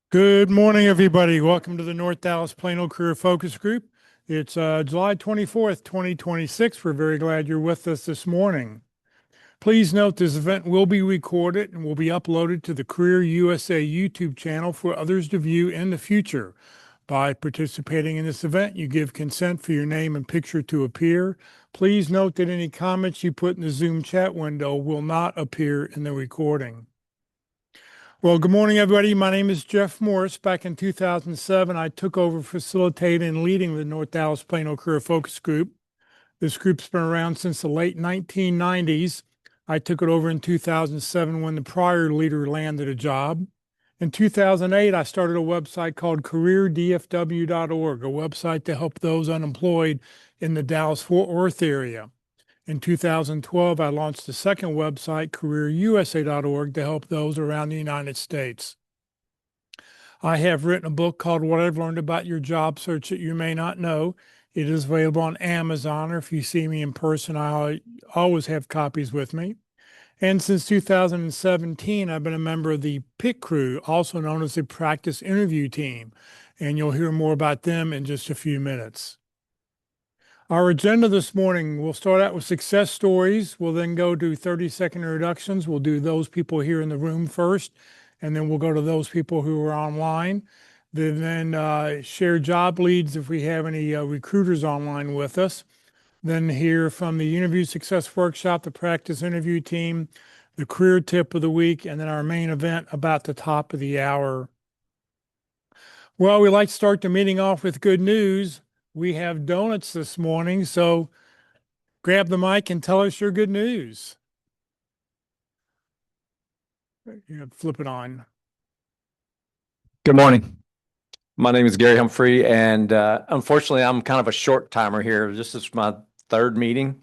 Good morning, everybody. Welcome to the North Dallas Plano Career Focus Group. It's July 24th, 2026. We're very glad you're with us this morning. Please note this event will be recorded and will be uploaded to the Career USA YouTube channel for others to view in the future. By participating in this event, you give consent for your name and picture to appear. Please note that any comments you put in the Zoom chat window will not appear in the recording. Well, good morning, everybody. My name is Jeff Morris. Back in 2007, I took over facilitating and leading the North Dallas Plano Career Focus Group. This group's been around since the late 1990s. I took it over in 2007 when the prior leader landed a job. In 2008, I started a website called careerdfw.org, a website to help those unemployed in the Dallas-Fort Worth area. In 2012, I launched the second website, careerusa.org, to help those around the United States. I have written a book called What I've Learned About Your Job Search That You May Not Know. It is available on Amazon, or if you see me in person, I always have copies with me. And since 2017, I've been a member of the PIC crew, also known as the Practice Interview Team, and you'll hear more about them in just a few minutes. Our agenda this morning, we'll start out with success stories. We'll then go to 30-second introductions. We'll do those people here in the room first, and then we'll go to those people who are online. Then share job leads if we have any recruiters online with us. Then hear from the Interview Success Workshop, the Practice Interview Team, the Career Tip of the Week, and then our main event about the top of the hour. Well, we like to start the meeting off with good news. We have donuts this morning, so grab the mic and tell us your good news. Flip it on. Good morning. My name is Gary Humphrey, and unfortunately, I'm kind of a short timer here. This is my third meeting,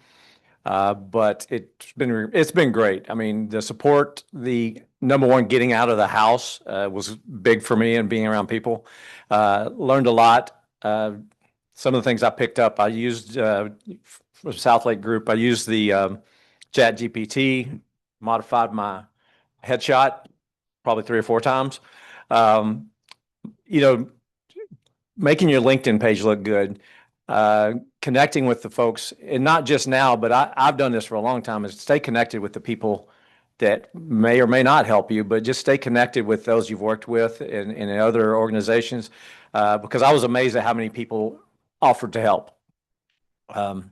but it's been great. I mean, the support, the number one, getting out of the house was big for me, and being around people. Learned a lot. Some of the things I picked up, I used from Southlake Group. I used the Chat GPT, modified my headshot probably 3 or 4 times. Making your LinkedIn page look good, connecting with the folks, and not just now, but I've done this for a long time, is stay connected with the people that may or may not help you, but just stay connected with those you've worked with in other organizations, because I was amazed at how many people offered to help. I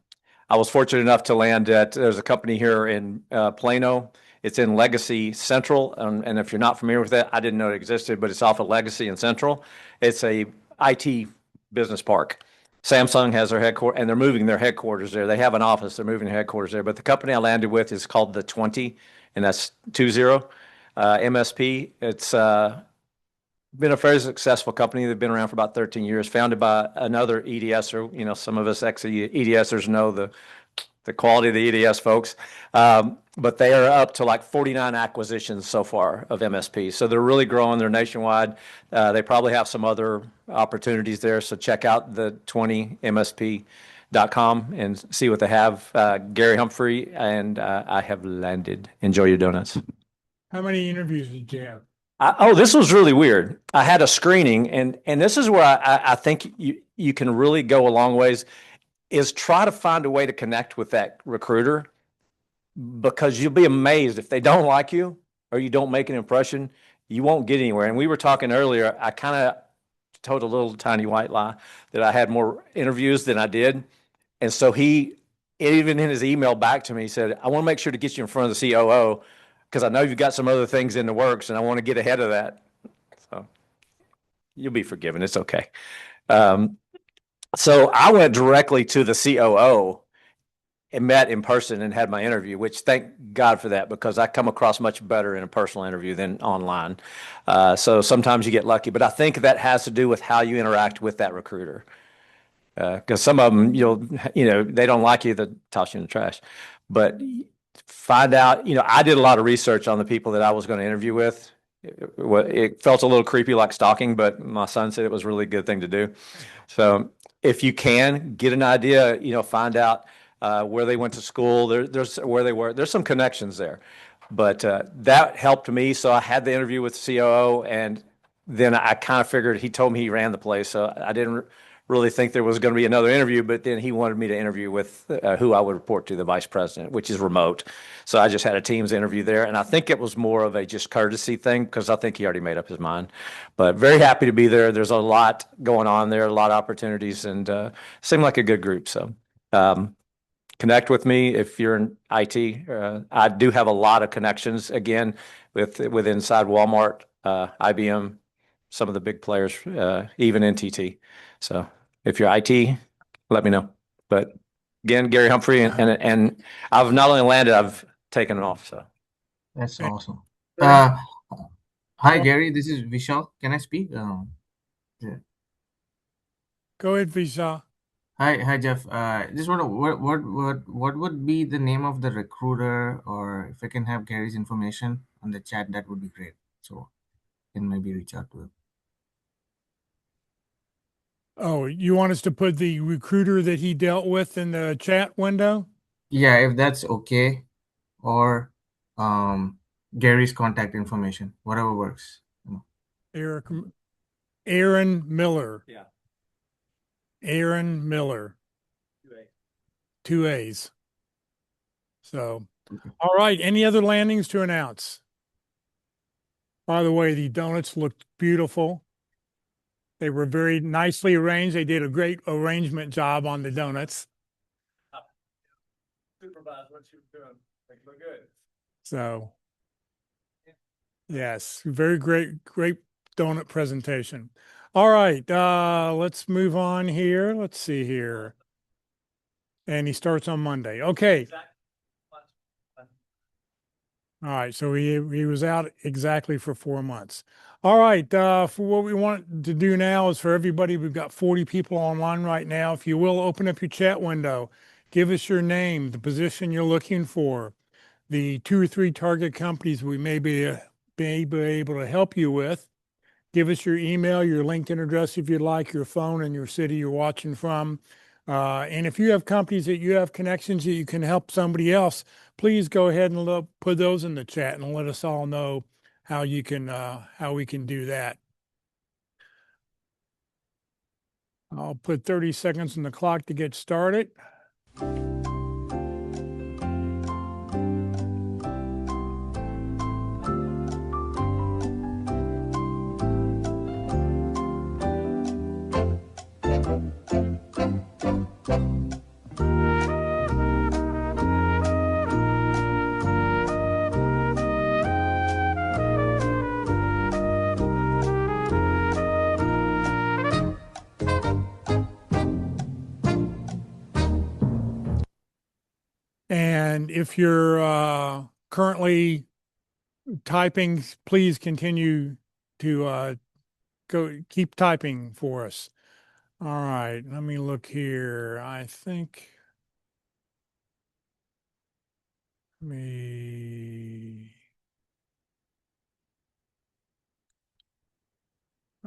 was fortunate enough to land there's a company here in Plano. It's in Legacy Central, and if you're not familiar with that, I didn't know it existed, but it's off of Legacy and Central. It's a IT business park. Samsung has their headquarters, and they're moving their headquarters there. They have an office, they're moving their headquarters there. But the company I landed with is called the 20, and that's 20 MSP. It's been a very successful company. They've been around for about 13 years, founded by another EDSer. You know, some of us ex-EDSers know the quality of the EDS folks. But they are up to like 49 acquisitions so far of MSP. So they're really growing. They're nationwide. They probably have some other opportunities there. So check out the 20msp.com and see what they have. Gary Humphrey, and I have landed. Enjoy your donuts. How many interviews did you have? This was really weird. I had a screening, and this is where I think you can really go a long ways, is try to find a way to connect with that recruiter, because you'll be amazed if they don't like you or you don't make an impression, you won't get anywhere. And we were talking earlier, I kind of told a little tiny white lie that I had more interviews than I did. And so he, even in his email back to me, said, I want to make sure to get you in front of the COO, because I know you've got some other things in the works and I want to get ahead of that. So you'll be forgiven. It's okay. So I went directly to the COO and met in person and had my interview, which thank God for that, because I come across much better in a personal interview than online. So sometimes you get lucky, but I think that has to do with how you interact with that recruiter. Because some of them, they don't like you, they toss you in the trash. But find out, I did a lot of research on the people that I was going to interview with. It felt a little creepy, like stalking, but my son said it was a really good thing to do. So if you can get an idea, find out where they went to school, there's where they were. There's some connections there, but that helped me. So I had the interview with the COO, and then I kind of figured he told me he ran the place, so I didn't really think there was going to be another interview. But then he wanted me to interview with who I would report to, the vice president, which is remote. So I just had a Teams interview there, and I think it was more of a just courtesy thing because I think he already made up his mind. But very happy to be there. There's a lot going on there, a lot of opportunities, and seemed like a good group. So. Connect with me if you're in IT. I do have a lot of connections again with inside Walmart, IBM, some of the big players, even NTT. So if you're IT, let me know. But again, Gary Humphrey, and I've not only landed, I've taken it off. So That's Okay. awesome. Very Uh, hi well, Gary, this is Vishal. Can I speak? Yeah. go ahead, Visa. Hi Jeff. Just want to what would be the name of the recruiter, or if I can have Gary's information on the chat, that would be great. So can maybe reach out to him. Oh, you want us to put the recruiter that he dealt with in the chat window? Yeah, if that's okay, or Gary's contact information, whatever works. Eric, Aaron Miller. yeah. Aaron Miller, two A's. So, Okay. all right. Any other landings to announce? By the way, the donuts looked beautiful. They were very nicely arranged. They did a great arrangement job on the donuts. Supervise what you're doing. Make it look good. So, yes, very great donut presentation. All right, let's move on here. Let's see here. And he starts on Monday. Okay. All right, so he was out exactly for 4 months. All right, for what we want to do now is for everybody, we've got 40 people online right now. If you will, open up your chat window, give us your name, the position you're looking for, the 2 or 3 target companies we may be able to help you with. Give us your email, your LinkedIn address if you'd like, your phone, and your city you're watching from. And if you have companies that you have connections that you can help somebody else, please go ahead and put those in the chat and let us all know how how we can do that. I'll put 30 seconds on the clock to get started. And if you're currently typing, please continue to keep typing for us. All right, let me look here. I think me.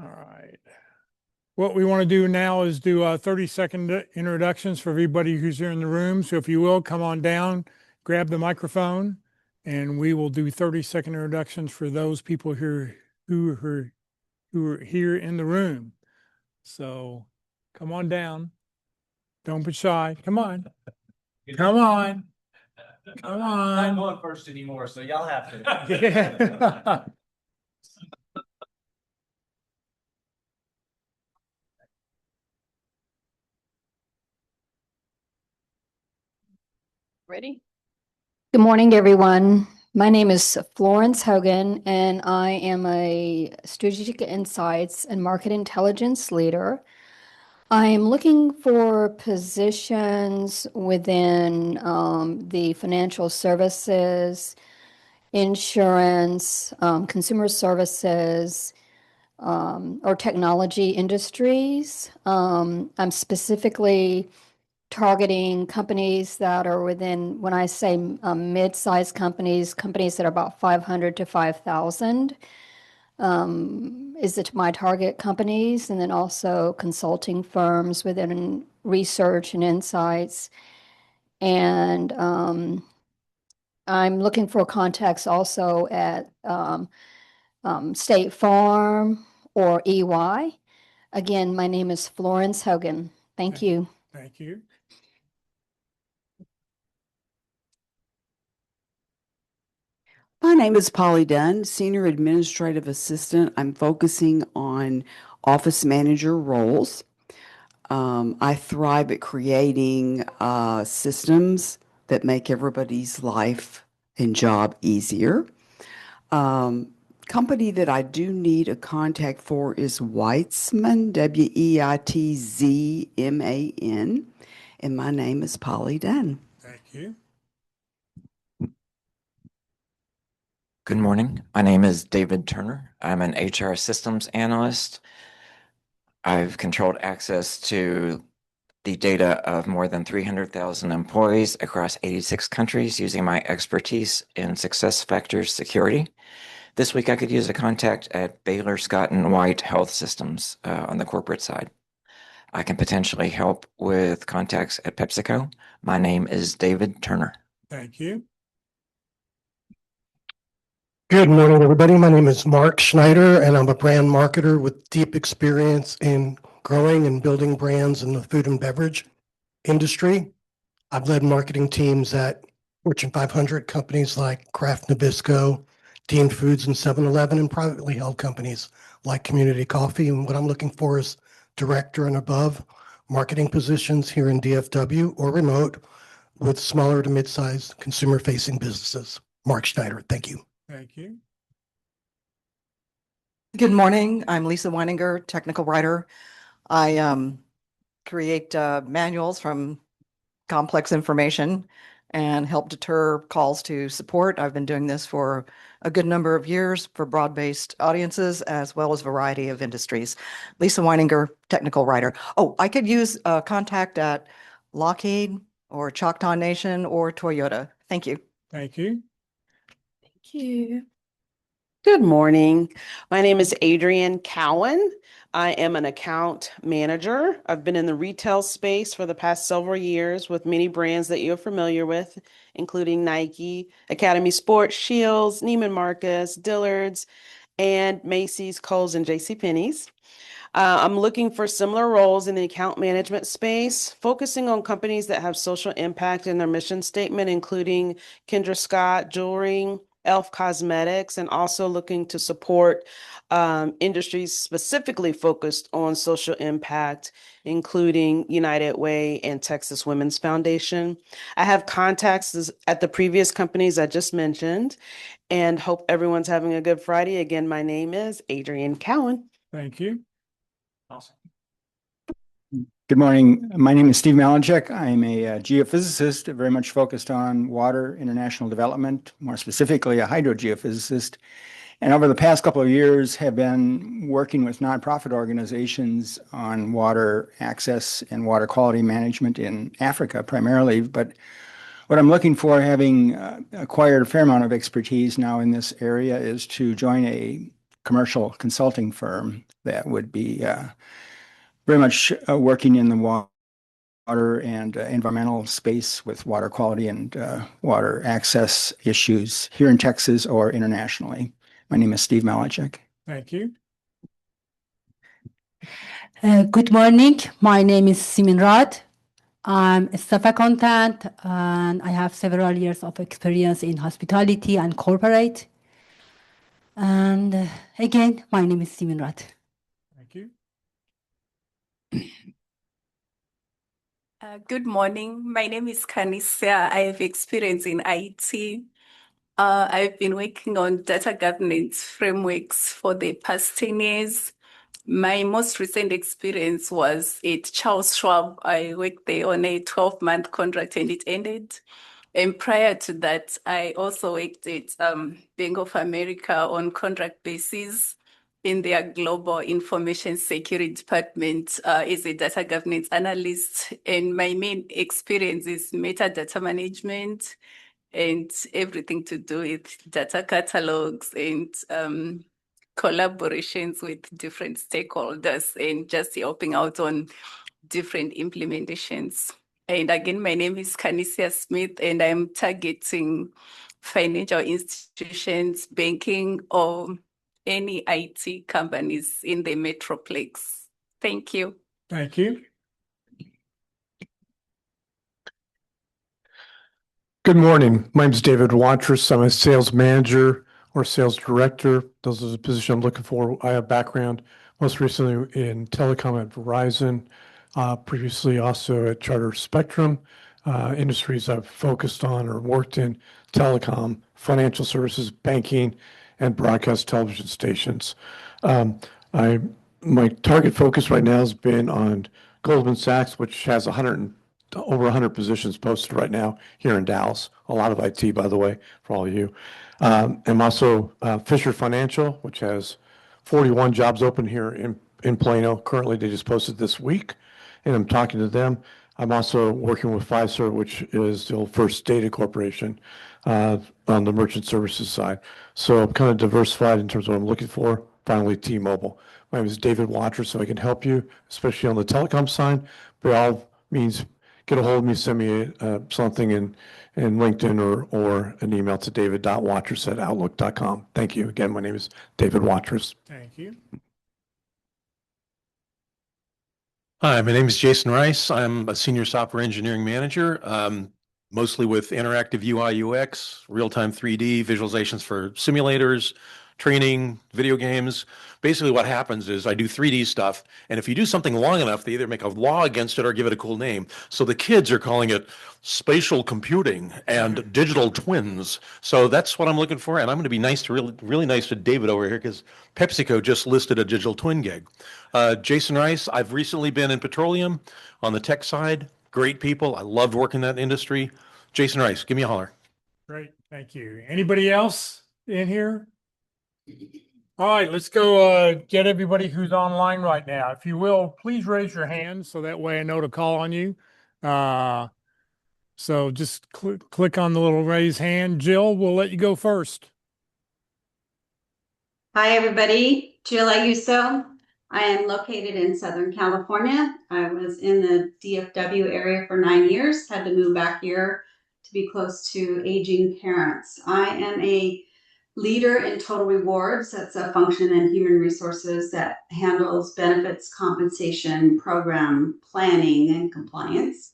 All right. What we want to do now is do 30-second introductions for everybody who's here in the room. So if you will, come on down, grab the microphone, and we will do 30-second introductions for those people here who are here in the room. So come on down. Don't be shy. Come on. Come on. Come I'm on. not going first anymore, so y'all have to. Yeah. Ready? Good morning, everyone. My name is Florence Hogan, and I am a strategic insights and market intelligence leader. I am looking for positions within the financial services, insurance, consumer services, or technology industries. I'm specifically targeting companies that are within, when I say mid-sized companies, companies that are about 500 to 5,000 is it my target companies, and then also consulting firms within research and insights. And I'm looking for contacts also at State Farm or EY. Again, my name is Florence Hogan. Thank you. Thank you. My name is Polly Dunn, Senior Administrative Assistant. I'm focusing on office manager roles. I thrive at creating systems that make everybody's life and job easier. Company that I do need a contact for is Weitzman, Weitzman, and my name is Polly Dunn. Thank you. Good morning. My name is David Turner. I'm an HR systems analyst. I've controlled access to the data of more than 300,000 employees across 86 countries using my expertise in success factors security. This week, I could use a contact at Baylor Scott and White Health Systems on the corporate side. I can potentially help with contacts at PepsiCo. My name is David Turner. Thank you. Good morning, everybody. My name is Mark Schneider, and I'm a brand marketer with deep experience in growing and building brands in the food and beverage industry. I've led marketing teams at Fortune 500 companies like Kraft Nabisco, Dean Foods, and 7-Eleven, and privately held companies like Community Coffee. And what I'm looking for is director and above marketing positions here in DFW or remote with smaller to mid-sized consumer-facing businesses. Mark Schneider, thank you. Thank you. Good morning. I'm Lisa Weininger, technical writer. I create manuals from complex information and help deter calls to support. I've been doing this for a good number of years for broad-based audiences as well as a variety of industries. Lisa Weininger, technical writer. Oh, I could use a contact at Lockheed or Choctaw Nation or Toyota. Thank you. Thank you. Thank you. Good morning. My name is Adrienne Cowan. I am an account manager. I've been in the retail space for the past several years with many brands that you're familiar with, including Nike, Academy Sports, Shields, Neiman Marcus, Dillard's, and Macy's, Kohl's, and JCPenney's. I'm looking for similar roles in the account management space, focusing on companies that have social impact in their mission statement, including Kendra Scott Jewelry, Elf Cosmetics, and also looking to support industries specifically focused on social impact, including United Way and Texas Women's Foundation. I have contacts at the previous companies I just mentioned, and hope everyone's having a good Friday. Again, my name is Adrienne Cowan. Thank you. Awesome. Good morning. My name is Steve Malinchek. I'm a geophysicist, very much focused on water international development, more specifically a hydrogeophysicist. And over the past couple of years have been working with nonprofit organizations on water access and water quality management in Africa primarily. But what I'm looking for, having acquired a fair amount of expertise now in this area, is to join a commercial consulting firm that would be very much working in the water and environmental space with water quality and water access issues here in Texas or internationally. My name is Steve Malinchek. Thank you. Good morning. My name is Simin Rad. I'm a staff accountant and I have several years of experience in hospitality and corporate. And again, my name is Simin Rad. Thank you. Good morning. My name is Kanisia. I have experience in IT. I've been working on data governance frameworks for the past 10 years. My most recent experience was at Charles Schwab. I worked there on a 12-month contract and it ended. And prior to that, I also worked at Bank of America on contract basis in their global information security department as a data governance analyst. And my main experience is metadata management and everything to do with data catalogs and collaborations with different stakeholders and just helping out on different implementations. And again, my name is Kanisia Smith, and I'm targeting financial institutions, banking, or any IT companies in the Metroplex. Thank you. Thank you. Good morning. My name is David Watrous. I'm a sales manager or sales director. Those are the position I'm looking for. I have background most recently in telecom at Verizon, previously also at Charter Spectrum. Industries I've focused on or worked in telecom, financial services, banking, and broadcast television stations. My target focus right now has been on Goldman Sachs, which has over 100 positions posted right now here in Dallas. A lot of IT, by the way, for all of you. I'm also Fisher Financial, which has 41 jobs open here in Plano. Currently, they just posted this week, and I'm talking to them. I'm also working with Fiserv, which is the old First Data Corporation on the merchant services side. So I'm kind of diversified in terms of what I'm looking for. Finally, T-Mobile. My name is David Watcher, so I can help you, especially on the telecom side. By all means, get a hold of me, send me something in LinkedIn or an email to david.waters@outlook.com. Thank you. Again, my name is David Waters. Thank you. Hi, my name is Jason Rice. I'm a senior software engineering manager, mostly with interactive UI UX, real-time 3D visualizations for simulators, training, video games. Basically what happens is I do 3D stuff, and if you do something long enough, they either make a law against it or give it a cool name. So the kids are calling it spatial computing and digital twins. So that's what I'm looking for, and I'm going to be nice to really nice to David over here because PepsiCo just listed a digital twin gig. Jason Rice, I've recently been in petroleum on the tech side. Great people. I loved working in that industry. Jason Rice, give me a holler. Great. Thank you. Anybody else in here? All right, let's go get everybody who's online right now. If you will, please raise your hand so that way I know to call on you. So just click on the little raise hand. Jill, we'll let you go first. Hi, everybody. Jill Ayuso. I am located in Southern California. I was in the DFW area for 9 years, had to move back here to be close to aging parents. I am a leader in Total Rewards. That's a function in human resources that handles benefits, compensation, program planning, and compliance.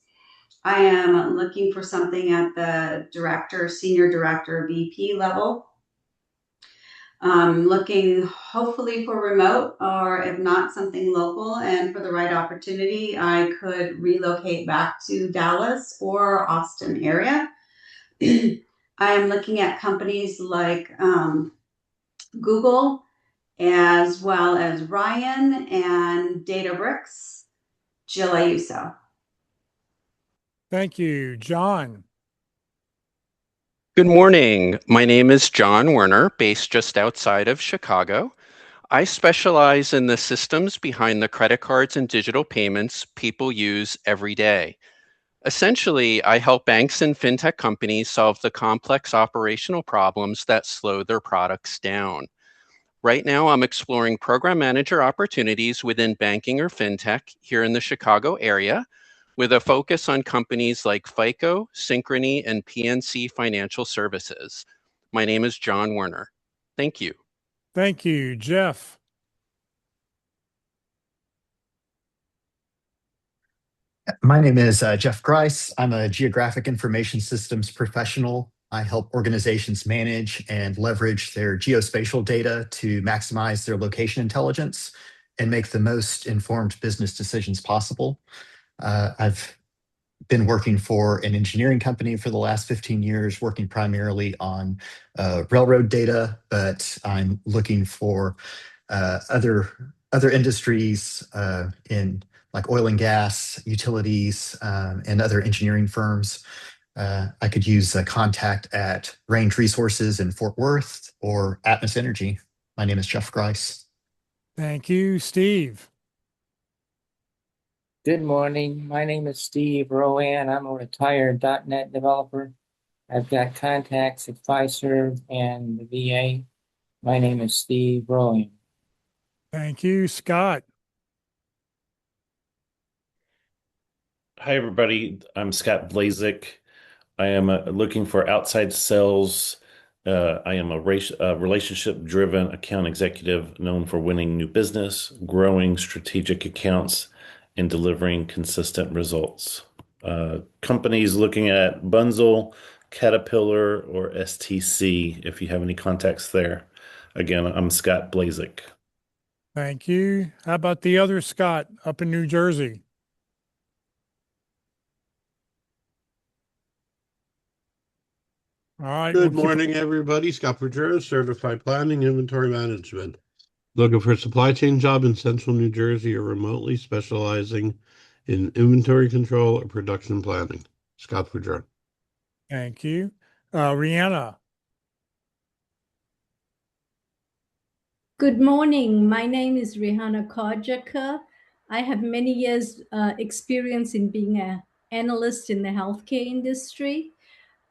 I am looking for something at the director, senior director, VP level. Looking hopefully for remote, or if not, something local. And for the right opportunity, I could relocate back to Dallas or Austin area. I am looking at companies like Google, as well as Ryan and Databricks. Jill Ayuso. Thank you. John. Good morning. My name is John Werner, based just outside of Chicago. I specialize in the systems behind the credit cards and digital payments people use every day. Essentially, I help banks and fintech companies solve the complex operational problems that slow their products down. Right now, I'm exploring program manager opportunities within banking or fintech here in the Chicago area, with a focus on companies like FICO, Synchrony, and PNC Financial Services. My name is John Werner. Thank you. Thank you. Jeff. My name is Jeff Grice. I'm a geographic information systems professional. I help organizations manage and leverage their geospatial data to maximize their location intelligence and make the most informed business decisions possible. I've been working for an engineering company for the last 15 years, working primarily on railroad data, but I'm looking for other industries in like oil and gas, utilities, and other engineering firms. I could use a contact at Range Resources in Fort Worth or Atmos Energy. My name is Jeff Grice. Thank you. Steve. Good morning. My name is Steve Rowan. I'm a retired .NET developer. I've got contacts at Fiserv and the VA. My name is Steve Rowan. Thank you. Scott. Hi, everybody. I'm Scott Blazik. I am looking for outside sales I am a relationship-driven account executive known for winning new business, growing strategic accounts, and delivering consistent results. Companies looking at Bunzl, Caterpillar, or STC, if you have any contacts there. Again, I'm Scott Blazik. Thank you. How about the other Scott up in New Jersey? All right. Good we'll keep- morning, everybody. Scott Bergero, Certified Planning, Inventory Management. Looking for a supply chain job in central New Jersey or remotely specializing in inventory control or production planning. Scott Bergero. Thank you. Rihanna. Good morning. My name is Rihanna Karjaka. I have many years experience in being an analyst in the healthcare industry.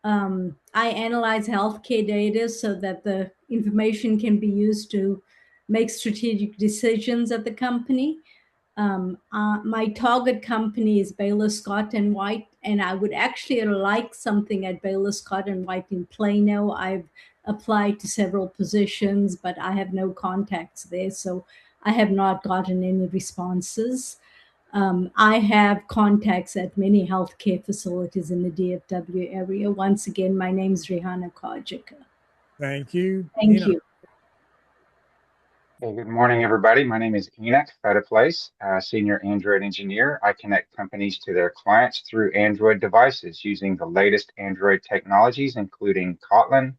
I analyze healthcare data so that the information can be used to make strategic decisions at the company. My target company is Baylor Scott and White, and I would actually like something at Baylor Scott and White in Plano. I've applied to several positions, but I have no contacts there, so I have not gotten any responses. I have contacts at many healthcare facilities in the DFW area. Once again, my name is Rihanna Karjika. Thank you. Thank Enoch. you. Hey, good morning, everybody. My name is Enoch Fediplace, Senior Android Engineer. I connect companies to their clients through Android devices using the latest Android technologies, including Kotlin,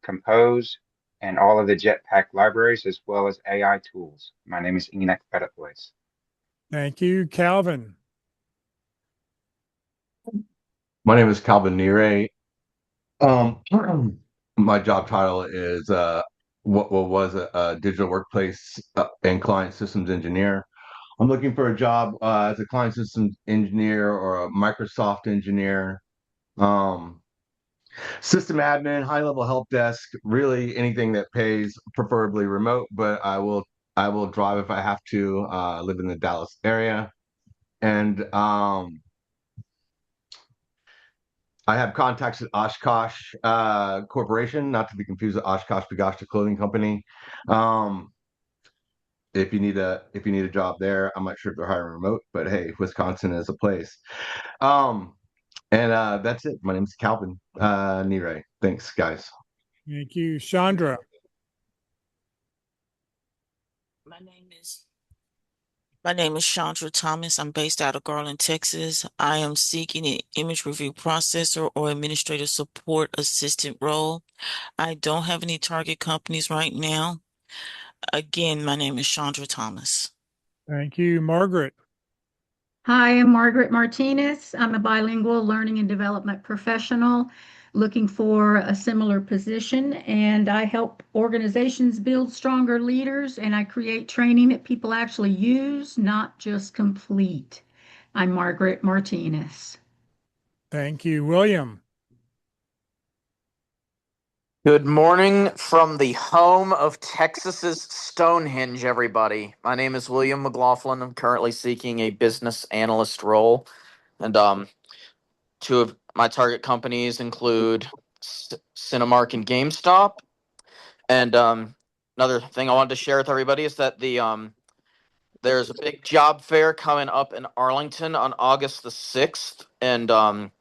Compose, and all of the Jetpack libraries, as well as AI tools. My name is Enoch Fediplace. Thank you. Calvin. My name is Calvin Nere. My job title is what was a digital workplace and client systems engineer. I'm looking for a job as a client systems engineer or a Microsoft engineer, system admin, high level help desk, really anything that pays, preferably remote, but I will drive if I have to. Live in the Dallas area, and I have contacts at Oshkosh Corporation, not to be confused with Oshkosh B'gosh, the clothing company. If you need a job there, I'm not sure if they're hiring remote, but hey, Wisconsin is a place. And that's it. My name is Calvin Nere. Thanks, guys. Thank you. Chandra. My name is Chandra Thomas. I'm based out of Garland, Texas. I am seeking an image review processor or administrative support assistant role. I don't have any target companies right now. Again, my name is Chandra Thomas. Thank you. Margaret. Hi, I'm Margaret Martinez. I'm a bilingual learning and development professional looking for a similar position, and I help organizations build stronger leaders, and I create training that people actually use, not just complete. I'm Margaret Martinez. Thank you. William. Good morning from the home of Texas's Stonehenge, everybody. My name is William McLaughlin. I'm currently seeking a business analyst role. And two of my target companies include Cinemark and GameStop. And another thing I wanted to share with everybody is that there's a big job fair coming up in Arlington on August the 6th. And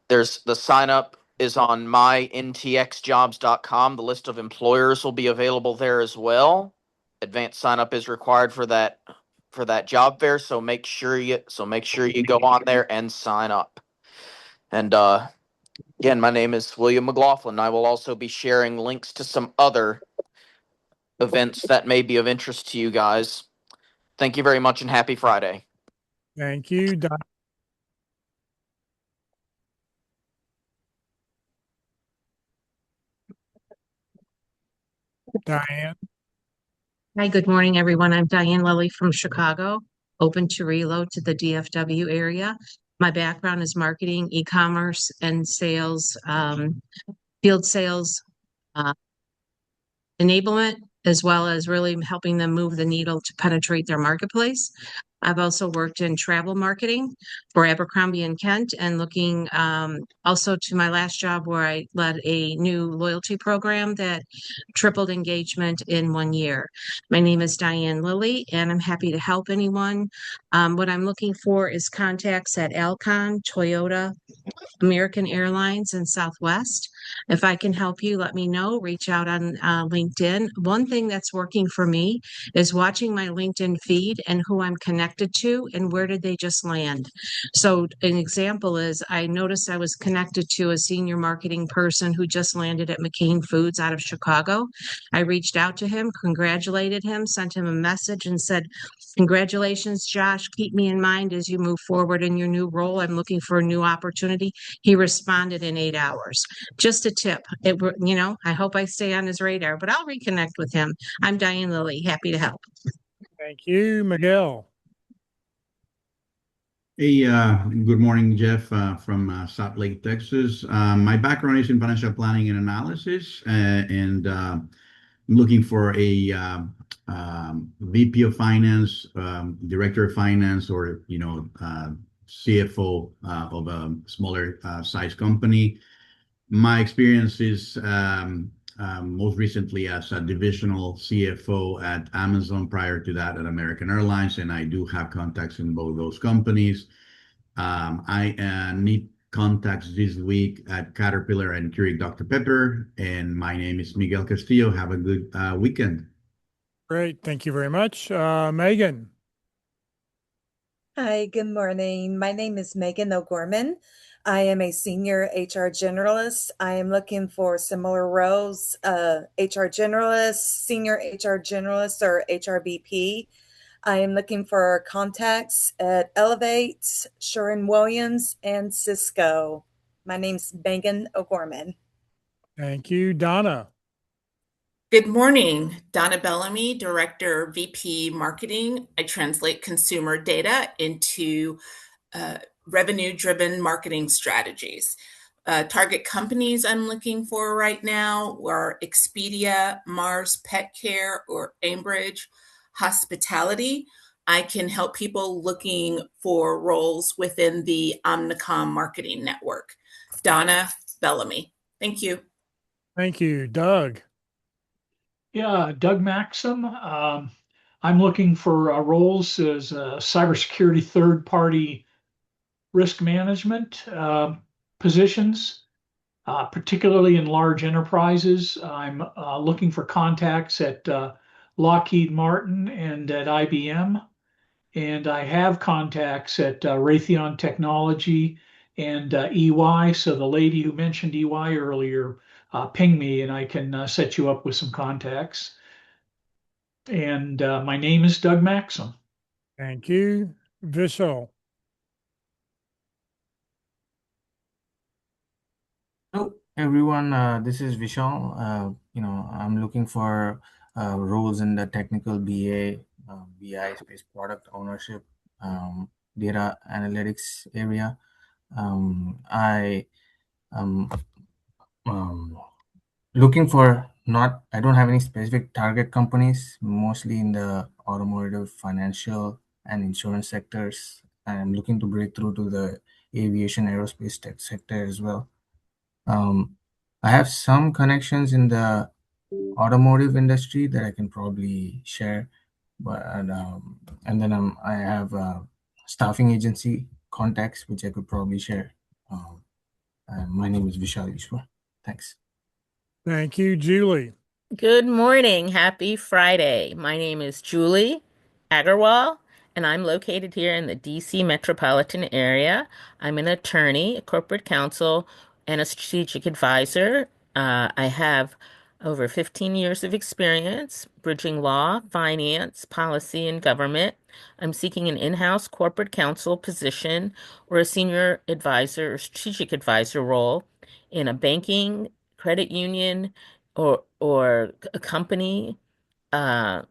there's the sign up is on myntxjobs.com. The list of employers will be available there as well. Advanced sign up is required for that job fair, so make sure you go on there and sign up. And again, my name is William McLaughlin. I will also be sharing links to some other events that may be of interest to you guys. Thank you very much and happy Friday. Thank you. Diane. Hi, good morning, everyone. I'm Diane Lilly from Chicago, open to reload to the DFW area. My background is marketing, e-commerce, and sales, field sales, enablement, as well as really helping them move the needle to penetrate their marketplace. I've also worked in travel marketing for Abercrombie and Kent and looking also to my last job where I led a new loyalty program that tripled engagement in 1 year. My name is Diane Lilly, and I'm happy to help anyone. What I'm looking for is contacts at Alcon, Toyota, American Airlines, and Southwest. If I can help you, let me know. Reach out on LinkedIn. One thing that's working for me is watching my LinkedIn feed and who I'm connected to and where did they just land. So an example is I noticed I was connected to a senior marketing person who just landed at McCain Foods out of Chicago. I reached out to him, congratulated him, sent him a message and said, congratulations, Josh. Keep me in mind as you move forward in your new role. I'm looking for a new opportunity. He responded in 8 hours. Just a tip. I hope I stay on his radar, but I'll reconnect with him. I'm Diane Lilly. Happy to help. Thank you, Miguel. Hey, good morning, Jeff, from Salt Lake, Texas. My background is in financial planning and analysis, and I'm looking for a VP of finance, director of finance, or CFO of a smaller size company. My experience is most recently as a divisional CFO at Amazon, prior to that at American Airlines, and I do have contacts in both those companies. I need contacts this week at Caterpillar and Keurig Dr. Pepper, and my name is Miguel Castillo. Have a good weekend. Great. Thank you very much. Megan. Hi, good morning. My name is Megan O'Gorman. I am a senior HR generalist. I am looking for similar roles, HR generalist, senior HR generalist, or HRBP. I am looking for contacts at Elevate, Sherwin-Williams, and Cisco. My name's Megan O'Gorman. Thank you, Donna. Good morning, Donna Bellamy, Director, VP Marketing. I translate consumer data into revenue-driven marketing strategies. Target companies I'm looking for right now are Expedia, Mars Pet Care, or Ambridge Hospitality. I can help people looking for roles within the Omnicom marketing network. Donna Bellamy. Thank you. Thank you, Doug. Yeah, Doug Maxim. I'm looking for roles as a cybersecurity third-party risk management positions, particularly in large enterprises. I'm looking for contacts at Lockheed Martin and at IBM. And I have contacts at Raytheon Technology and EY. So the lady who mentioned EY earlier, ping me and I can set you up with some contacts. And my name is Doug Maxim. Thank you, Vishal. Hello, everyone. This is Vishal. I'm looking for roles in the technical BA, BI space product ownership, data analytics area. I am looking for I don't have any specific target companies, mostly in the automotive, financial, and insurance sectors. I'm looking to break through to the aviation, aerospace tech sector as well. I have some connections in the automotive industry that I can probably share, but and then I have staffing agency contacts which I could probably share. My name is Vishal Ishwar. Thanks. Thank you, Julie. Good morning. Happy Friday. My name is Julie Agarwal, and I'm located here in the DC metropolitan area. I'm an attorney, a corporate counsel, and a strategic advisor. I have over 15 years of experience bridging law, finance, policy, and government. I'm seeking an in-house corporate counsel position or a senior advisor or strategic advisor role in a banking, credit union, or a company,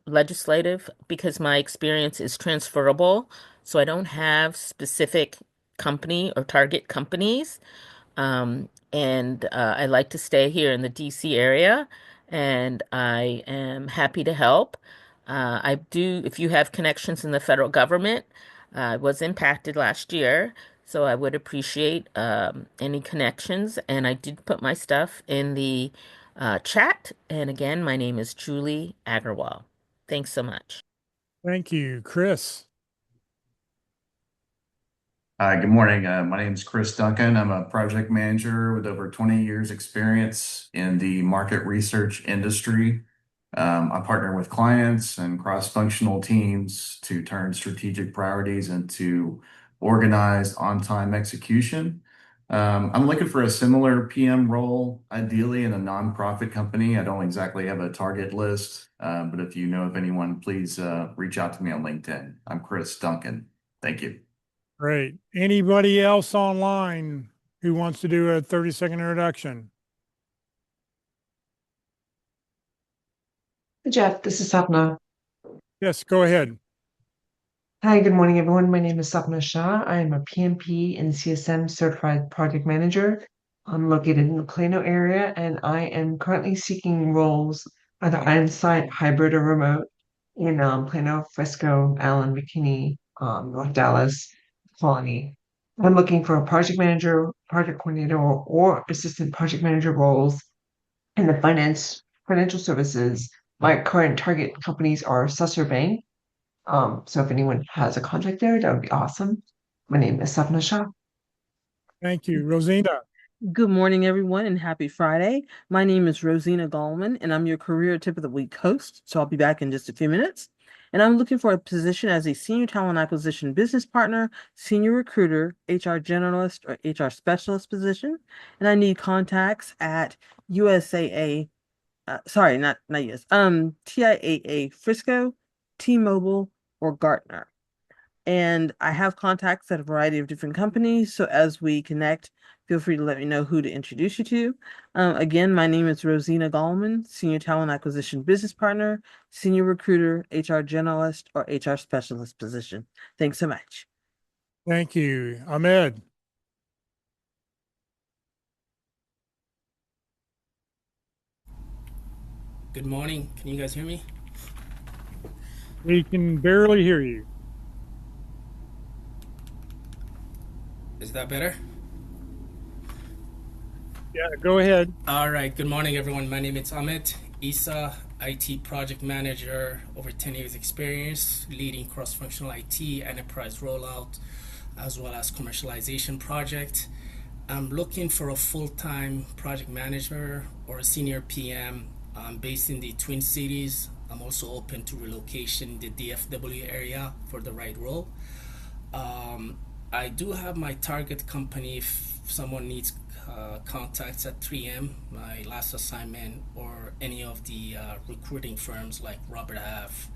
legislative, because my experience is transferable. So I don't have specific company or target companies. And I like to stay here in the DC area, and I am happy to help. if you have connections in the federal government, I was impacted last year, so I would appreciate any connections. And I did put my stuff in the chat. And again, my name is Julie Agarwal. Thanks so much. Thank you, Chris. Good morning. My name is Chris Duncan. I'm a project manager with over 20 years experience in the market research industry. I partner with clients and cross-functional teams to turn strategic priorities into organized on-time execution. I'm looking for a similar PM role, ideally in a nonprofit company. I don't exactly have a target list, but if you know of anyone, please reach out to me on LinkedIn. I'm Chris Duncan. Thank you. Great. Anybody else online who wants to do a 30-second introduction? Jeff, this is Sapna. Yes, go ahead. Hi, good morning, everyone. My name is Sapna Shah. I am a PMP and CSM certified project manager. I'm located in the Plano area, and I am currently seeking roles either on-site, hybrid, or remote in Plano, Frisco, Allen, McKinney, North Dallas, Colony. I'm looking for a project manager, project coordinator, or assistant project manager roles in the financial services. My current target companies are Susser Bank. So if anyone has a contact there, that would be awesome. My name is Sapna Shah. Thank you. Rosina. Good morning, everyone, and happy Friday. My name is Rosina Gallman, and I'm your Career Tip of the Week host. So I'll be back in just a few minutes. And I'm looking for a position as a Senior Talent Acquisition Business Partner, Senior Recruiter, HR Generalist, or HR Specialist position. And I need contacts at USAA, sorry, not US, TIAA Frisco, T-Mobile, or Gartner. And I have contacts at a variety of different companies. So as we connect, feel free to let me know who to introduce you to. Again, my name is Rosina Gallman, Senior Talent Acquisition Business Partner, Senior Recruiter, HR Generalist, or HR Specialist position. Thanks so much. Thank you. Ahmed. Good morning. Can you guys hear me? We can barely hear you. Is that better? Yeah, go ahead. All right. Good morning, everyone. My name is Amit Isa, IT project manager, over 10 years experience, leading cross-functional IT, enterprise rollout, as well as commercialization project. I'm looking for a full-time project manager or a senior PM. I'm based in the Twin Cities. I'm also open to relocation in the DFW area for the right role. I do have my target company if someone needs contacts at 3M, my last assignment, or any of the recruiting firms like Robert Half,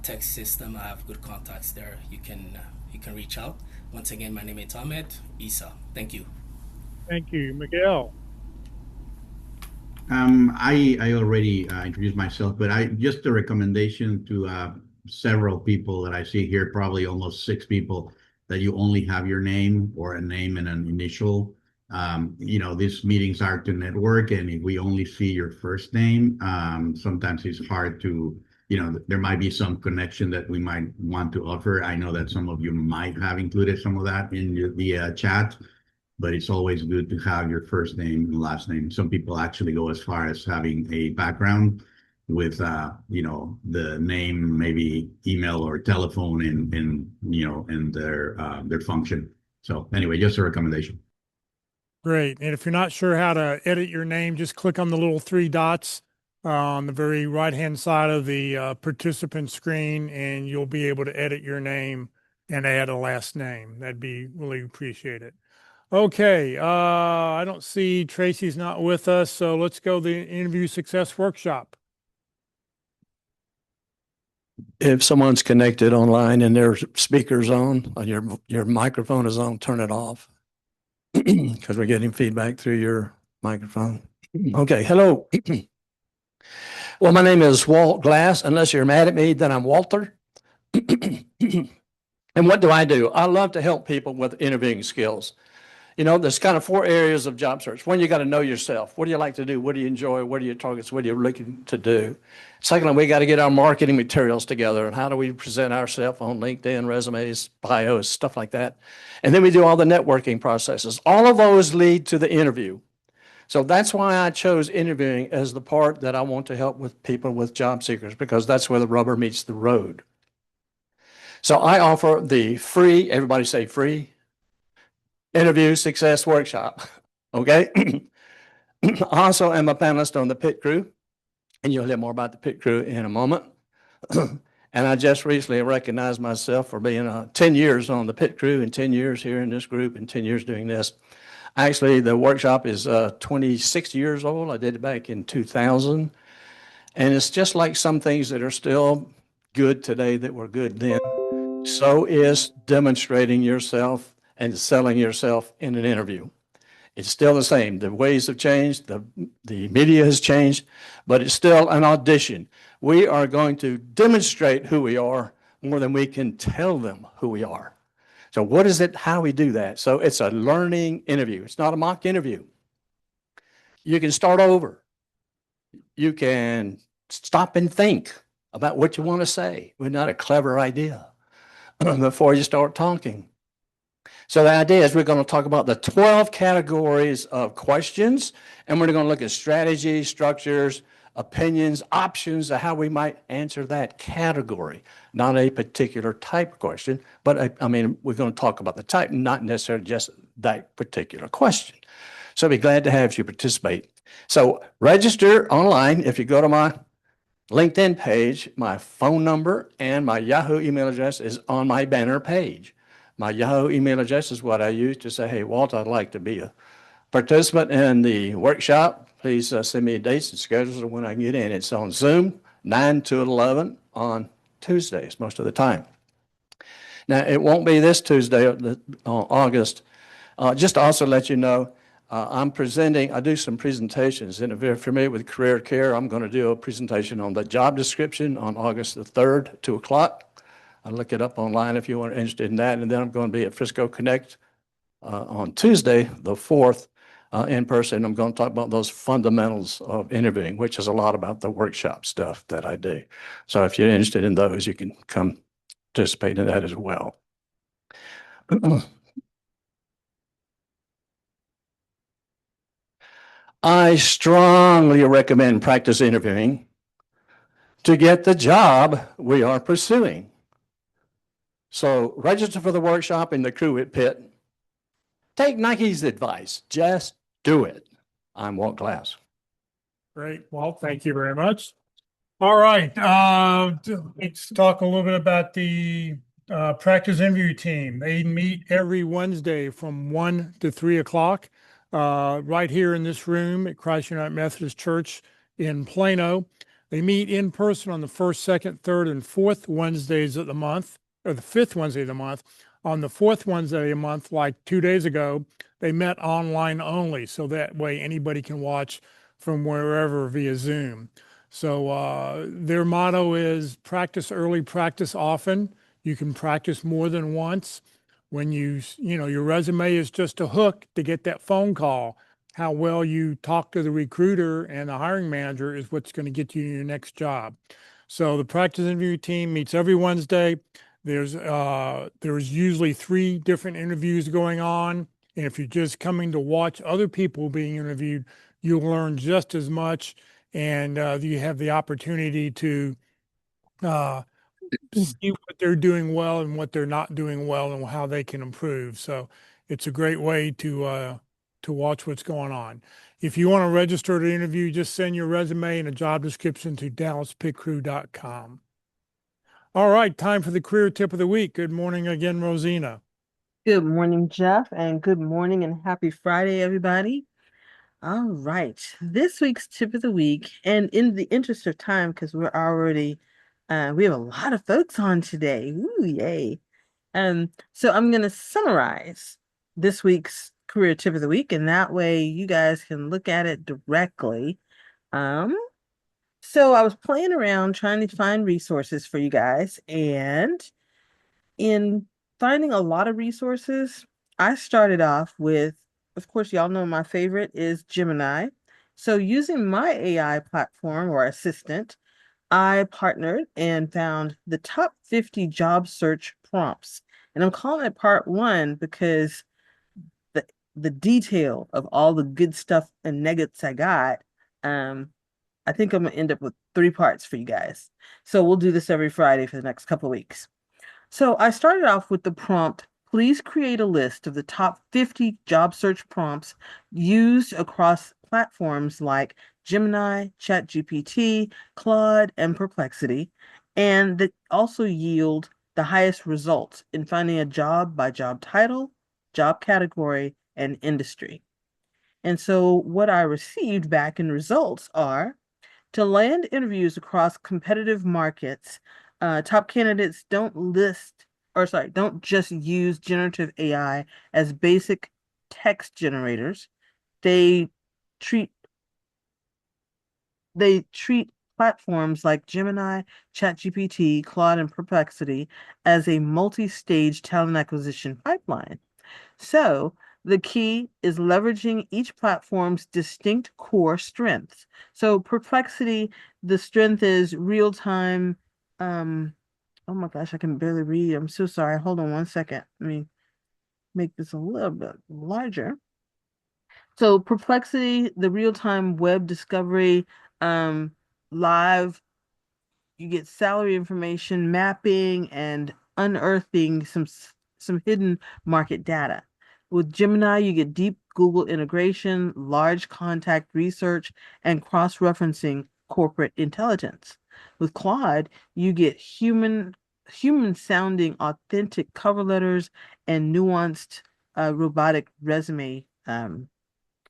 Tech System. I have good contacts there. You can reach out. Once again, my name is Ahmed Isa. Thank you. Thank you. Miguel. I already introduced myself, but just a recommendation to several people that I see here, probably almost 6 people, that you only have your name or a name and an initial. These meetings are to network, and if we only see your first name, sometimes it's hard to, there might be some connection that we might want to offer. I know that some of you might have included some of that in the chat, but it's always good to have your first name and last name. Some people actually go as far as having a background with the name, maybe email or telephone and their function. So anyway, just a recommendation. Great. And if you're not sure how to edit your name, just click on the little 3 dots on the very right-hand side of the participant screen, and you'll be able to edit your name and add a last name. That'd be really appreciated. Okay. I don't see Tracy's not with us, so let's go to the interview success workshop. If someone's connected online and their speaker's on, your microphone is on, turn it off because we're getting feedback through your microphone. Okay, hello. Well, my name is Walt Glass. Unless you're mad at me, then I'm Walter. And what do? I love to help people with interviewing skills. You know, there's kind of 4 areas of job search. One, you got to know yourself. What do you like to do? What do you enjoy? What are your targets? What are you looking to do? Secondly, we got to get our marketing materials together. And how do we present ourselves on LinkedIn, resumes, bios, stuff like that. And then we do all the networking processes. All of those lead to the interview. So that's why I chose interviewing as the part that I want to help with people with job seekers, because that's where the rubber meets the road. So I offer the free, everybody say free, interview success workshop. Okay. I also am a panelist on the pit crew, and you'll hear more about the pit crew in a moment. And I just recently recognized myself for being 10 years on the pit crew and 10 years here in this group and 10 years doing this. Actually, the workshop is 26 years old. I did it back in 2000. And it's just like some things that are still good today that were good then. So is demonstrating yourself and selling yourself in an interview. It's still the same. The ways have changed, the media has changed, but it's still an audition. We are going to demonstrate who we are more than we can tell them who we are. So what is it? How do we do that? So it's a learning interview. It's not a mock interview. You can start over. You can stop and think about what you want to say. We're not a clever idea before you start talking. So the idea is we're going to talk about the 12 categories of questions, and we're going to look at strategies, structures, opinions, options of how we might answer that category. Not a particular type question, but we're going to talk about the type, not necessarily just that particular question. So I'd be glad to have you participate. So register online. If you go to my LinkedIn page, my phone number and my Yahoo email address is on my banner page. My Yahoo email address is what I use to say, hey, Walt, I'd like to be a participant in the workshop. Please send me dates and schedules of when I can get in. It's on Zoom, 9 to 11 on Tuesdays most of the time. Now, it won't be this Tuesday, August. Just to also let you know, I do some presentations. And if you're familiar with Career Care, I'm going to do a presentation on the job description on August the 3rd, 2 o'clock. I'll look it up online if you are interested in that. And then I'm going to be at Frisco Connect on Tuesday, the 4th, in person. I'm going to talk about those fundamentals of interviewing, which is a lot about the workshop stuff that I do. So if you're interested in those, you can come participate in that as well. I strongly recommend practice interviewing to get the job we are pursuing. So register for the workshop in the crew at Pitt. Take Nike's advice. Just do it. I'm Walt Glass. Great. Well, thank you very much. All right. Let's talk a little bit about the practice interview team. They meet every Wednesday from 1 to 3 o'clock right here in this room at Christ United Methodist Church in Plano. They meet in person on the first, second, third, and fourth Wednesdays of the month, or the fifth Wednesday of the month. On the fourth Wednesday of the month, like 2 days ago, they met online only. So that way anybody can watch from wherever via Zoom. So their motto is practice early, practice often. You can practice more than once. When your resume is just a hook to get that phone call. How well you talk to the recruiter and the hiring manager is what's going to get you your next job. So the practice interview team meets every Wednesday. There's usually 3 different interviews going on. And if you're just coming to watch other people being interviewed, you'll learn just as much. And you have the opportunity to see what they're doing well and what they're not doing well and how they can improve. So it's a great way to watch what's going on. If you want to register to interview, just send your resume and a job description to dallaspitcrew.com. All right, time for the career tip of the week. Good morning again, Rosina. Good morning, Jeff, and good morning and happy Friday, everybody. All right, this week's tip of the week, and in the interest of time, because we have a lot of folks on today. Ooh, yay. So I'm going to summarize this week's career tip of the week, and that way you guys can look at it directly. So I was playing around trying to find resources for you guys, and in finding a lot of resources, I started off with of course, y'all know my favorite is Gemini. So using my AI platform or assistant, I partnered and found the top 50 job search prompts. And I'm calling it part one because the the detail of all the good stuff and nuggets I got, um, I think I'm gonna end up with 3 parts for you guys. So we'll do this every Friday for the next couple of weeks. So I started off with the prompt, please create a list of the top 50 job search prompts used across platforms like Gemini, ChatGPT, Claude, and Perplexity, and that also yield the highest results in finding a job by job title, job category, and industry. And so what I received back in results are to land interviews across competitive markets, top candidates don't just use generative AI as basic text generators. They treat they treat platforms like Gemini, ChatGPT, Claude, and Perplexity as a multi-stage talent acquisition pipeline. So the key is leveraging each platform's distinct core strengths. So Perplexity, the strength is real time. Oh my gosh, I can barely read. I'm so sorry. Hold on one second. Let me make this a little bit larger. So Perplexity, the real time web discovery, live you get salary information, mapping, and unearthing some hidden market data. With Gemini, you get deep Google integration, large contact research, and cross-referencing corporate intelligence. With Claude, you get human sounding authentic cover letters and nuanced robotic resume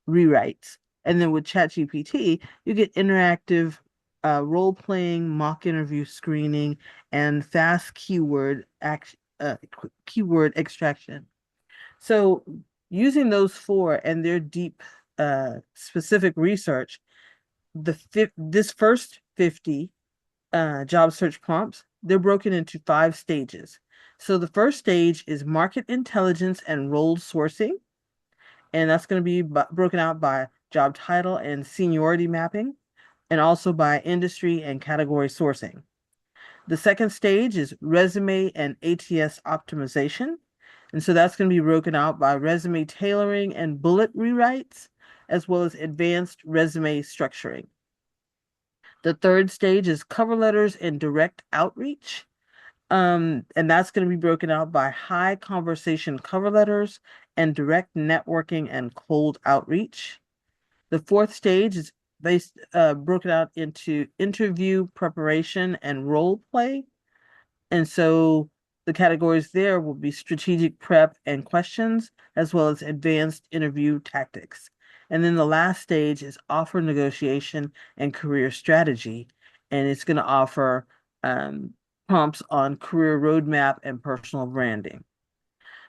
rewrites. And then with ChatGPT, you get interactive role playing, mock interview screening, and fast keyword extraction. So using those four and their deep specific research, this first 50 job search prompts, they're broken into 5 stages. So the first stage is market intelligence and role sourcing, and that's going to be broken out by job title and seniority mapping, and also by industry and category sourcing. The second stage is resume and ATS optimization. And so that's going to be broken out by resume tailoring and bullet rewrites, as well as advanced resume structuring. The third stage is cover letters and direct outreach. And that's going to be broken out by high conversation cover letters and direct networking and cold outreach. The fourth stage is broken out into interview preparation and role play. And so the categories there will be strategic prep and questions, as well as advanced interview tactics. And then the last stage is offer negotiation and career strategy. And it's going to offer prompts on career roadmap and personal branding.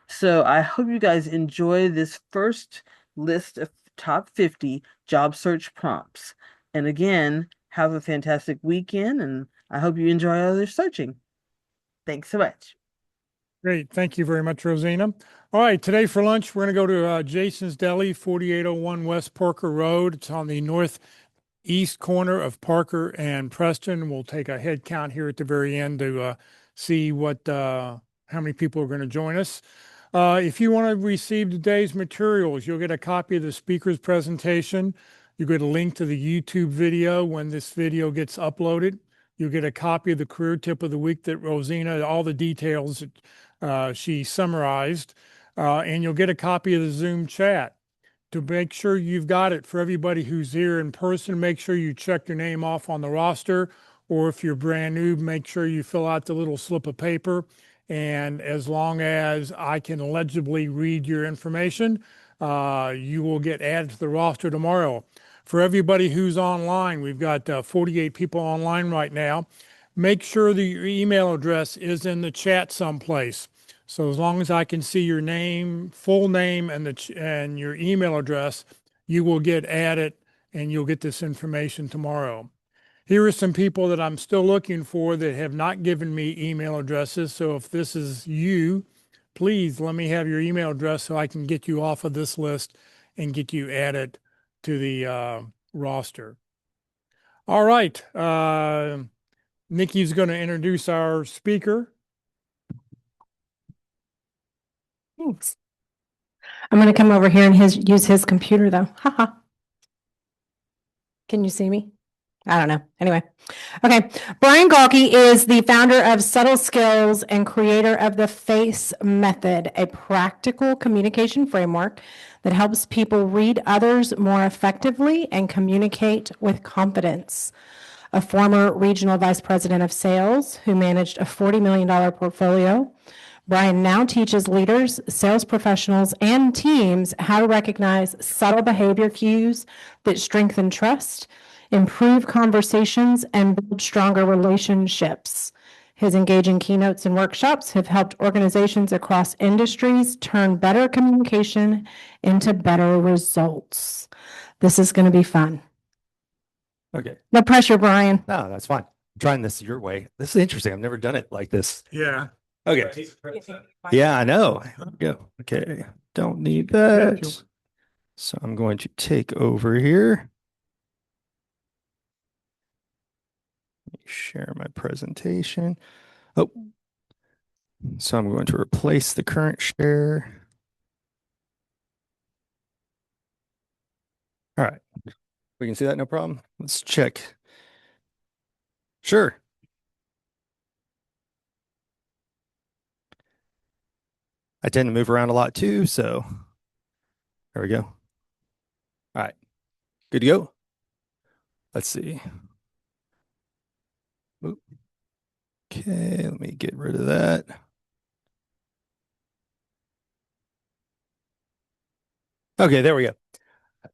So I hope you guys enjoy this first list of top 50 job search prompts. And again, have a fantastic weekend, and I hope you enjoy other searching. Thanks so much. Great. Thank you very much, Rosina. All right. Today for lunch, we're going to go to Jason's Deli, 4801 West Parker Road. It's on the northeast corner of Parker and Preston. We'll take a head count here at the very end to see how many people are going to join us. If you want to receive today's materials, you'll get a copy of the speaker's presentation. You get a link to the YouTube video when this video gets uploaded. You'll get a copy of the career tip of the week that Rosina, all the details she summarized, and you'll get a copy of the Zoom chat. To make sure you've got it for everybody who's here in person, make sure you check your name off on the roster, or if you're brand new, make sure you fill out the little slip of paper. And as long as I can legibly read your information, you will get added to the roster tomorrow. For everybody who's online, we've got 48 people online right now. Make sure that your email address is in the chat someplace. So as long as I can see your name, full name, and your email address, you will get added and you'll get this information tomorrow. Here are some people that I'm still looking for that have not given me email addresses. So if this is you, please let me have your email address so I can get you off of this list and get you added to the roster. All right. Nikki's going to introduce our speaker. Thanks. I'm going to come over here and use his computer though. Haha. Can you see me? I don't know. Anyway. Okay. Brian Galke is the founder of Subtle Skills and creator of the FACE method, a practical communication framework that helps people read others more effectively and communicate with confidence. A former regional vice president of sales who managed a $40 million portfolio, Brian now teaches leaders, sales professionals, and teams how to recognize subtle behavior cues that strengthen trust, improve conversations, and build stronger relationships. His engaging keynotes and workshops have helped organizations across industries turn better communication into better results. This is going to be fun. Okay. No pressure, Brian. No, that's fine. I'm trying this your way. This is interesting. I've never done it like this. Yeah. Okay. Yeah, I know. Go. Okay. Don't need that. So I'm going to take over here. Let me share my presentation. Oh. So I'm going to replace the current share. All right. We can see that, no problem. Let's check. Sure. I tend to move around a lot too, so there we go. All right. Good to go. Let's see. Oop. Okay, let me get rid of that. Okay, there we go.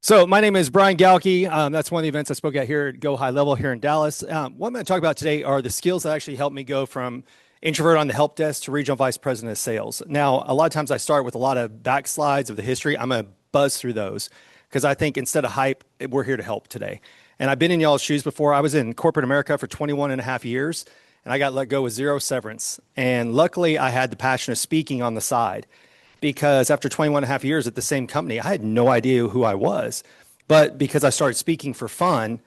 So my name is Brian Galke. That's one of the events I spoke at here at Go High Level here in Dallas. What I'm going to talk about today are the skills that actually helped me go from introvert on the help desk to regional vice president of sales. Now, a lot of times I start with a lot of backslides of the history. I'm going to buzz through those because I think instead of hype, we're here to help today. And I've been in y'all's shoes before. I was in corporate America for 21 and a half years, and I got let go with zero severance. And luckily, I had the passion of speaking on the side, because after 21 and a half years at the same company, I had no idea who I was. But because I started speaking for fun,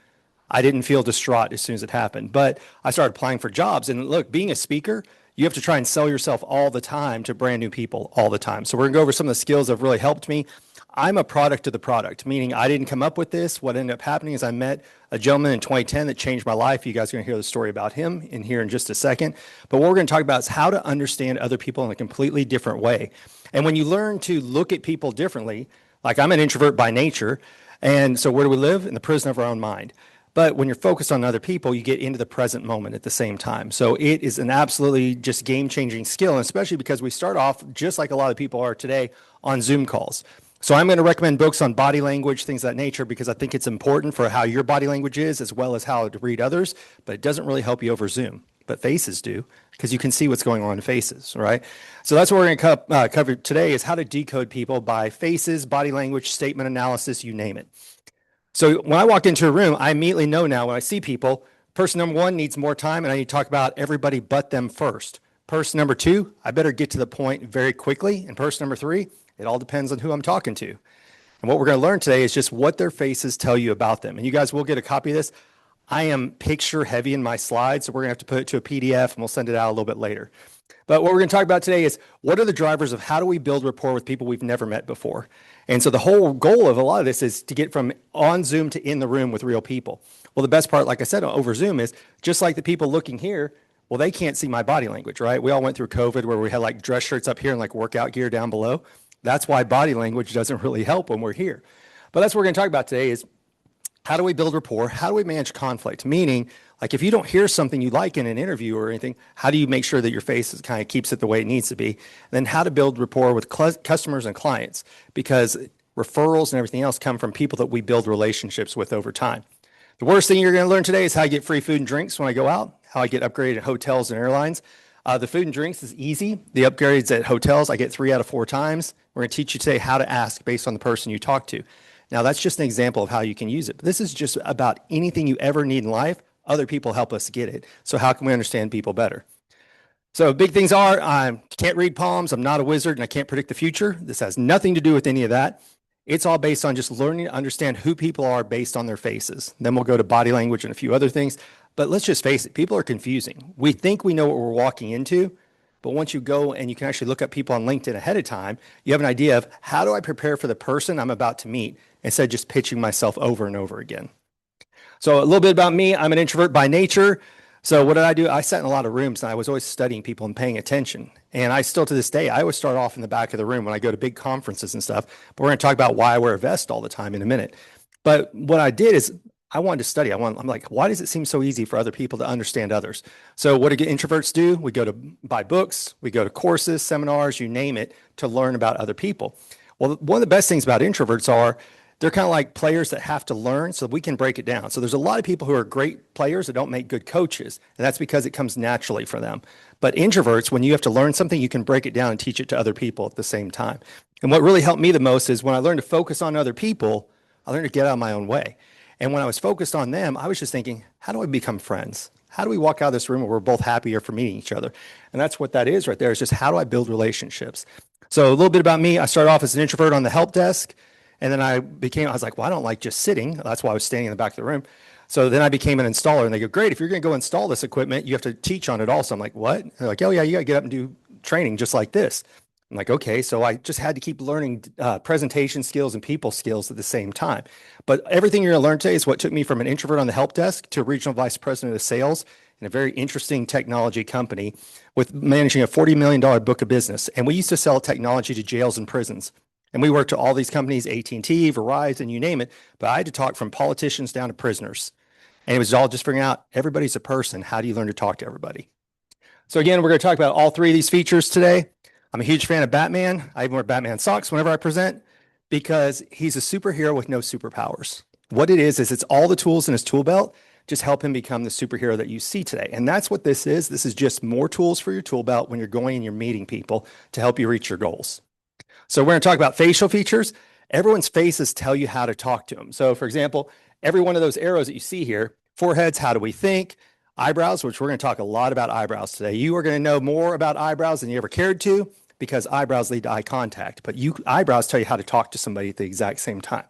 I didn't feel distraught as soon as it happened. But I started applying for jobs. And look, being a speaker, you have to try and sell yourself all the time to brand new people all the time. So we're going to go over some of the skills that have really helped me. I'm a product of the product, meaning I didn't come up with this. What ended up happening is I met a gentleman in 2010 that changed my life. You guys are going to hear the story about him in here in just a second. But what we're going to talk about is how to understand other people in a completely different way. And when you learn to look at people differently, like I'm an introvert by nature, and so where do we live? In the prison of our own mind. But when you're focused on other people, you get into the present moment at the same time. So it is an absolutely just game-changing skill, and especially because we start off just like a lot of people are today on Zoom calls. So I'm going to recommend books on body language, things of that nature, because I think it's important for how your body language is as well as how to read others, but it doesn't really help you over Zoom. But faces do, because you can see what's going on in faces, right? So that's what we're going to cover today, is how to decode people by faces, body language, statement analysis, you name it. So when I walk into a room, I immediately know now when I see people, person number one needs more time, and I need to talk about everybody but them first. Person number two, I better get to the point very quickly. And person number three, it all depends on who I'm talking to. And what we're going to learn today is just what their faces tell you about them. And you guys will get a copy of this. I am picture heavy in my slides, so we're going to have to put it to a PDF, and we'll send it out a little bit later. But what we're going to talk about today is what are the drivers of how do we build rapport with people we've never met before? And so the whole goal of a lot of this is to get from on Zoom to in the room with real people. Well, the best part, like I said, over Zoom is just like the people looking here, well, they can't see my body language, right? We all went through COVID where we had like dress shirts up here and like workout gear down below. That's why body language doesn't really help when we're here. But that's what we're going to talk about today is how do we build rapport? How do we manage conflict? Meaning, like if you don't hear something you like in an interview or anything, how do you make sure that your face kind of keeps it the way it needs to be? And then how to build rapport with customers and clients, because referrals and everything else come from people that we build relationships with over time. The worst thing you're going to learn today is how I get free food and drinks when I go out, how I get upgraded at hotels and airlines. The food and drinks is easy. The upgrades at hotels, I get 3 out of 4 times. We're going to teach you today how to ask based on the person you talk to. Now, that's just an example of how you can use it. But this is just about anything you ever need in life. Other people help us get it. So how can we understand people better? So big things are, I can't read palms. I'm not a wizard and I can't predict the future. This has nothing to do with any of that. It's all based on just learning to understand who people are based on their faces. Then we'll go to body language and a few other things. But let's just face it, people are confusing. We think we know what we're walking into, but once you go and you can actually look at people on LinkedIn ahead of time, you have an idea of how do I prepare for the person I'm about to meet instead of just pitching myself over and over again. So a little bit about me, I'm an introvert by nature. So what did I do? I sat in a lot of rooms and I was always studying people and paying attention. And I still to this day, I always start off in the back of the room when I go to big conferences and stuff. But we're going to talk about why I wear a vest all the time in a minute. But what I did is I wanted to study. I'm like, why does it seem so easy for other people to understand others? So what do introverts do? We go to buy books, we go to courses, seminars, you name it, to learn about other people. Well, one of the best things about introverts are they're kind of like players that have to learn, so we can break it down. So there's a lot of people who are great players that don't make good coaches, and that's because it comes naturally for them. But introverts, when you have to learn something, you can break it down and teach it to other people at the same time. And what really helped me the most is when I learned to focus on other people, I learned to get out of my own way. And when I was focused on them, I was just thinking, how do I become friends? How do we walk out of this room where we're both happier for meeting each other? And that's what that is right there. Is just how do I build relationships? So a little bit about me. I started off as an introvert on the help desk. And then I was like, well, I don't like just sitting. That's why I was standing in the back of the room. So then I became an installer. And they go, great, if you're going to go install this equipment, you have to teach on it also. I'm like, what? They're like, oh, yeah, you got to get up and do training just like this. I'm like, okay, so I just had to keep learning presentation skills and people skills at the same time. But everything you're going to learn today is what took me from an introvert on the help desk to a regional vice president of sales in a very interesting technology company with managing a $40 million book of business. And we used to sell technology to jails and prisons. And we worked to all these companies, AT&T, Verizon, you name it. But I had to talk from politicians down to prisoners. And it was all just figuring out everybody's a person. How do you learn to talk to everybody? So again, we're going to talk about all three of these features today. I'm a huge fan of Batman. I even wear Batman socks whenever I present because he's a superhero with no superpowers. What it is it's all the tools in his tool belt, just help him become the superhero that you see today. And that's what this is. This is just more tools for your tool belt when you're going and you're meeting people to help you reach your goals. So we're going to talk about facial features. Everyone's faces tell you how to talk to them. So for example, every one of those arrows that you see here, foreheads, how do we think? Eyebrows, which we're going to talk a lot about eyebrows today. You are going to know more about eyebrows than you ever cared to because eyebrows lead to eye contact, but eyebrows tell you how to talk to somebody at the exact same time.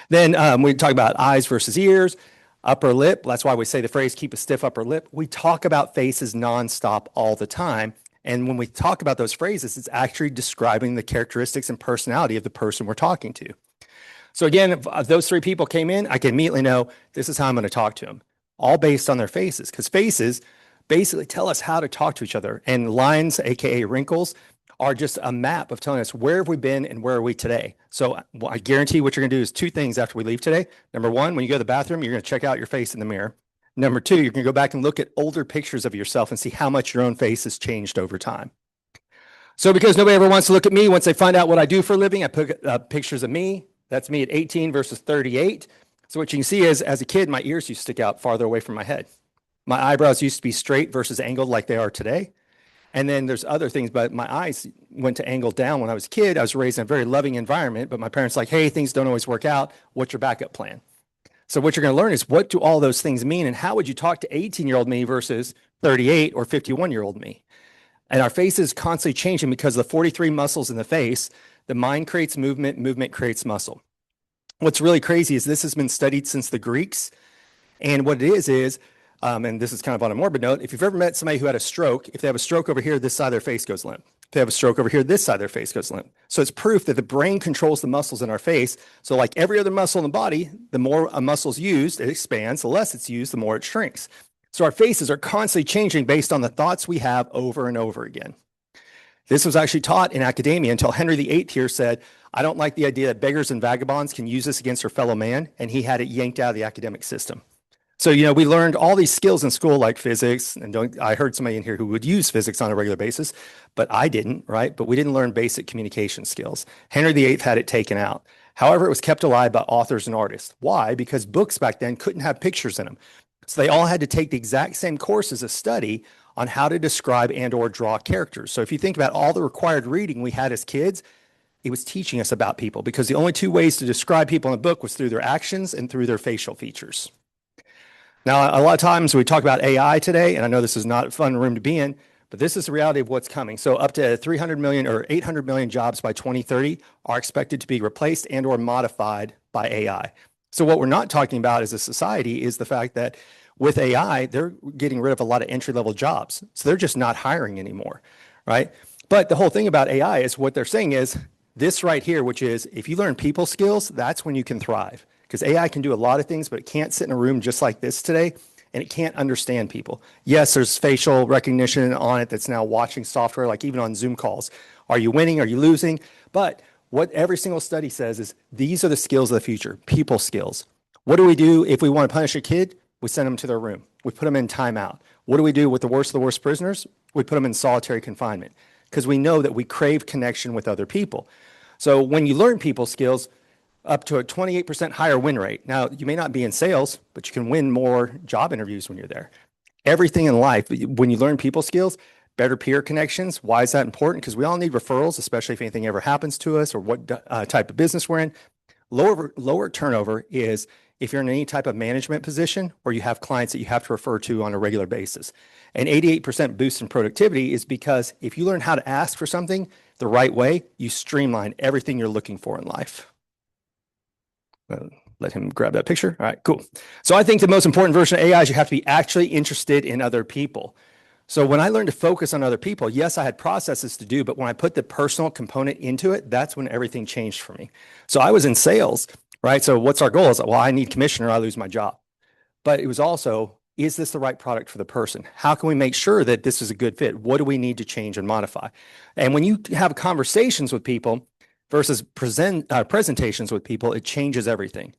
Then we talk about eyes versus ears, upper lip. That's why we say the phrase, keep a stiff upper lip. We talk about faces nonstop all the time. And when we talk about those phrases, it's actually describing the characteristics and personality of the person we're talking to. So again, if those three people came in, I can immediately know this is how I'm going to talk to them, all based on their faces, because faces basically tell us how to talk to each other. And lines, AKA wrinkles, are just a map of telling us where have we been and where are we today. So I guarantee what you're going to do is two things after we leave today. Number one, when you go to the bathroom, you're going to check out your face in the mirror. Number two, you're going to go back and look at older pictures of yourself and see how much your own face has changed over time. So because nobody ever wants to look at me, once they find out what I do for a living, I put pictures of me. That's me at 18 versus 38. So what you can see is, as a kid, my ears used to stick out farther away from my head. My eyebrows used to be straight versus angled like they are today. And then there's other things, but my eyes went to angle down when I was a kid. I was raised in a very loving environment, but my parents like, hey, things don't always work out. What's your backup plan? So what you're going to learn is what do all those things mean and how would you talk to 18-year-old me versus 38 or 51-year-old me? And our face is constantly changing because of the 43 muscles in the face. The mind creates movement, movement creates muscle. What's really crazy is this has been studied since the Greeks. And what it is, and this is kind of on a morbid note, if you've ever met somebody who had a stroke, if they have a stroke over here, this side of their face goes limp. If they have a stroke over here, this side of their face goes limp. So it's proof that the brain controls the muscles in our face. So like every other muscle in the body, the more a muscle's used, it expands. The less it's used, the more it shrinks. So our faces are constantly changing based on the thoughts we have over and over again. This was actually taught in academia until Henry VIII here said, I don't like the idea that beggars and vagabonds can use this against their fellow man, and he had it yanked out of the academic system. So, we learned all these skills in school like physics, and I heard somebody in here who would use physics on a regular basis, but I didn't, right? But we didn't learn basic communication skills. Henry VIII had it taken out. However, it was kept alive by authors and artists. Why? Because books back then couldn't have pictures in them. So they all had to take the exact same courses of study on how to describe and or draw characters. So if you think about all the required reading we had as kids, it was teaching us about people because the only two ways to describe people in a book was through their actions and through their facial features. Now, a lot of times we talk about AI today, and I know this is not a fun room to be in, but this is the reality of what's coming. So up to 300 million or 800 million jobs by 2030 are expected to be replaced and or modified by AI. So what we're not talking about as a society is the fact that with AI, they're getting rid of a lot of entry-level jobs. So they're just not hiring anymore, right? But the whole thing about AI is what they're saying is this right here, which is if you learn people skills, that's when you can thrive. Because AI can do a lot of things, but it can't sit in a room just like this today, and it can't understand people. Yes, there's facial recognition on it that's now watching software, like even on Zoom calls. Are you winning? Are you losing? But what every single study says is these are the skills of the future, people skills. What do we do if we want to punish a kid? We send them to their room. We put them in timeout. What do we do with the worst of the worst prisoners? We put them in solitary confinement because we know that we crave connection with other people. So when you learn people skills, up to a 28% higher win rate. Now, you may not be in sales, but you can win more job interviews when you're there. Everything in life, when you learn people skills, better peer connections. Why is that important? Because we all need referrals, especially if anything ever happens to us or what type of business we're in. Lower turnover is if you're in any type of management position or you have clients that you have to refer to on a regular basis. An 88% boost in productivity is because if you learn how to ask for something the right way, you streamline everything you're looking for in life. Let him grab that picture. All right, cool. So I think the most important version of AI is you have to be actually interested in other people. So when I learned to focus on other people, yes, I had processes to do, but when I put the personal component into it, that's when everything changed for me. So I was in sales, right? So what's our goal? Is well, I need commission or I lose my job. But it was also, is this the right product for the person? How can we make sure that this is a good fit? What do we need to change and modify? And when you have conversations with people versus presentations with people, it changes everything.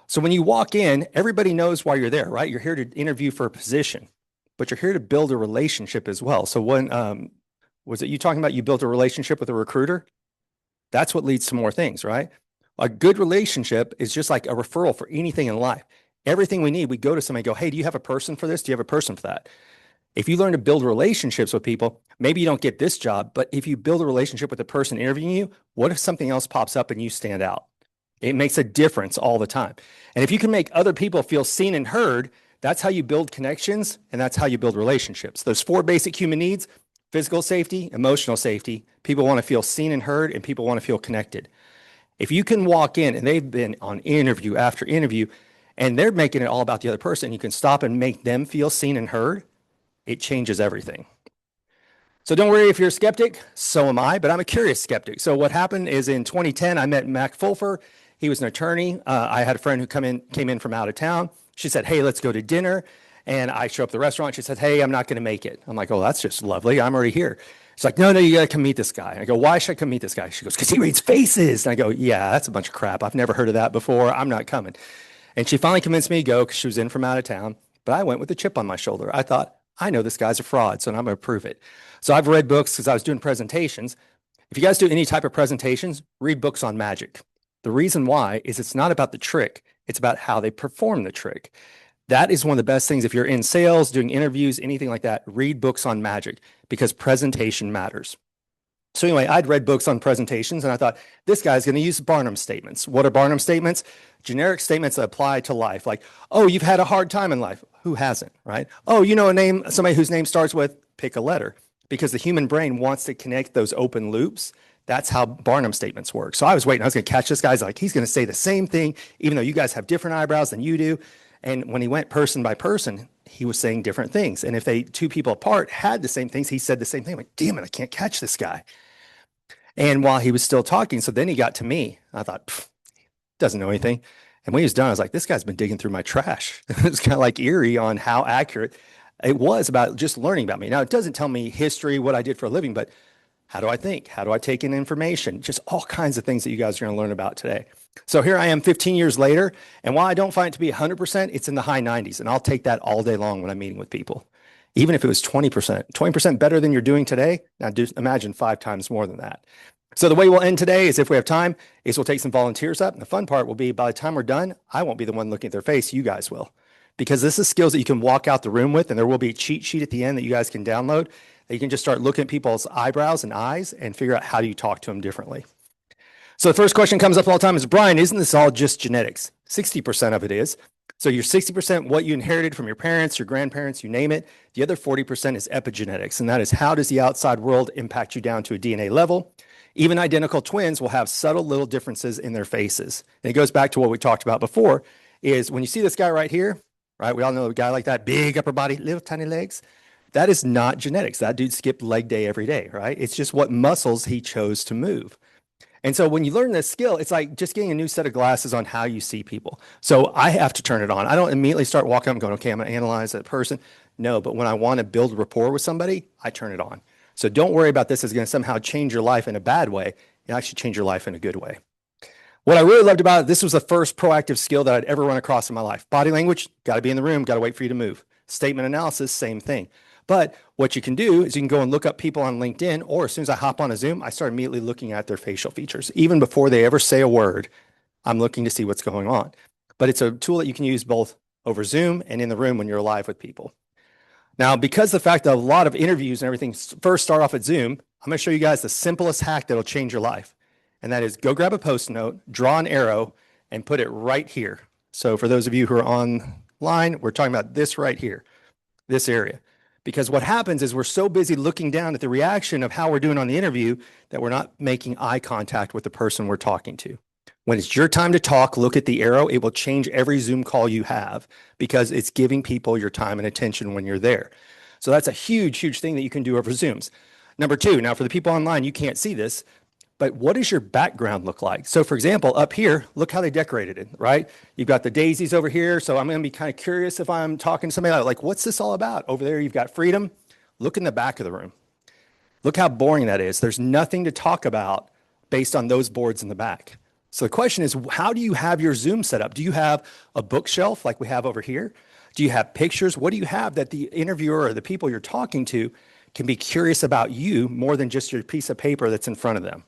So when you walk in, everybody knows why you're there, right? You're here to interview for a position, but you're here to build a relationship as well. So when, was it you talking about you built a relationship with a recruiter? That's what leads to more things, right? A good relationship is just like a referral for anything in life. Everything we need, we go to somebody and go, hey, do you have a person for this? Do you have a person for that? If you learn to build relationships with people, maybe you don't get this job, but if you build a relationship with the person interviewing you, what if something else pops up and you stand out? It makes a difference all the time. And if you can make other people feel seen and heard, that's how you build connections and that's how you build relationships. Those 4 basic human needs: physical safety, emotional safety. People want to feel seen and heard, and people want to feel connected. If you can walk in and they've been on interview after interview and they're making it all about the other person, you can stop and make them feel seen and heard, it changes everything. So don't worry if you're a skeptic, so am I, but I'm a curious skeptic. So what happened is in 2010, I met Mac Fulfer. He was an attorney. I had a friend who came in from out of town. She said, hey, let's go to dinner. And I show up at the restaurant. She said, hey, I'm not going to make it. I'm like, oh, that's just lovely. I'm already here. She's like, no, you got to come meet this guy. I go, why should I come meet this guy? She goes, because he reads faces. And I go, yeah, that's a bunch of crap. I've never heard of that before. I'm not coming. And she finally convinced me to go because she was in from out of town. But I went with a chip on my shoulder. I thought, I know this guy's a fraud, so I'm going to prove it. So I've read books because I was doing presentations. If you guys do any type of presentations, read books on magic. The reason why is it's not about the trick. It's about how they perform the trick. That is one of the best things. If you're in sales, doing interviews, anything like that, read books on magic because presentation matters. So anyway, I'd read books on presentations and I thought, this guy's going to use Barnum statements. What are Barnum statements? Generic statements that apply to life. Like, oh, you've had a hard time in life. Who hasn't, right? Oh, you know a name, somebody whose name starts with, pick a letter. Because the human brain wants to connect those open loops. That's how Barnum statements work. So I was waiting. I was going to catch this guy's like, he's going to say the same thing, even though you guys have different eyebrows than you do. And when he went person by person, he was saying different things. And if two people apart had the same things, he said the same thing. I'm like, damn it, I can't catch this guy. And while he was still talking, so then he got to me. I thought, doesn't know anything. And when he was done, I was like, this guy's been digging through my trash. It was kind of like eerie on how accurate it was about just learning about me. Now, it doesn't tell me history, what I did for a living, but how do I think? How do I take in information? Just all kinds of things that you guys are going to learn about today. So here I am 15 years later. And while I don't find it to be 100%, it's in the high 90s. And I'll take that all day long when I'm meeting with people. Even if it was 20% better than you're doing today. Now, imagine 5 times more than that. So the way we'll end today is, if we have time, is we'll take some volunteers up. And the fun part will be, by the time we're done, I won't be the one looking at their face. You guys will. Because this is skills that you can walk out the room with, and there will be a cheat sheet at the end that you guys can download. That you can just start looking at people's eyebrows and eyes and figure out how do you talk to them differently. So the first question comes up all the time is, Brian, isn't this all just genetics? 60% of it is. So you're 60% what you inherited from your parents, your grandparents, you name it. The other 40% is epigenetics, and that is how does the outside world impact you down to a DNA level. Even identical twins will have subtle little differences in their faces. And it goes back to what we talked about before, is when you see this guy right here, right? We all know a guy like that, big upper body, little tiny legs. That is not genetics. That dude skipped leg day every day, right? It's just what muscles he chose to move. And so when you learn this skill, it's like just getting a new set of glasses on how you see people. So I have to turn it on. I don't immediately start walking up and going, okay, I'm going to analyze that person. No, but when I want to build rapport with somebody, I turn it on. So don't worry about this as going to somehow change your life in a bad way. It actually change your life in a good way. What I really loved about it, this was the first proactive skill that I'd ever run across in my life. Body language, got to be in the room, got to wait for you to move. Statement analysis, same thing. But what you can do is you can go and look up people on LinkedIn, or as soon as I hop on a Zoom, I start immediately looking at their facial features. Even before they ever say a word, I'm looking to see what's going on. But it's a tool that you can use both over Zoom and in the room when you're live with people. Now, because the fact that a lot of interviews and everything first start off at Zoom, I'm going to show you guys the simplest hack that'll change your life. And that is go grab a Post-it note, draw an arrow, and put it right here. So for those of you who are online, we're talking about this right here, this area. Because what happens is we're so busy looking down at the reaction of how we're doing on the interview that we're not making eye contact with the person we're talking to. When it's your time to talk, look at the arrow. It will change every Zoom call you have because it's giving people your time and attention when you're there. So that's a huge, huge thing that you can do over Zooms. Number two, now for the people online, you can't see this, but what does your background look like? So for example, up here, look how they decorated it, right? You've got the daisies over here. So I'm going to be kind of curious if I'm talking to somebody like, what's this all about? Over there, you've got freedom. Look in the back of the room. Look how boring that is. There's nothing to talk about based on those boards in the back. So the question is, how do you have your Zoom set up? Do you have a bookshelf like we have over here? Do you have pictures? What do you have that the interviewer or the people you're talking to can be curious about you more than just your piece of paper that's in front of them?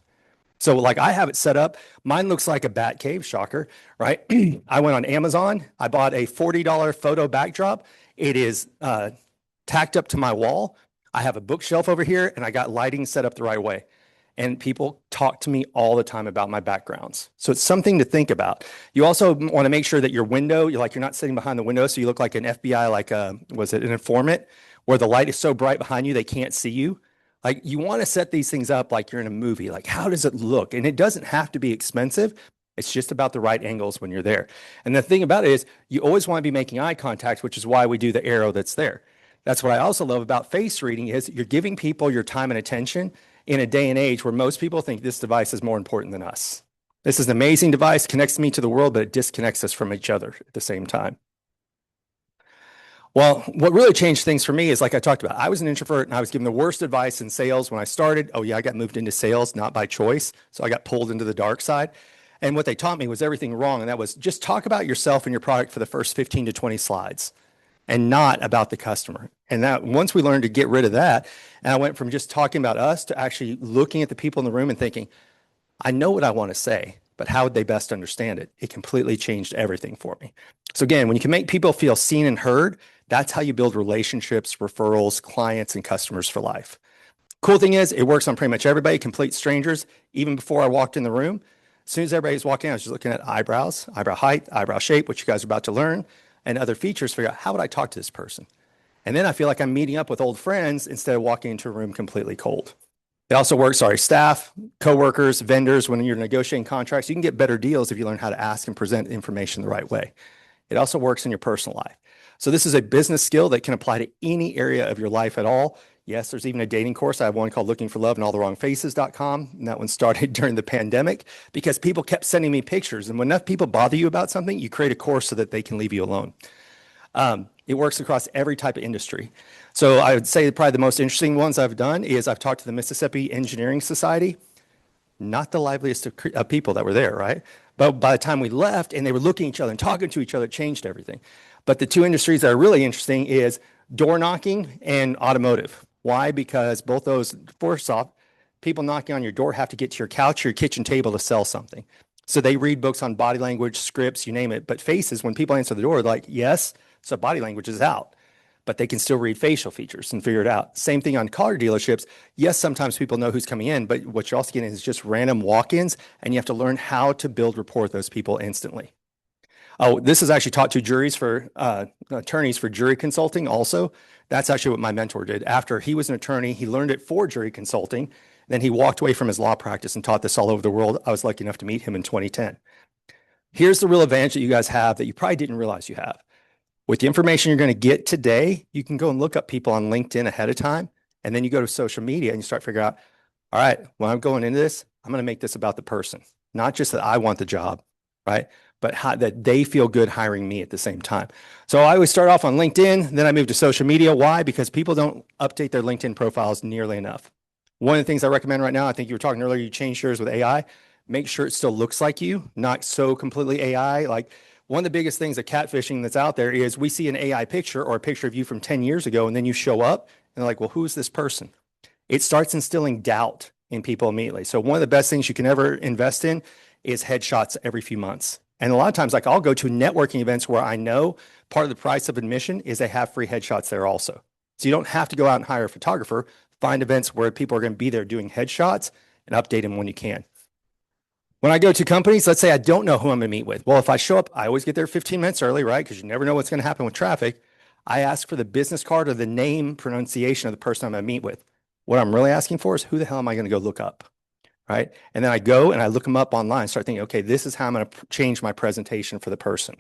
So like I have it set up. Mine looks like a bat cave, shocker, right? I went on Amazon. I bought a $40 photo backdrop. It is tacked up to my wall. I have a bookshelf over here and I got lighting set up the right way. And people talk to me all the time about my backgrounds. So it's something to think about. You also want to make sure that your window, you're not sitting behind the window. So you look like an FBI, was it an informant, where the light is so bright behind you, they can't see you. Like you want to set these things up like you're in a movie. Like how does it look? And it doesn't have to be expensive. It's just about the right angles when you're there. And the thing about it is you always want to be making eye contact, which is why we do the arrow that's there. That's what I also love about face reading is you're giving people your time and attention in a day and age where most people think this device is more important than us. This is an amazing device, connects me to the world, but it disconnects us from each other at the same time. Well, what really changed things for me is like I talked about, I was an introvert and I was given the worst advice in sales when I started. Oh yeah, I got moved into sales, not by choice. So I got pulled into the dark side. And what they taught me was everything wrong. And that was just talk about yourself and your product for the first 15 to 20 slides and not about the customer. And that once we learned to get rid of that, and I went from just talking about us to actually looking at the people in the room and thinking, I know what I want to say, but how would they best understand it? It completely changed everything for me. So again, when you can make people feel seen and heard, that's how you build relationships, referrals, clients, and customers for life. Cool thing is it works on pretty much everybody, complete strangers. Even before I walked in the room, as soon as everybody's walking in, I was just looking at eyebrows, eyebrow height, eyebrow shape, which you guys are about to learn, and other features, figure out how would I talk to this person? And then I feel like I'm meeting up with old friends instead of walking into a room completely cold. It also works, staff, coworkers, vendors, when you're negotiating contracts, you can get better deals if you learn how to ask and present information the right way. It also works in your personal life. So this is a business skill that can apply to any area of your life at all. Yes, there's even a dating course. I have one called Looking for Love in allthewrongfaces.com. And that one started during the pandemic because people kept sending me pictures. And when enough people bother you about something, you create a course so that they can leave you alone. It works across every type of industry. So I would say probably the most interesting ones I've done is I've talked to the Mississippi Engineering Society, not the liveliest of people that were there, right? But by the time we left and they were looking at each other and talking to each other, it changed everything. But the two industries that are really interesting is door knocking and automotive. Why? Because both those, first off, people knocking on your door have to get to your couch or your kitchen table to sell something. So they read books on body language, scripts, you name it. But faces, when people answer the door, they're like, yes, so body language is out. But they can still read facial features and figure it out. Same thing on car dealerships. Yes, sometimes people know who's coming in, but what you're also getting is just random walk-ins, and you have to learn how to build rapport with those people instantly. Oh, this is actually taught to juries for attorneys for jury consulting also. That's actually what my mentor did. After he was an attorney, he learned it for jury consulting. Then he walked away from his law practice and taught this all over the world. I was lucky enough to meet him in 2010. Here's the real advantage that you guys have that you probably didn't realize you have. With the information you're going to get today, you can go and look up people on LinkedIn ahead of time. And then you go to social media and you start figuring out, all right, when I'm going into this, I'm going to make this about the person, not just that I want the job, right? But how, that they feel good hiring me at the same time. So I always start off on LinkedIn, then I move to social media. Why? Because people don't update their LinkedIn profiles nearly enough. One of the things I recommend right now, I think you were talking earlier, you change yours with AI, make sure it still looks like you, not so completely AI. Like one of the biggest things of catfishing that's out there is we see an AI picture or a picture of you from 10 years ago, and then you show up and they're like, well, who's this person? It starts instilling doubt in people immediately. So one of the best things you can ever invest in is headshots every few months. And a lot of times, like I'll go to networking events where I know part of the price of admission is they have free headshots there also. So you don't have to go out and hire a photographer. Find events where people are going to be there doing headshots and update them when you can. When I go to companies, let's say I don't know who I'm going to meet with. Well, if I show up, I always get there 15 minutes early, right? Because you never know what's going to happen with traffic. I ask for the business card or the name pronunciation of the person I'm going to meet with. What I'm really asking for is who the hell am I going to go look up, right? And then I go and I look them up online, start thinking, okay, this is how I'm going to change my presentation for the person.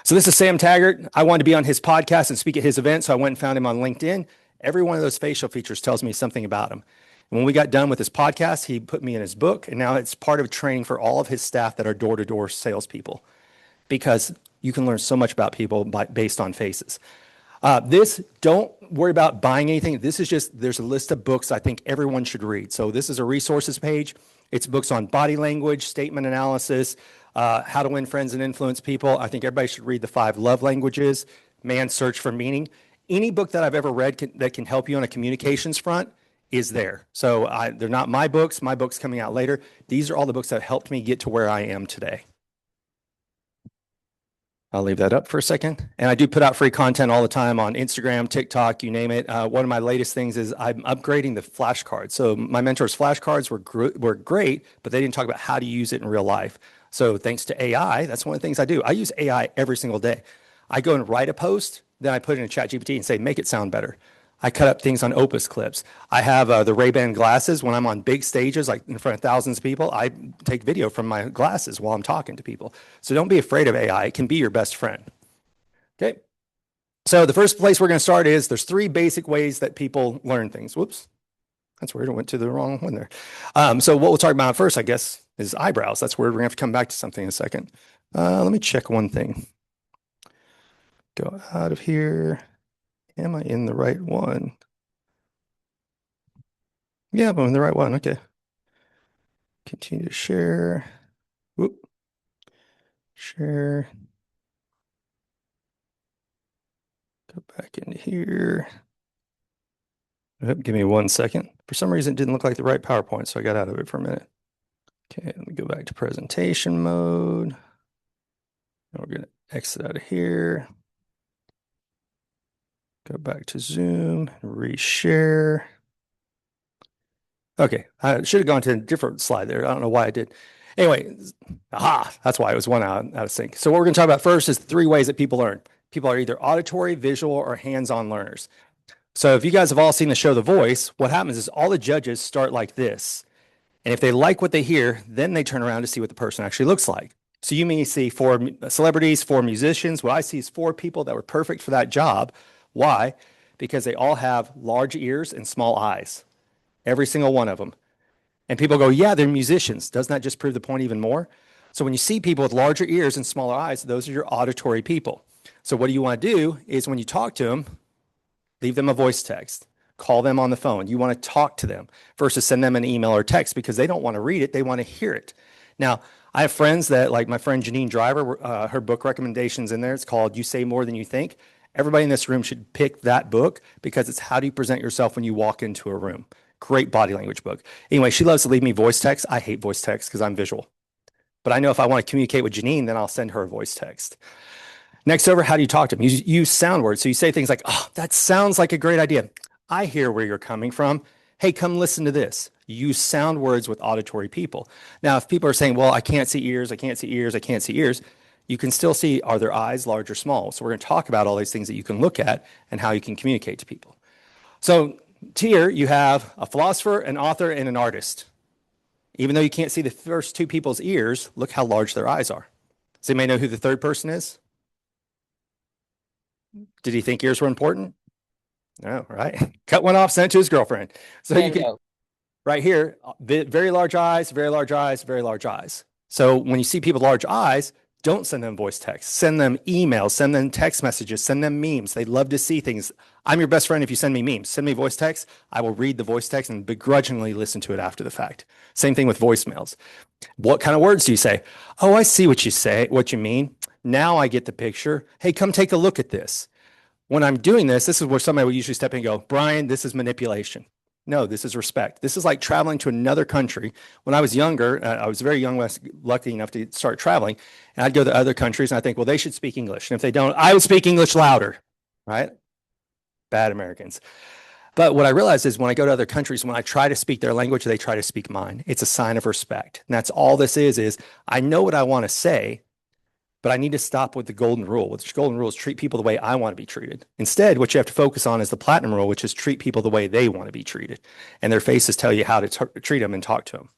So this is Sam Taggart. I wanted to be on his podcast and speak at his event, so I went and found him on LinkedIn. Every one of those facial features tells me something about him. And when we got done with his podcast, he put me in his book, and now it's part of training for all of his staff that are door-to-door salespeople, because you can learn so much about people based on faces. Don't worry about buying anything. This is just, there's a list of books I think everyone should read. So this is a resources page. It's books on body language, statement analysis, how to win friends and influence people. I think everybody should read the 5 love languages, Man's Search for Meaning. Any book that I've ever read that can help you on a communications front is there. So they're not my books. My book's coming out later. These are all the books that helped me get to where I am today. I'll leave that up for a second. And I do put out free content all the time on Instagram, TikTok, you name it. One of my latest things is I'm upgrading the flashcards. So my mentor's flashcards were great, but they didn't talk about how to use it in real life. So thanks to AI, that's one of the things I do. I use AI every single day. I go and write a post, then I put it in ChatGPT and say, make it sound better. I cut up things on Opus clips. I have the Ray-Ban glasses. When I'm on big stages, like in front of thousands of people, I take video from my glasses while I'm talking to people. So don't be afraid of AI. It can be your best friend. Okay. So the first place we're going to start is there's 3 basic ways that people learn things. Whoops. That's weird. I went to the wrong one there. So what we'll talk about first, I guess, is eyebrows. That's weird. We're going to have to come back to something in a second. Let me check one thing. Go out of here. Am I in the right one? Yeah, I'm in the right one. Okay. Continue to share. Whoop. Share. Go back into here. Give me 1 second. For some reason, it didn't look like the right PowerPoint, so I got out of it for a minute. Okay, let me go back to presentation mode. And we're going to exit out of here. Go back to Zoom, reshare. Okay, I should have gone to a different slide there. I don't know why I did. Anyway, that's why it was one out of sync. So what we're going to talk about first is the 3 ways that people learn. People are either auditory, visual, or hands-on learners. So if you guys have all seen the show The Voice, what happens is all the judges start like this. And if they like what they hear, then they turn around to see what the person actually looks like. So you may see 4 celebrities, 4 musicians. What I see is 4 people that were perfect for that job. Why? Because they all have large ears and small eyes. Every single one of them. And people go, yeah, they're musicians. Doesn't that just prove the point even more? So when you see people with larger ears and smaller eyes, those are your auditory people. So what you want to do is when you talk to them, leave them a voice text. Call them on the phone. You want to talk to them versus send them an email or text because they don't want to read it. They want to hear it. Now, I have friends that, like my friend Janine Driver, her book recommendations in there. It's called You Say More Than You Think. Everybody in this room should pick that book because it's how do you present yourself when you walk into a room. Great body language book. Anyway, she loves to leave me voice text. I hate voice text because I'm visual. But I know if I want to communicate with Janine, then I'll send her a voice text. Next over, how do you talk to them? You use sound words. So you say things like, oh, that sounds like a great idea. I hear where you're coming from. Hey, come listen to this. You use sound words with auditory people. Now, if people are saying, well, I can't see ears, I can't see ears, I can't see ears, you can still see, are their eyes large or small? So we're going to talk about all these things that you can look at and how you can communicate to people. So here you have a philosopher, an author, and an artist. Even though you can't see the first two people's ears, look how large their eyes are. Does anybody know who the third person is? Did he think ears were important? No, right? Cut one off, sent it to his girlfriend. So you can, right here, very large eyes, very large eyes, very large eyes. So when you see people with large eyes, don't send them voice text. Send them emails, send them text messages, send them memes. They love to see things. I'm your best friend if you send me memes. Send me voice text. I will read the voice text and begrudgingly listen to it after the fact. Same thing with voicemails. What kind of words do you say? Oh, I see what you say, what you mean. Now I get the picture. Hey, come take a look at this. When I'm doing this, this is where somebody will usually step in and go, Brian, this is manipulation. No, this is respect. This is like traveling to another country. When I was younger, I was very young, lucky enough to start traveling, and I'd go to other countries and I think, well, they should speak English. And if they don't, I would speak English louder, right? Bad Americans. But what I realized is when I go to other countries, when I try to speak their language, they try to speak mine. It's a sign of respect. And that's all this is I know what I want to say, but I need to stop with the golden rule. Which golden rule is treat people the way I want to be treated. Instead, what you have to focus on is the platinum rule, which is treat people the way they want to be treated. And their faces tell you how to treat them and talk to them.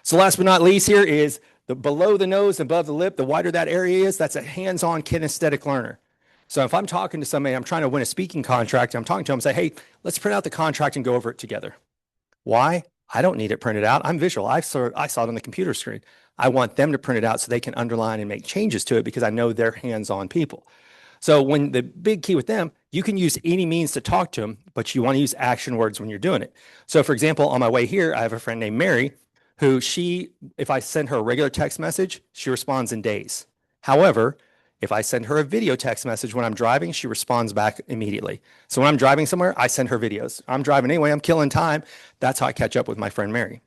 So last but not least here is the below the nose, above the lip, the wider that area is, that's a hands-on kinesthetic learner. So if I'm talking to somebody, I'm trying to win a speaking contract, I'm talking to them and say, hey, let's print out the contract and go over it together. Why? I don't need it printed out. I'm visual. I saw it on the computer screen. I want them to print it out so they can underline and make changes to it because I know they're hands-on people. So when the big key with them, you can use any means to talk to them, but you want to use action words when you're doing it. So for example, on my way here, I have a friend named Mary who if I send her a regular text message, she responds in days. However, if I send her a video text message when I'm driving, she responds back immediately. So when I'm driving somewhere, I send her videos. I'm driving anyway, I'm killing time. That's how I catch up with my friend Mary.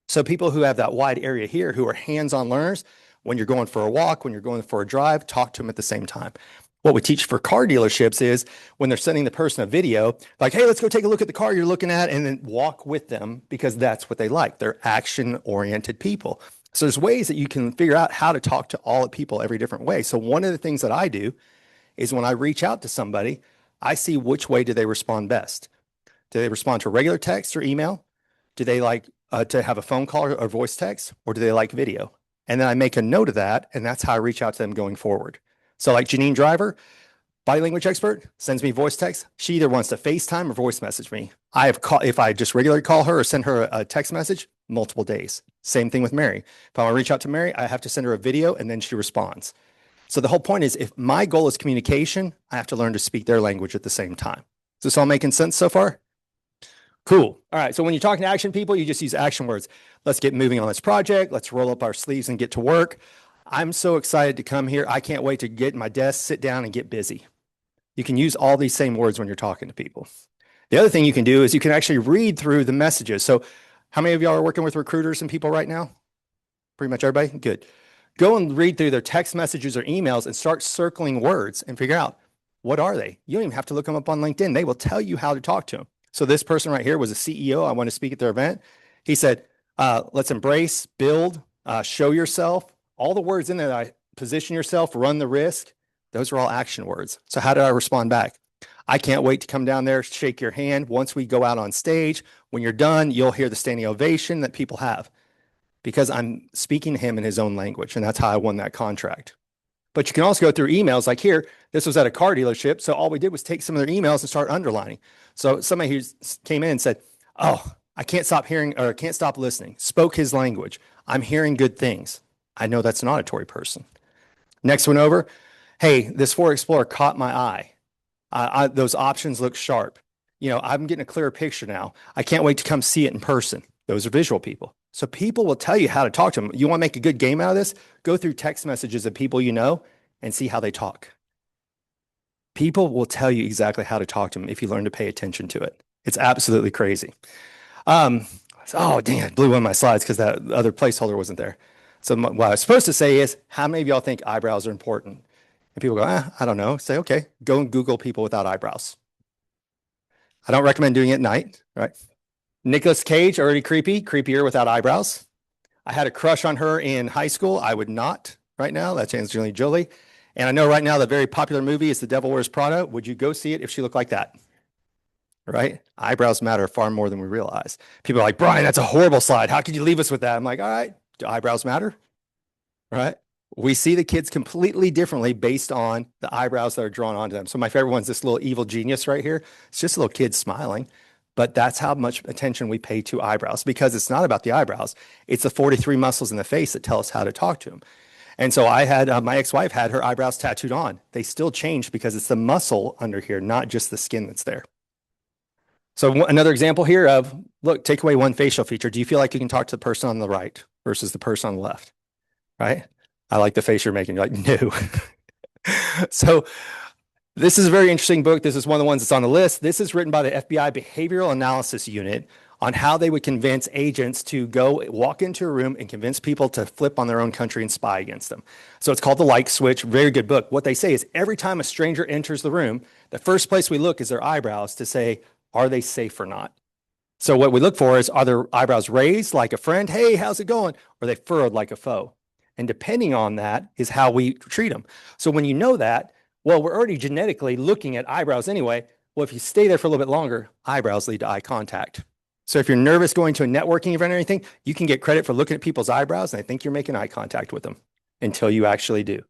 So people who have that wide area here, who are hands-on learners, when you're going for a walk, when you're going for a drive, talk to them at the same time. What we teach for car dealerships is when they're sending the person a video, like, hey, let's go take a look at the car you're looking at, and then walk with them because that's what they like. They're action-oriented people. So there's ways that you can figure out how to talk to all people every different way. So one of the things that I do is when I reach out to somebody, I see which way do they respond best. Do they respond to regular text or email? Do they like to have a phone call or voice text, or do they like video? And then I make a note of that, and that's how I reach out to them going forward. So like Janine Driver, body language expert, sends me voice text. She either wants to FaceTime or voice message me. If I just regularly call her or send her a text message, multiple days. Same thing with Mary. If I want to reach out to Mary, I have to send her a video and then she responds. So the whole point is if my goal is communication, I have to learn to speak their language at the same time. Is this all making sense so far? Cool. All right. So when you're talking to action people, you just use action words. Let's get moving on this project. Let's roll up our sleeves and get to work. I'm so excited to come here. I can't wait to get in my desk, sit down, and get busy. You can use all these same words when you're talking to people. The other thing you can do is you can actually read through the messages. So how many of y'all are working with recruiters and people right now? Pretty much everybody? Good. Go and read through their text messages or emails and start circling words and figure out what are they. You don't even have to look them up on LinkedIn. They will tell you how to talk to them. So this person right here was a CEO. I want to speak at their event. He said, let's embrace, build, show yourself. All the words in there, position yourself, run the risk. Those are all action words. So how did I respond back? I can't wait to come down there, shake your hand. Once we go out on stage, when you're done, you'll hear the standing ovation that people have because I'm speaking to him in his own language. And that's how I won that contract. But you can also go through emails like here. This was at a car dealership. So all we did was take some of their emails and start underlining. So somebody who came in and said, oh, I can't stop hearing or can't stop listening, spoke his language. I'm hearing good things. I know that's an auditory person. Next one over. Hey, this Ford Explorer caught my eye. Those options look sharp. You know, I'm getting a clearer picture now. I can't wait to come see it in person. Those are visual people. So people will tell you how to talk to them. You want to make a good game out of this? Go through text messages of people you know and see how they talk. People will tell you exactly how to talk to them if you learn to pay attention to it. It's absolutely crazy. Oh, dang, I blew one of my slides because that other placeholder wasn't there. So what I was supposed to say is, how many of y'all think eyebrows are important? And people go, I don't know. Say, okay, go and Google people without eyebrows. I don't recommend doing it at night, right? Nicolas Cage, already creepy, creepier without eyebrows. I had a crush on her in high school. I would not right now. That's Angelina Jolie. And I know right now the very popular movie is The Devil Wears Prada. Would you go see it if she looked like that? Right? Eyebrows matter far more than we realize. People are like, Brian, that's a horrible slide. How could you leave us with that? I'm like, all right, do eyebrows matter? Right? We see the kids completely differently based on the eyebrows that are drawn onto them. So my favorite one's this little evil genius right here. It's just a little kid smiling, but that's how much attention we pay to eyebrows, because it's not about the eyebrows. It's the 43 muscles in the face that tell us how to talk to them. And so I had, my ex-wife had her eyebrows tattooed on. They still changed because it's the muscle under here, not just the skin that's there. So another example here of, look, take away one facial feature. Do you feel like you can talk to the person on the right versus the person on the left? Right? I like the face you're making. You're like, no. So this is a very interesting book. This is one of the ones that's on the list. This is written by the FBI Behavioral Analysis Unit on how they would convince agents to go walk into a room and convince people to flip on their own country and spy against them. So it's called The Like Switch. Very good book. What they say is every time a stranger enters the room, the first place we look is their eyebrows to say, are they safe or not? So what we look for is, are their eyebrows raised like a friend? Hey, how's it going? Or are they furrowed like a foe? And depending on that is how we treat them. So when you know that, well, we're already genetically looking at eyebrows anyway. Well, if you stay there for a little bit longer, eyebrows lead to eye contact. So if you're nervous going to a networking event or anything, you can get credit for looking at people's eyebrows and they think you're making eye contact with them until you actually do.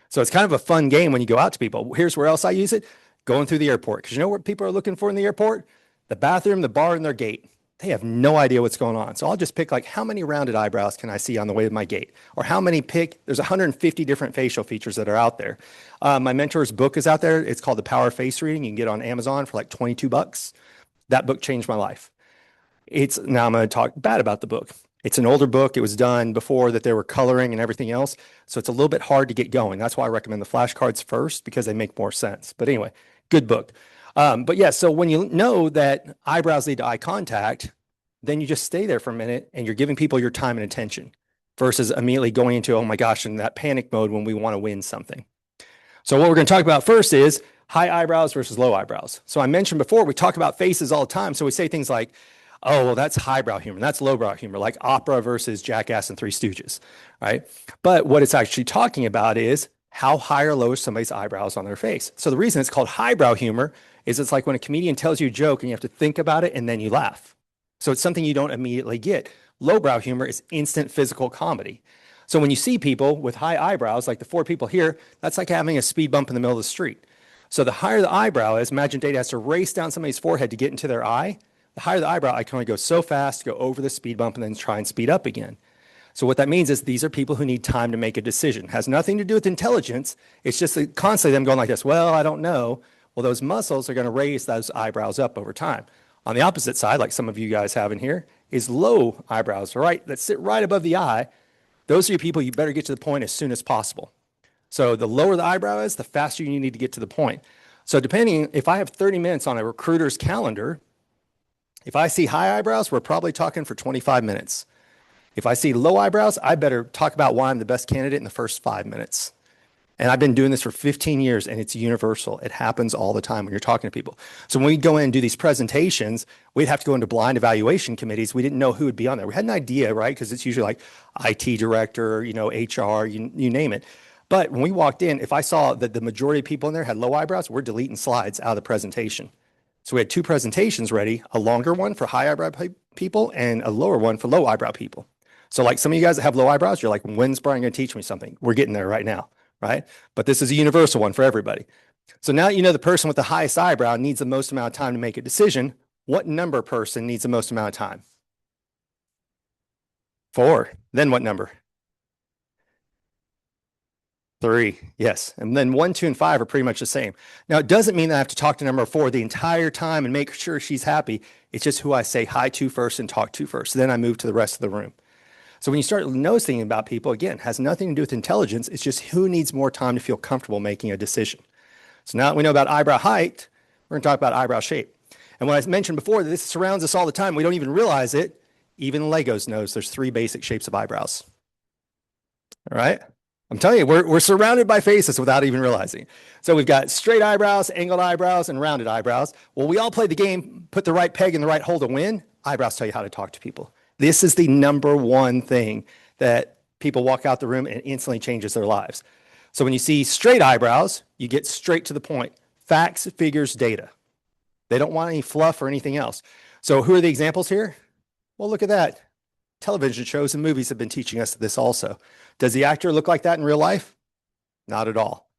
So it's kind of a fun game when you go out to people. Here's where else I use it. Going through the airport. Because you know what people are looking for in the airport? The bathroom, the bar, and their gate. They have no idea what's going on. So I'll just pick like, how many rounded eyebrows can I see on the way to my gate? Or how many there's 150 different facial features that are out there. My mentor's book is out there. It's called The Power of Face Reading. You can get it on Amazon for like $22. That book changed my life. Now I'm going to talk bad about the book. It's an older book. It was done before that they were coloring and everything else. So it's a little bit hard to get going. That's why I recommend the flashcards first, because they make more sense. But anyway, good book. But yeah, so when you know that eyebrows lead to eye contact, then you just stay there for a minute and you're giving people your time and attention versus immediately going into, oh my gosh, in that panic mode when we want to win something. So what we're going to talk about first is high eyebrows versus low eyebrows. So I mentioned before, we talk about faces all the time. So we say things like, oh, well, that's highbrow humor. That's lowbrow humor, like opera versus Jackass and Three Stooges, right? But what it's actually talking about is how high or low is somebody's eyebrows on their face. So the reason it's called highbrow humor is it's like when a comedian tells you a joke and you have to think about it and then you laugh. So it's something you don't immediately get. Lowbrow humor is instant physical comedy. So when you see people with high eyebrows, like the 4 people here, that's like having a speed bump in the middle of the street. So the higher the eyebrow is, imagine data has to race down somebody's forehead to get into their eye. The higher the eyebrow, I can only go so fast, go over the speed bump, and then try and speed up again. So what that means is these are people who need time to make a decision. It has nothing to do with intelligence. It's just constantly them going like this, well, I don't know. Well, those muscles are going to raise those eyebrows up over time. On the opposite side, like some of you guys have in here, is low eyebrows, right? That sit right above the eye. Those are your people you better get to the point as soon as possible. So the lower the eyebrow is, the faster you need to get to the point. So depending, if I have 30 minutes on a recruiter's calendar, if I see high eyebrows, we're probably talking for 25 minutes. If I see low eyebrows, I better talk about why I'm the best candidate in the first 5 minutes. And I've been doing this for 15 years and it's universal. It happens all the time when you're talking to people. So when we go in and do these presentations, we'd have to go into blind evaluation committees. We didn't know who would be on there. We had an idea, right? Because it's usually like IT director, HR, you name it. But when we walked in, if I saw that the majority of people in there had low eyebrows, we're deleting slides out of the presentation. So we had 2 presentations ready, a longer one for high eyebrow people and a lower one for low eyebrow people. So like some of you guys that have low eyebrows, you're like, when's Brian going to teach me something? We're getting there right now, right? But this is a universal one for everybody. So now you know the person with the highest eyebrow needs the most amount of time to make a decision. What number person needs the most amount of time? 4. Then what number? 3, yes. And then 1, 2, and 5 are pretty much the same. Now, it doesn't mean that I have to talk to number 4 the entire time and make sure she's happy. It's just who I say hi to first and talk to first. Then I move to the rest of the room. So when you start noticing about people, again, has nothing to do with intelligence. It's just who needs more time to feel comfortable making a decision. So now that we know about eyebrow height, we're going to talk about eyebrow shape. And what I mentioned before, that this surrounds us all the time. We don't even realize it. Even Legos knows there's 3 basic shapes of eyebrows. All right? I'm telling you, we're surrounded by faces without even realizing. So we've got straight eyebrows, angled eyebrows, and rounded eyebrows. Well, we all play the game, put the right peg in the right hole to win. Eyebrows tell you how to talk to people. This is the number one thing that people walk out the room and it instantly changes their lives. So when you see straight eyebrows, you get straight to the point. Facts, figures, data. They don't want any fluff or anything else. So who are the examples here? Well, look at that. Television shows and movies have been teaching us this also. Does the actor look like that in real life? Not at all,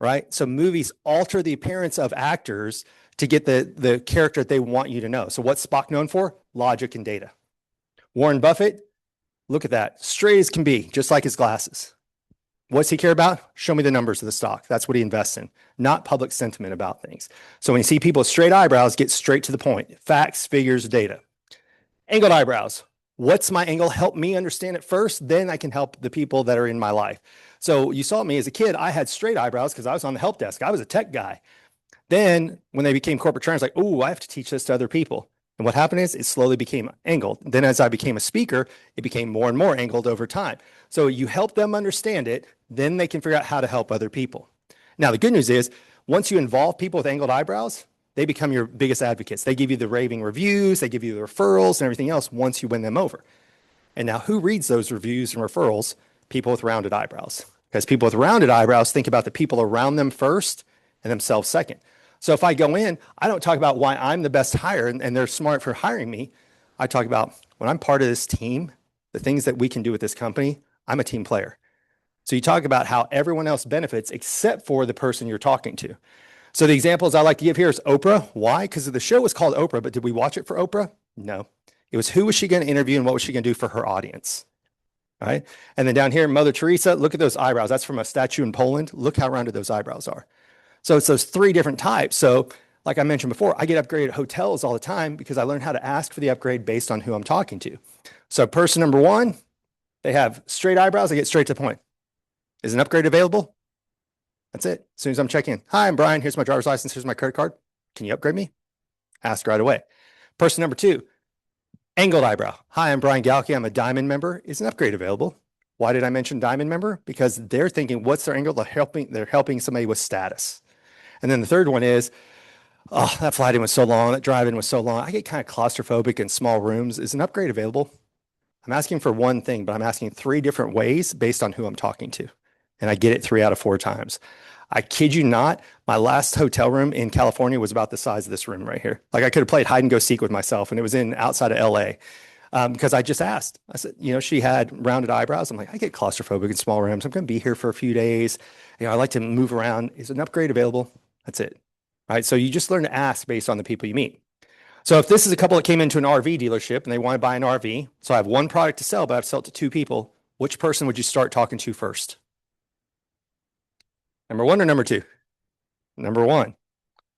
right? So movies alter the appearance of actors to get the character they want you to know. So what's Spock known for? Logic and data. Warren Buffett, look at that. Straight as can be, just like his glasses. What's he care about? Show me the numbers of the stock. That's what he invests in, not public sentiment about things. So when you see people with straight eyebrows, get straight to the point. Facts, figures, data. Angled eyebrows. What's my angle? Help me understand it first, then I can help the people that are in my life. So you saw me as a kid, I had straight eyebrows because I was on the help desk. I was a tech guy. Then when they became corporate trainers, like, oh, I have to teach this to other people. And what happened is it slowly became angled. Then as I became a speaker, it became more and more angled over time. So you help them understand it, then they can figure out how to help other people. Now, the good news is once you involve people with angled eyebrows, they become your biggest advocates. They give you the raving reviews, they give you the referrals and everything else once you win them over. And now who reads those reviews and referrals? People with rounded eyebrows. Because people with rounded eyebrows think about the people around them first and themselves second. So if I go in, I don't talk about why I'm the best hire and they're smart for hiring me. I talk about when I'm part of this team, the things that we can do with this company, I'm a team player. So you talk about how everyone else benefits except for the person you're talking to. So the examples I like to give here is Oprah. Why? Because the show was called Oprah, but did we watch it for Oprah? No. It was who was she going to interview and what was she going to do for her audience? Right? And then down here, Mother Teresa, look at those eyebrows. That's from a statue in Poland. Look how rounded those eyebrows are. So it's those three different types. So like I mentioned before, I get upgraded at hotels all the time because I learned how to ask for the upgrade based on who I'm talking to. So person number one, they have straight eyebrows. They get straight to the point. Is an upgrade available? That's it. As soon as I'm checking in. Hi, I'm Brian. Here's my driver's license. Here's my credit card. Can you upgrade me? Ask right away. Person number two, angled eyebrow. Hi, I'm Brian Galke. I'm a diamond member. Is an upgrade available? Why did I mention diamond member? Because they're thinking, what's their angle? They're helping somebody with status. And then the third one is, oh, that flight in was so long. That drive in was so long. I get kind of claustrophobic in small rooms. Is an upgrade available? I'm asking for one thing, but I'm asking three different ways based on who I'm talking to. And I get it 3 out of 4 times. I kid you not, my last hotel room in California was about the size of this room right here. Like I could have played hide and go seek with myself, and it was in outside of LA because I just asked. I said, you know, she had rounded eyebrows. I'm like, I get claustrophobic in small rooms. I'm going to be here for a few days. You know, I like to move around. Is an upgrade available? That's it. Right. So you just learn to ask based on the people you meet. So if this is a couple that came into an RV dealership and they want to buy an RV, so I have one product to sell, but I've sold it to 2 people. Which person would you start talking to first? Number 1 or number 2? Number 1,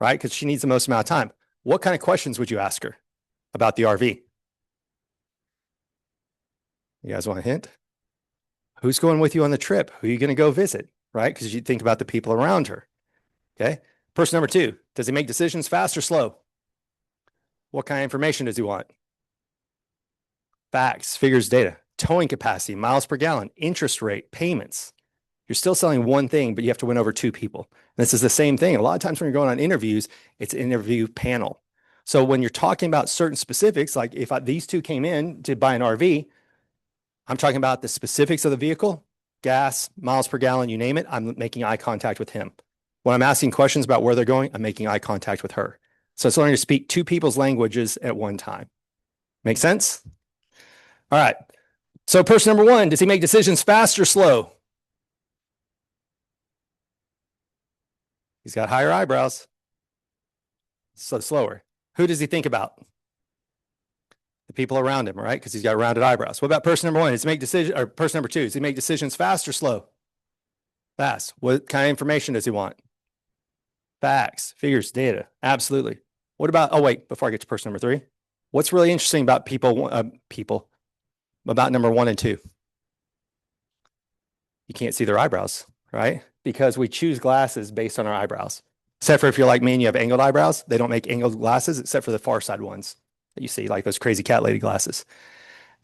right? Because she needs the most amount of time. What kind of questions would you ask her about the RV? You guys want a hint? Who's going with you on the trip? Who are you going to go visit, right? Because you think about the people around her. Okay. Person number 2, does he make decisions fast or slow? What kind of information does he want? Facts, figures, data, towing capacity, miles per gallon, interest rate, payments. You're still selling one thing, but you have to win over 2 people. And this is the same thing. A lot of times when you're going on interviews, it's an interview panel. So when you're talking about certain specifics, like if these 2 came in to buy an RV, I'm talking about the specifics of the vehicle, gas, miles per gallon, you name it. I'm making eye contact with him. When I'm asking questions about where they're going, I'm making eye contact with her. So it's learning to speak 2 people's languages at one time. Make sense? All right. So person number 1, does he make decisions fast or slow? He's got higher eyebrows. So slower. Who does he think about? The people around him, right? Because he's got rounded eyebrows. What about person number 1? Does he make decisions, or person number 2, does he make decisions fast or slow? Fast. What kind of information does he want? Facts, figures, data. Absolutely. What about, oh wait, before I get to person number 3, what's really interesting about about number 1 and 2? You can't see their eyebrows, right? Because we choose glasses based on our eyebrows. Except for if you're like me and you have angled eyebrows, they don't make angled glasses except for the far side ones that you see, like those crazy cat lady glasses.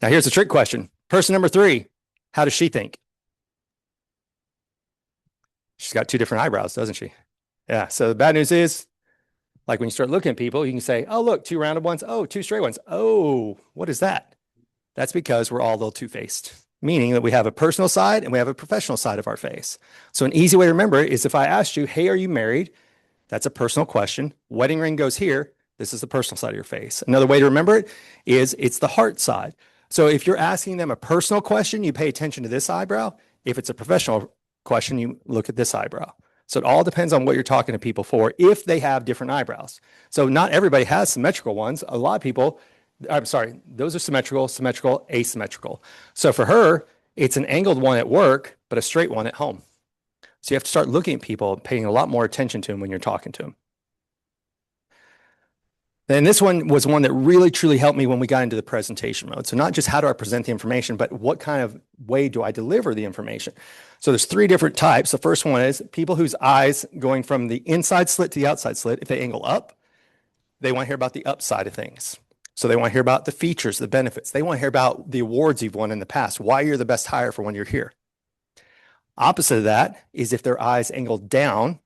Now here's a trick question. Person number 3, how does she think? She's got 2 different eyebrows, doesn't she? Yeah, so the bad news is, like when you start looking at people, you can say, oh, look, 2 rounded ones. Oh, 2 straight ones. Oh, what is that? That's because we're all a little two-faced. meaning that we have a personal side and we have a professional side of our face. So an easy way to remember it is if I asked you, hey, are you married? That's a personal question. Wedding ring goes here. This is the personal side of your face. Another way to remember it is it's the heart side. So if you're asking them a personal question, you pay attention to this eyebrow. If it's a professional question, you look at this eyebrow. So it all depends on what you're talking to people for if they have different eyebrows. So not everybody has symmetrical ones. A lot of people, I'm sorry, those are symmetrical, symmetrical, asymmetrical. So for her, it's an angled one at work, but a straight one at home. So you have to start looking at people, paying a lot more attention to them when you're talking to them. And this one was one that really, truly helped me when we got into the presentation mode. So not just how do I present the information, but what kind of way do I deliver the information? So there's 3 different types. The first one is people whose eyes going from the inside slit to the outside slit, if they angle up, they want to hear about the upside of things. So they want to hear about the features, the benefits. They want to hear about the awards you've won in the past, why you're the best hire for when you're here. Opposite of that is if their eyes angle down,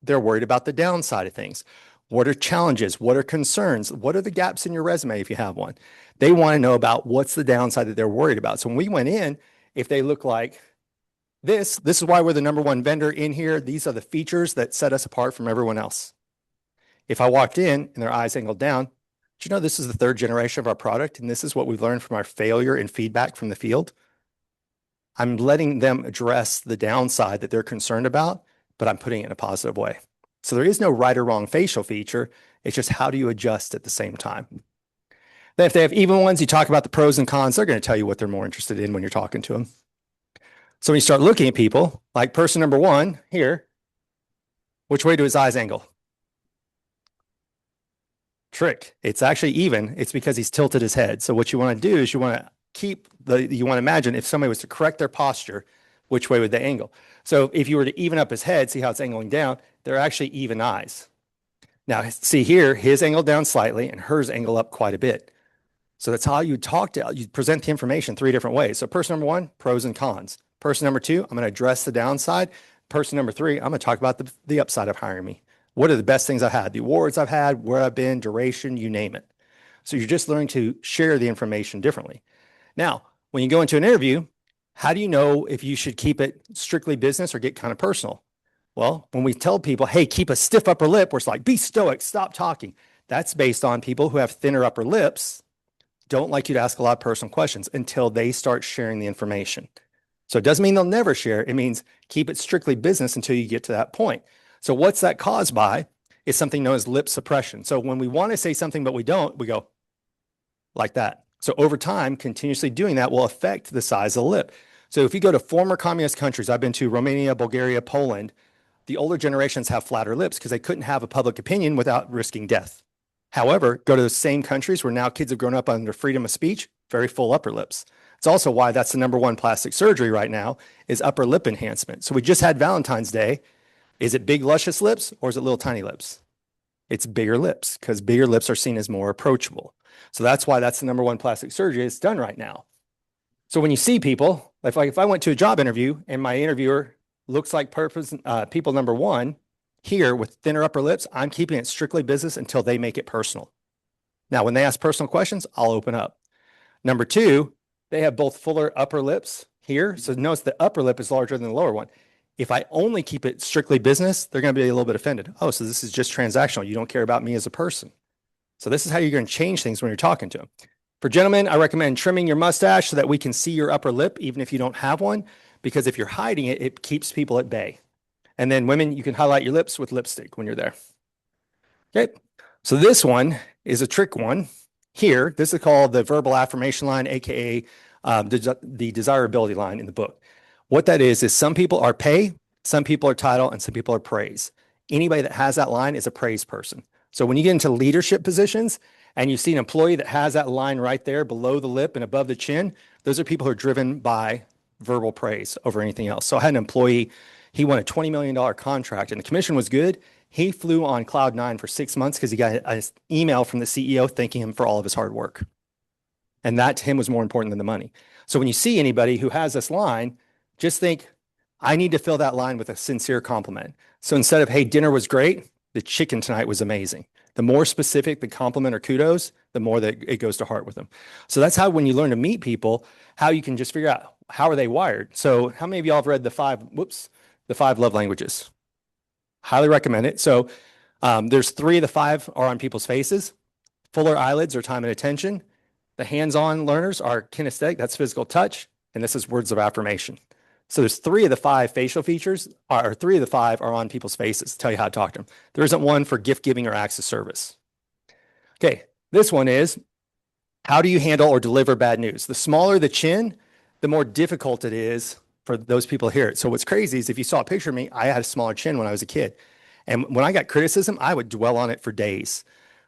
they're worried about the downside of things. What are challenges? What are concerns? What are the gaps in your resume if you have one? They want to know about what's the downside that they're worried about. So when we went in, if they look like this is why we're the #1 vendor in here. These are the features that set us apart from everyone else. If I walked in and their eyes angled down, do you know this is the 3rd generation of our product? And this is what we've learned from our failure and feedback from the field. I'm letting them address the downside that they're concerned about, but I'm putting it in a positive way. So there is no right or wrong facial feature. It's just how do you adjust at the same time. Then if they have even ones, you talk about the pros and cons. They're going to tell you what they're more interested in when you're talking to them. So when you start looking at people, like person #1 here, which way do his eyes angle? Trick. It's actually even. It's because he's tilted his head. So what you want to do is you want to imagine if somebody was to correct their posture, which way would they angle? So if you were to even up his head, see how it's angling down, they're actually even eyes. Now see here, his angle down slightly and hers angle up quite a bit. So that's how you present the information 3 different ways. So person #1, pros and cons. Person #2, I'm going to address the downside. Person #3, I'm going to talk about the upside of hiring me. What are the best things I've had? The awards I've had, where I've been, duration, you name it. So you're just learning to share the information differently. Now, when you go into an interview, how do you know if you should keep it strictly business or get kind of personal? Well, when we tell people, hey, keep a stiff upper lip, where it's like, be stoic, stop talking. That's based on people who have thinner upper lips don't like you to ask a lot of personal questions until they start sharing the information. So it doesn't mean they'll never share. It means keep it strictly business until you get to that point. So what's that caused by is something known as lip suppression. So when we want to say something, but we don't, we go like that. So over time, continuously doing that will affect the size of the lip. So if you go to former communist countries, I've been to Romania, Bulgaria, Poland, the older generations have flatter lips because they couldn't have a public opinion without risking death. However, go to those same countries where now kids have grown up under freedom of speech, very full upper lips. It's also why that's the #1 plastic surgery right now is upper lip enhancement. So we just had Valentine's Day. Is it big, luscious lips or is it little tiny lips? It's bigger lips because bigger lips are seen as more approachable. So that's why that's the #1 plastic surgery it's done right now. So when you see people, if I went to a job interview and my interviewer looks like people #1 here with thinner upper lips, I'm keeping it strictly business until they make it personal. Now, when they ask personal questions, I'll open up. #2, they have both fuller upper lips here. So notice the upper lip is larger than the lower one. If I only keep it strictly business, they're going to be a little bit offended. Oh, so this is just transactional. You don't care about me as a person. So this is how you're going to change things when you're talking to them. For gentlemen, I recommend trimming your mustache so that we can see your upper lip, even if you don't have one, because if you're hiding it, it keeps people at bay. And then women, you can highlight your lips with lipstick when you're there. Okay, so this one is a trick one. Here, this is called the verbal affirmation line, AKA the desirability line in the book. What that is some people are pay, some people are title, and some people are praise. Anybody that has that line is a praise person. So when you get into leadership positions and you see an employee that has that line right there below the lip and above the chin, those are people who are driven by verbal praise over anything else. So I had an employee, he won a $20 million contract and the commission was good. He flew on cloud 9 for 6 months because he got an email from the CEO thanking him for all of his hard work. And that to him was more important than the money. So when you see anybody who has this line, just think, I need to fill that line with a sincere compliment. So instead of, hey, dinner was great, the chicken tonight was amazing. The more specific the compliment or kudos, the more that it goes to heart with them. So that's how, when you learn to meet people, how you can just figure out how are they wired? So how many of y'all have read the five love languages? Highly recommend it. So there's 3 of the 5 are on people's faces. Fuller eyelids are time and attention. The hands-on learners are kinesthetic, that's physical touch, and this is words of affirmation. So there's 3 of the 5 facial features, or 3 of the 5 are on people's faces to tell you how to talk to them. There isn't one for gift giving or acts of service. Okay, this one is, how do you handle or deliver bad news? The smaller the chin, the more difficult it is for those people to hear it. So what's crazy is if you saw a picture of me, I had a smaller chin when I was a kid. And when I got criticism, I would dwell on it for days,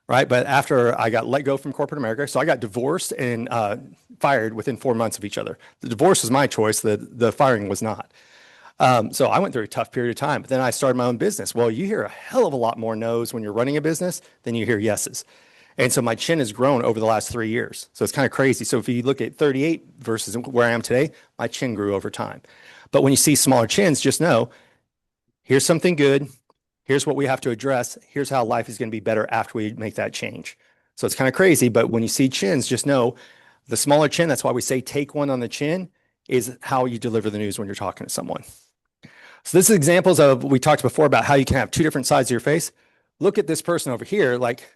right? But after I got let go from corporate America, so I got divorced and fired within 4 months of each other. The divorce was my choice, the firing was not. So I went through a tough period of time, but then I started my own business. Well, you hear a hell of a lot more no's when you're running a business than you hear yeses. And so my chin has grown over the last 3 years. So it's kind of crazy. So if you look at 38 versus where I am today, my chin grew over time. But when you see smaller chins, just know, here's something good. Here's what we have to address. Here's how life is going to be better after we make that change. So it's kind of crazy, but when you see chins, just know the smaller chin, that's why we say take one on the chin, is how you deliver the news when you're talking to someone. So this is examples of, we talked before about how you can have 2 different sides of your face. Look at this person over here, like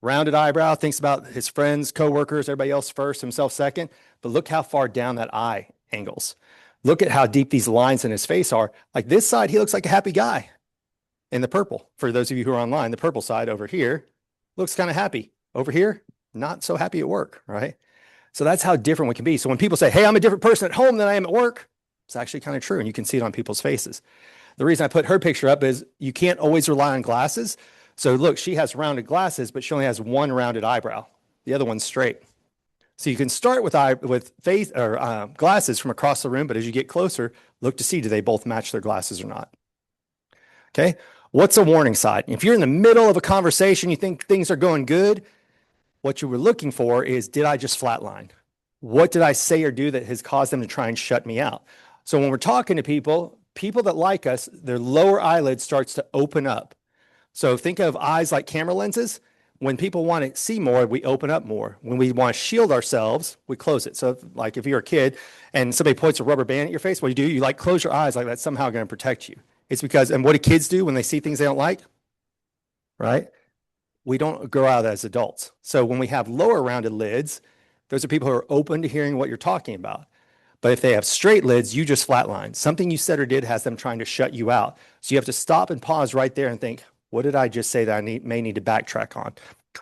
rounded eyebrow, thinks about his friends, coworkers, everybody else first, himself second. But look how far down that eye angles. Look at how deep these lines in his face are. Like this side, he looks like a happy guy. In the purple, for those of you who are online, the purple side over here looks kind of happy. Over here, not so happy at work, right? So that's how different we can be. So when people say, hey, I'm a different person at home than I am at work, it's actually kind of true. And you can see it on people's faces. The reason I put her picture up is you can't always rely on glasses. So look, she has rounded glasses, but she only has one rounded eyebrow. The other one's straight. So you can start with face or glasses from across the room, but as you get closer, look to see, do they both match their glasses or not? Okay. What's a warning sign? If you're in the middle of a conversation, you think things are going good, what you were looking for is, did I just flatline? What did I say or do that has caused them to try and shut me out? So when we're talking to people that like us, their lower eyelid starts to open up. So think of eyes like camera lenses. When people want to see more, we open up more. When we want to shield ourselves, we close it. So like if you're a kid and somebody points a rubber band at your face, what do? You like close your eyes like that's somehow going to protect you. It's because, and what do kids do when they see things they don't like? Right? We don't grow out as adults. So when we have lower rounded lids, those are people who are open to hearing what you're talking about. But if they have straight lids, you just flatline. Something you said or did has them trying to shut you out. So you have to stop and pause right there and think, what did I just say that I may need to backtrack on?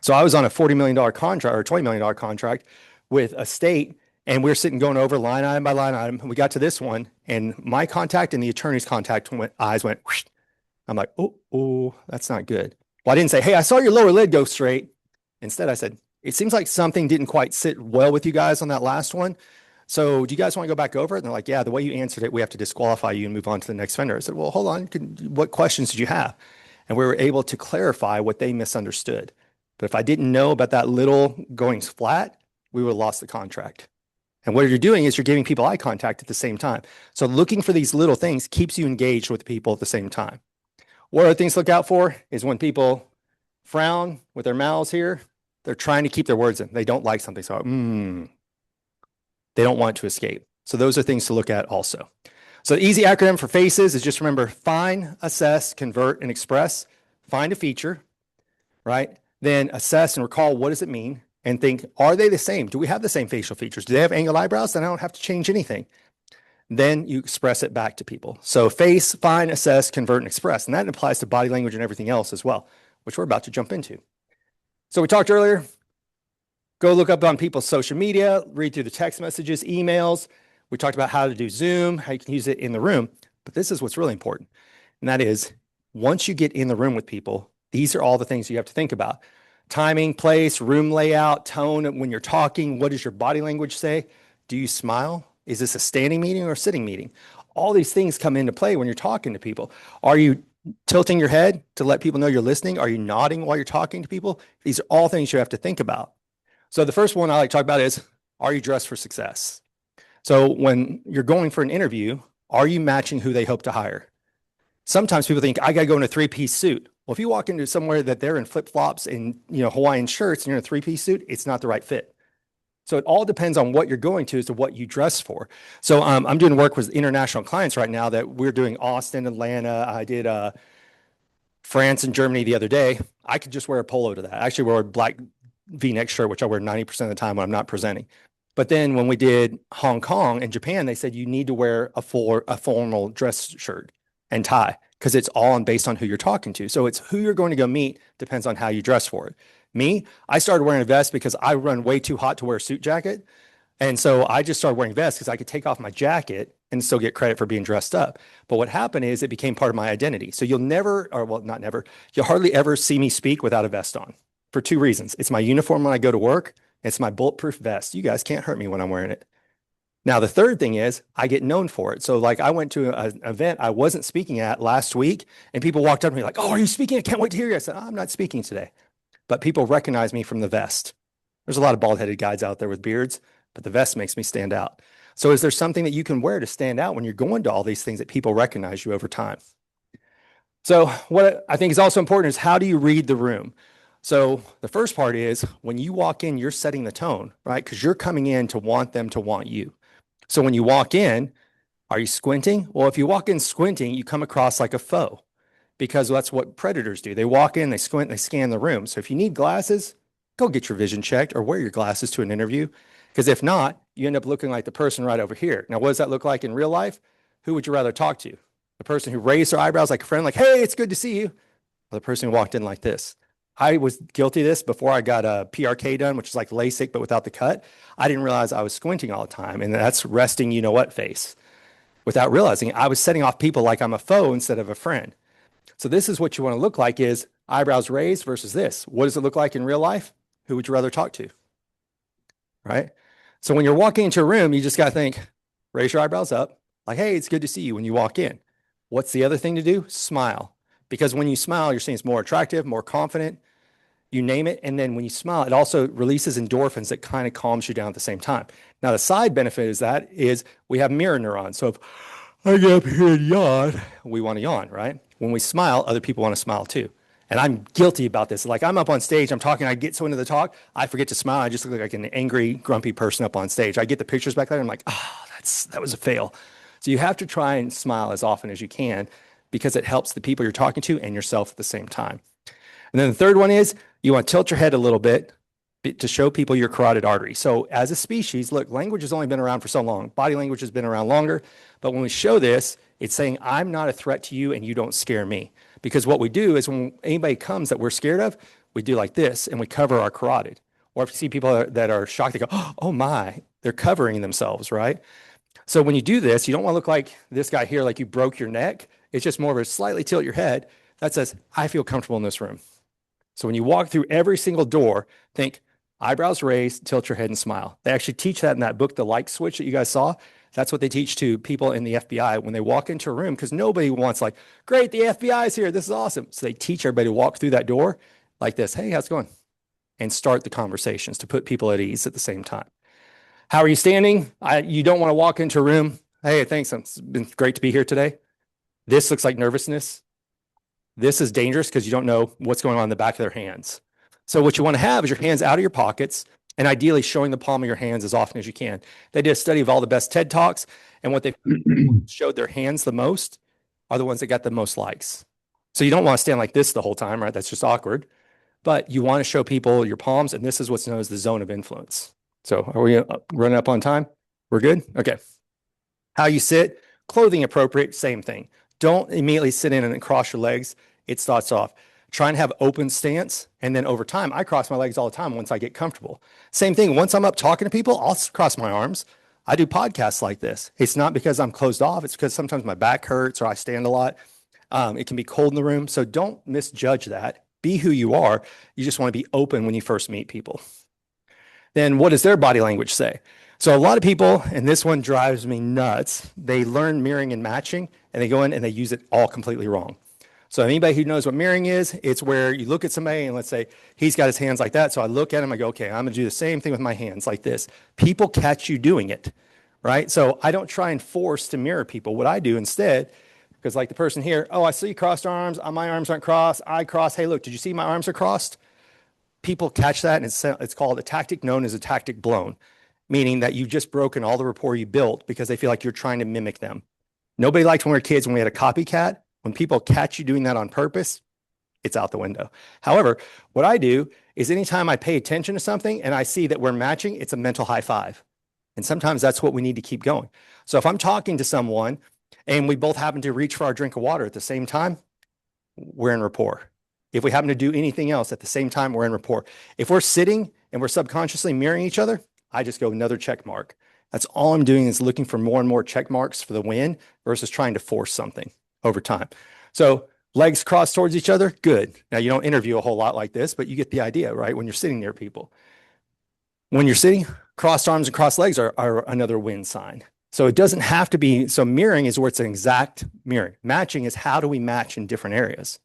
So I was on a $40 million contract or $20 million contract with a state, and we were sitting going over line item by line item. We got to this one, and my contact and the attorney's contact eyes went, whoosh. I'm like, oh, that's not good. Well, I didn't say, hey, I saw your lower lid go straight. Instead, I said, it seems like something didn't quite sit well with you guys on that last one. So do you guys want to go back over it? And they're like, yeah, the way you answered it, we have to disqualify you and move on to the next vendor. I said, well, hold on. What questions did you have? And we were able to clarify what they misunderstood. But if I didn't know about that little going flat, we would have lost the contract. And what you're doing is you're giving people eye contact at the same time. So looking for these little things keeps you engaged with people at the same time. What other things to look out for is when people frown with their mouths here, they're trying to keep their words in. They don't like something. So, they don't want to escape. So those are things to look at also. So the easy acronym for FACES is just remember, find, assess, convert, and express. Find a feature, right? Then assess and recall, what does it mean? And think, are they the same? Do we have the same facial features? Do they have angled eyebrows? Then I don't have to change anything. Then you express it back to people. So face, find, assess, convert, and express. And that applies to body language and everything else as well, which we're about to jump into. So we talked earlier, go look up on people's social media, read through the text messages, emails. We talked about how to do Zoom, how you can use it in the room. But this is what's really important. And that is, once you get in the room with people, these are all the things you have to think about. Timing, place, room layout, tone when you're talking. What does your body language say? Do you smile? Is this a standing meeting or a sitting meeting? All these things come into play when you're talking to people. Are you tilting your head to let people know you're listening? Are you nodding while you're talking to people? These are all things you have to think about. So the first one I like to talk about is, are you dressed for success? So when you're going for an interview, are you matching who they hope to hire? Sometimes people think, I got to go in a 3-piece suit. Well, if you walk into somewhere that they're in flip-flops and Hawaiian shirts and you're in a 3-piece suit, it's not the right fit. So it all depends on what you're going to as to what you dress for. So I'm doing work with international clients right now that we're doing Austin, Atlanta. I did France and Germany the other day. I could just wear a polo to that. I actually wore a black V-neck shirt, which I wear 90% of the time when I'm not presenting. But then when we did Hong Kong and Japan, they said you need to wear a formal dress shirt and tie because it's all based on who you're talking to. So it's who you're going to go meet depends on how you dress for it. Me, I started wearing a vest because I run way too hot to wear a suit jacket. And so I just started wearing vests because I could take off my jacket and still get credit for being dressed up. But what happened is it became part of my identity. So you'll never, or well, not never, you'll hardly ever see me speak without a vest on for two reasons. It's my uniform when I go to work. It's my bulletproof vest. You guys can't hurt me when I'm wearing it. Now, the third thing is I get known for it. So like I went to an event I wasn't speaking at last week and people walked up to me like, oh, are you speaking? I can't wait to hear you. I said, I'm not speaking today. But people recognize me from the vest. There's a lot of bald-headed guys out there with beards, but the vest makes me stand out. So is there something that you can wear to stand out when you're going to all these things that people recognize you over time? So what I think is also important is how do you read the room? So the first part is when you walk in, you're setting the tone, right? Because you're coming in to want them to want you. So when you walk in, are you squinting? Well, if you walk in squinting, you come across like a foe because that's what predators do. They walk in, they squint, they scan the room. So if you need glasses, go get your vision checked or wear your glasses to an interview. Because if not, you end up looking like the person right over here. Now, what does that look like in real life? Who would you rather talk to? The person who raised their eyebrows like a friend, like, hey, it's good to see you. Or the person who walked in like this. I was guilty of this before I got a PRK done, which is like LASIK, but without the cut. I didn't realize I was squinting all the time. And that's resting you know what face. Without realizing it, I was setting off people like I'm a foe instead of a friend. So this is what you want to look like is eyebrows raised versus this. What does it look like in real life? Who would you rather talk to? Right? So when you're walking into a room, you just got to think, raise your eyebrows up. Like, hey, it's good to see you when you walk in. What's the other thing to do? Smile. Because when you smile, you're seeing it's more attractive, more confident, you name it. And then when you smile, it also releases endorphins that kind of calms you down at the same time. Now, the side benefit is that is we have mirror neurons. So if I get up here and yawn, we want to yawn, right? When we smile, other people want to smile too. And I'm guilty about this. Like I'm up on stage, I'm talking, I get so into the talk, I forget to smile. I just look like an angry, grumpy person up on stage. I get the pictures back there, and I'm like, that was a fail. So you have to try and smile as often as you can because it helps the people you're talking to and yourself at the same time. And then the third one is you want to tilt your head a little bit to show people your carotid artery. So as a species, look, language has only been around for so long. Body language has been around longer. But when we show this, it's saying, I'm not a threat to you and you don't scare me. Because what we do is when anybody comes that we're scared of, we do like this and we cover our carotid. Or if you see people that are shocked, they go, oh my, they're covering themselves, right? So when you do this, you don't want to look like this guy here, like you broke your neck. It's just more of a slightly tilt your head. That says, I feel comfortable in this room. So when you walk through every single door, think eyebrows raised, tilt your head and smile. They actually teach that in that book, The Like Switch that you guys saw. That's what they teach to people in the FBI when they walk into a room, because nobody wants like, great, the FBI is here. This is awesome. So they teach everybody to walk through that door like this. Hey, how's it going? And start the conversations to put people at ease at the same time. How are you standing? You don't want to walk into a room. Hey, thanks. It's been great to be here today. This looks like nervousness. This is dangerous because you don't know what's going on in the back of their hands. So what you want to have is your hands out of your pockets and ideally showing the palm of your hands as often as you can. They did a study of all the best TED Talks, and what they showed their hands the most are the ones that got the most likes. So you don't want to stand like this the whole time, right? That's just awkward. But you want to show people your palms, and this is what's known as the zone of influence. So are we running up on time? We're good? Okay. How you sit, clothing appropriate, same thing. Don't immediately sit in and cross your legs. It starts off. Try and have open stance. And then over time, I cross my legs all the time once I get comfortable. Same thing. Once I'm up talking to people, I'll cross my arms. I do podcasts like this. It's not because I'm closed off. It's because sometimes my back hurts or I stand a lot. It can be cold in the room. So don't misjudge that. Be who you are. You just want to be open when you first meet people. Then what does their body language say? So a lot of people, and this one drives me nuts, they learn mirroring and matching, and they go in and they use it all completely wrong. So anybody who knows what mirroring is, it's where you look at somebody and let's say he's got his hands like that. So I look at him, I go, okay, I'm gonna do the same thing with my hands like this. People catch you doing it, right? So I don't try and force to mirror people. What I do instead, because like the person here, oh, I see you crossed arms, my arms aren't crossed, I cross, hey, look, did you see my arms are crossed? People catch that, and it's called a tactic known as a tactic blown. meaning that you've just broken all the rapport you built because they feel like you're trying to mimic them. Nobody liked when we were kids when we had a copycat. When people catch you doing that on purpose, it's out the window. However, what I do is anytime I pay attention to something and I see that we're matching, it's a mental high five. And sometimes that's what we need to keep going. So if I'm talking to someone and we both happen to reach for our drink of water at the same time, we're in rapport. If we happen to do anything else at the same time, we're in rapport. If we're sitting and we're subconsciously mirroring each other, I just go another check mark. That's all I'm doing is looking for more and more check marks for the win versus trying to force something over time. So legs crossed towards each other, good. Now you don't interview a whole lot like this, but you get the idea, right? When you're sitting near people. When you're sitting, crossed arms and crossed legs are another win sign. So it doesn't have to be, so mirroring is where it's an exact mirroring. Matching is how do we match in different areas?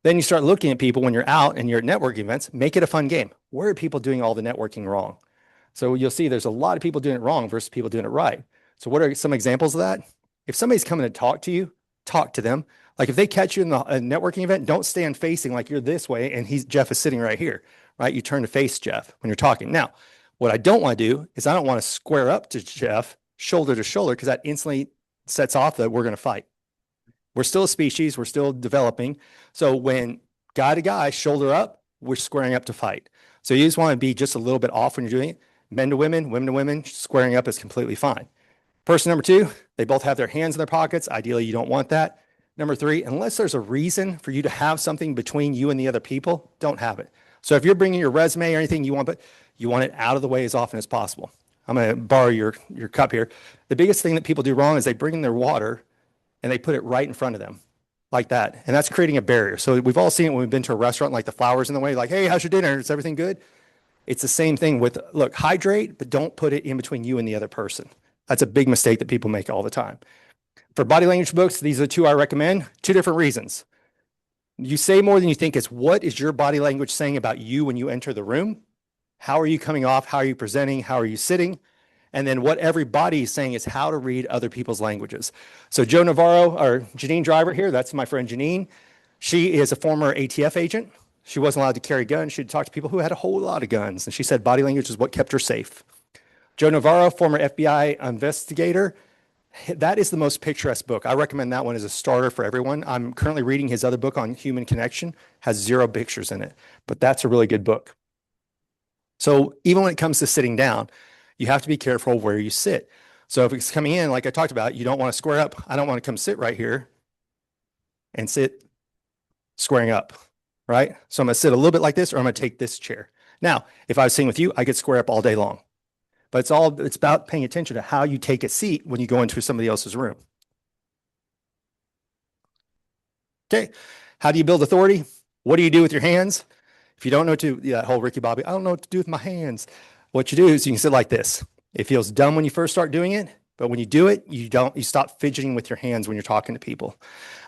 Then you start looking at people when you're out and you're at networking events, make it a fun game. Where are people doing all the networking wrong? So you'll see there's a lot of people doing it wrong versus people doing it right. So what are some examples of that? If somebody's coming to talk to you, talk to them. Like if they catch you in a networking event, don't stand facing like you're this way and Jeff is sitting right here, right? You turn to face Jeff when you're talking. Now, what I don't want to do is I don't want to square up to Jeff shoulder to shoulder because that instantly sets off that we're going to fight. We're still a species. We're still developing. So when guy to guy, shoulder up, we're squaring up to fight. So you just want to be just a little bit off when you're doing it. Men to women, squaring up is completely fine. Person number two, they both have their hands in their pockets. Ideally, you don't want that. Number three, unless there's a reason for you to have something between you and the other people, don't have it. So if you're bringing your resume or anything you want, but you want it out of the way as often as possible. I'm going to borrow your cup here. The biggest thing that people do wrong is they bring in their water and they put it right in front of them like that. And that's creating a barrier. So we've all seen it when we've been to a restaurant, like the flowers in the way, like, hey, how's your dinner? Is everything good? It's the same thing with, look, hydrate, but don't put it in between you and the other person. That's a big mistake that people make all the time. For body language books, these are the two I recommend. Two different reasons. You say more than you think is what is your body language saying about you when you enter the room? How are you coming off? How are you presenting? How are you sitting? And then what every body is saying is how to read other people's languages. So Joe Navarro, or Janine Driver here, that's my friend Janine. She is a former ATF agent. She wasn't allowed to carry guns. She'd talk to people who had a whole lot of guns. And she said body language is what kept her safe. Joe Navarro, former FBI investigator. That is the most picturesque book. I recommend that one as a starter for everyone. I'm currently reading his other book on human connection, has 0 pictures in it, but that's a really good book. So even when it comes to sitting down, you have to be careful where you sit. So if it's coming in, like I talked about, you don't want to square up. I don't want to come sit right here and sit squaring up, right? So I'm going to sit a little bit like this, or I'm going to take this chair. Now, if I was sitting with you, I could square up all day long. But it's about paying attention to how you take a seat when you go into somebody else's room. Okay, how do you build authority? What do you do with your hands? If you don't know that whole Ricky Bobby, I don't know what to do with my hands. What you do is you can sit like this. It feels dumb when you first start doing it, but when you do it, you stop fidgeting with your hands when you're talking to people,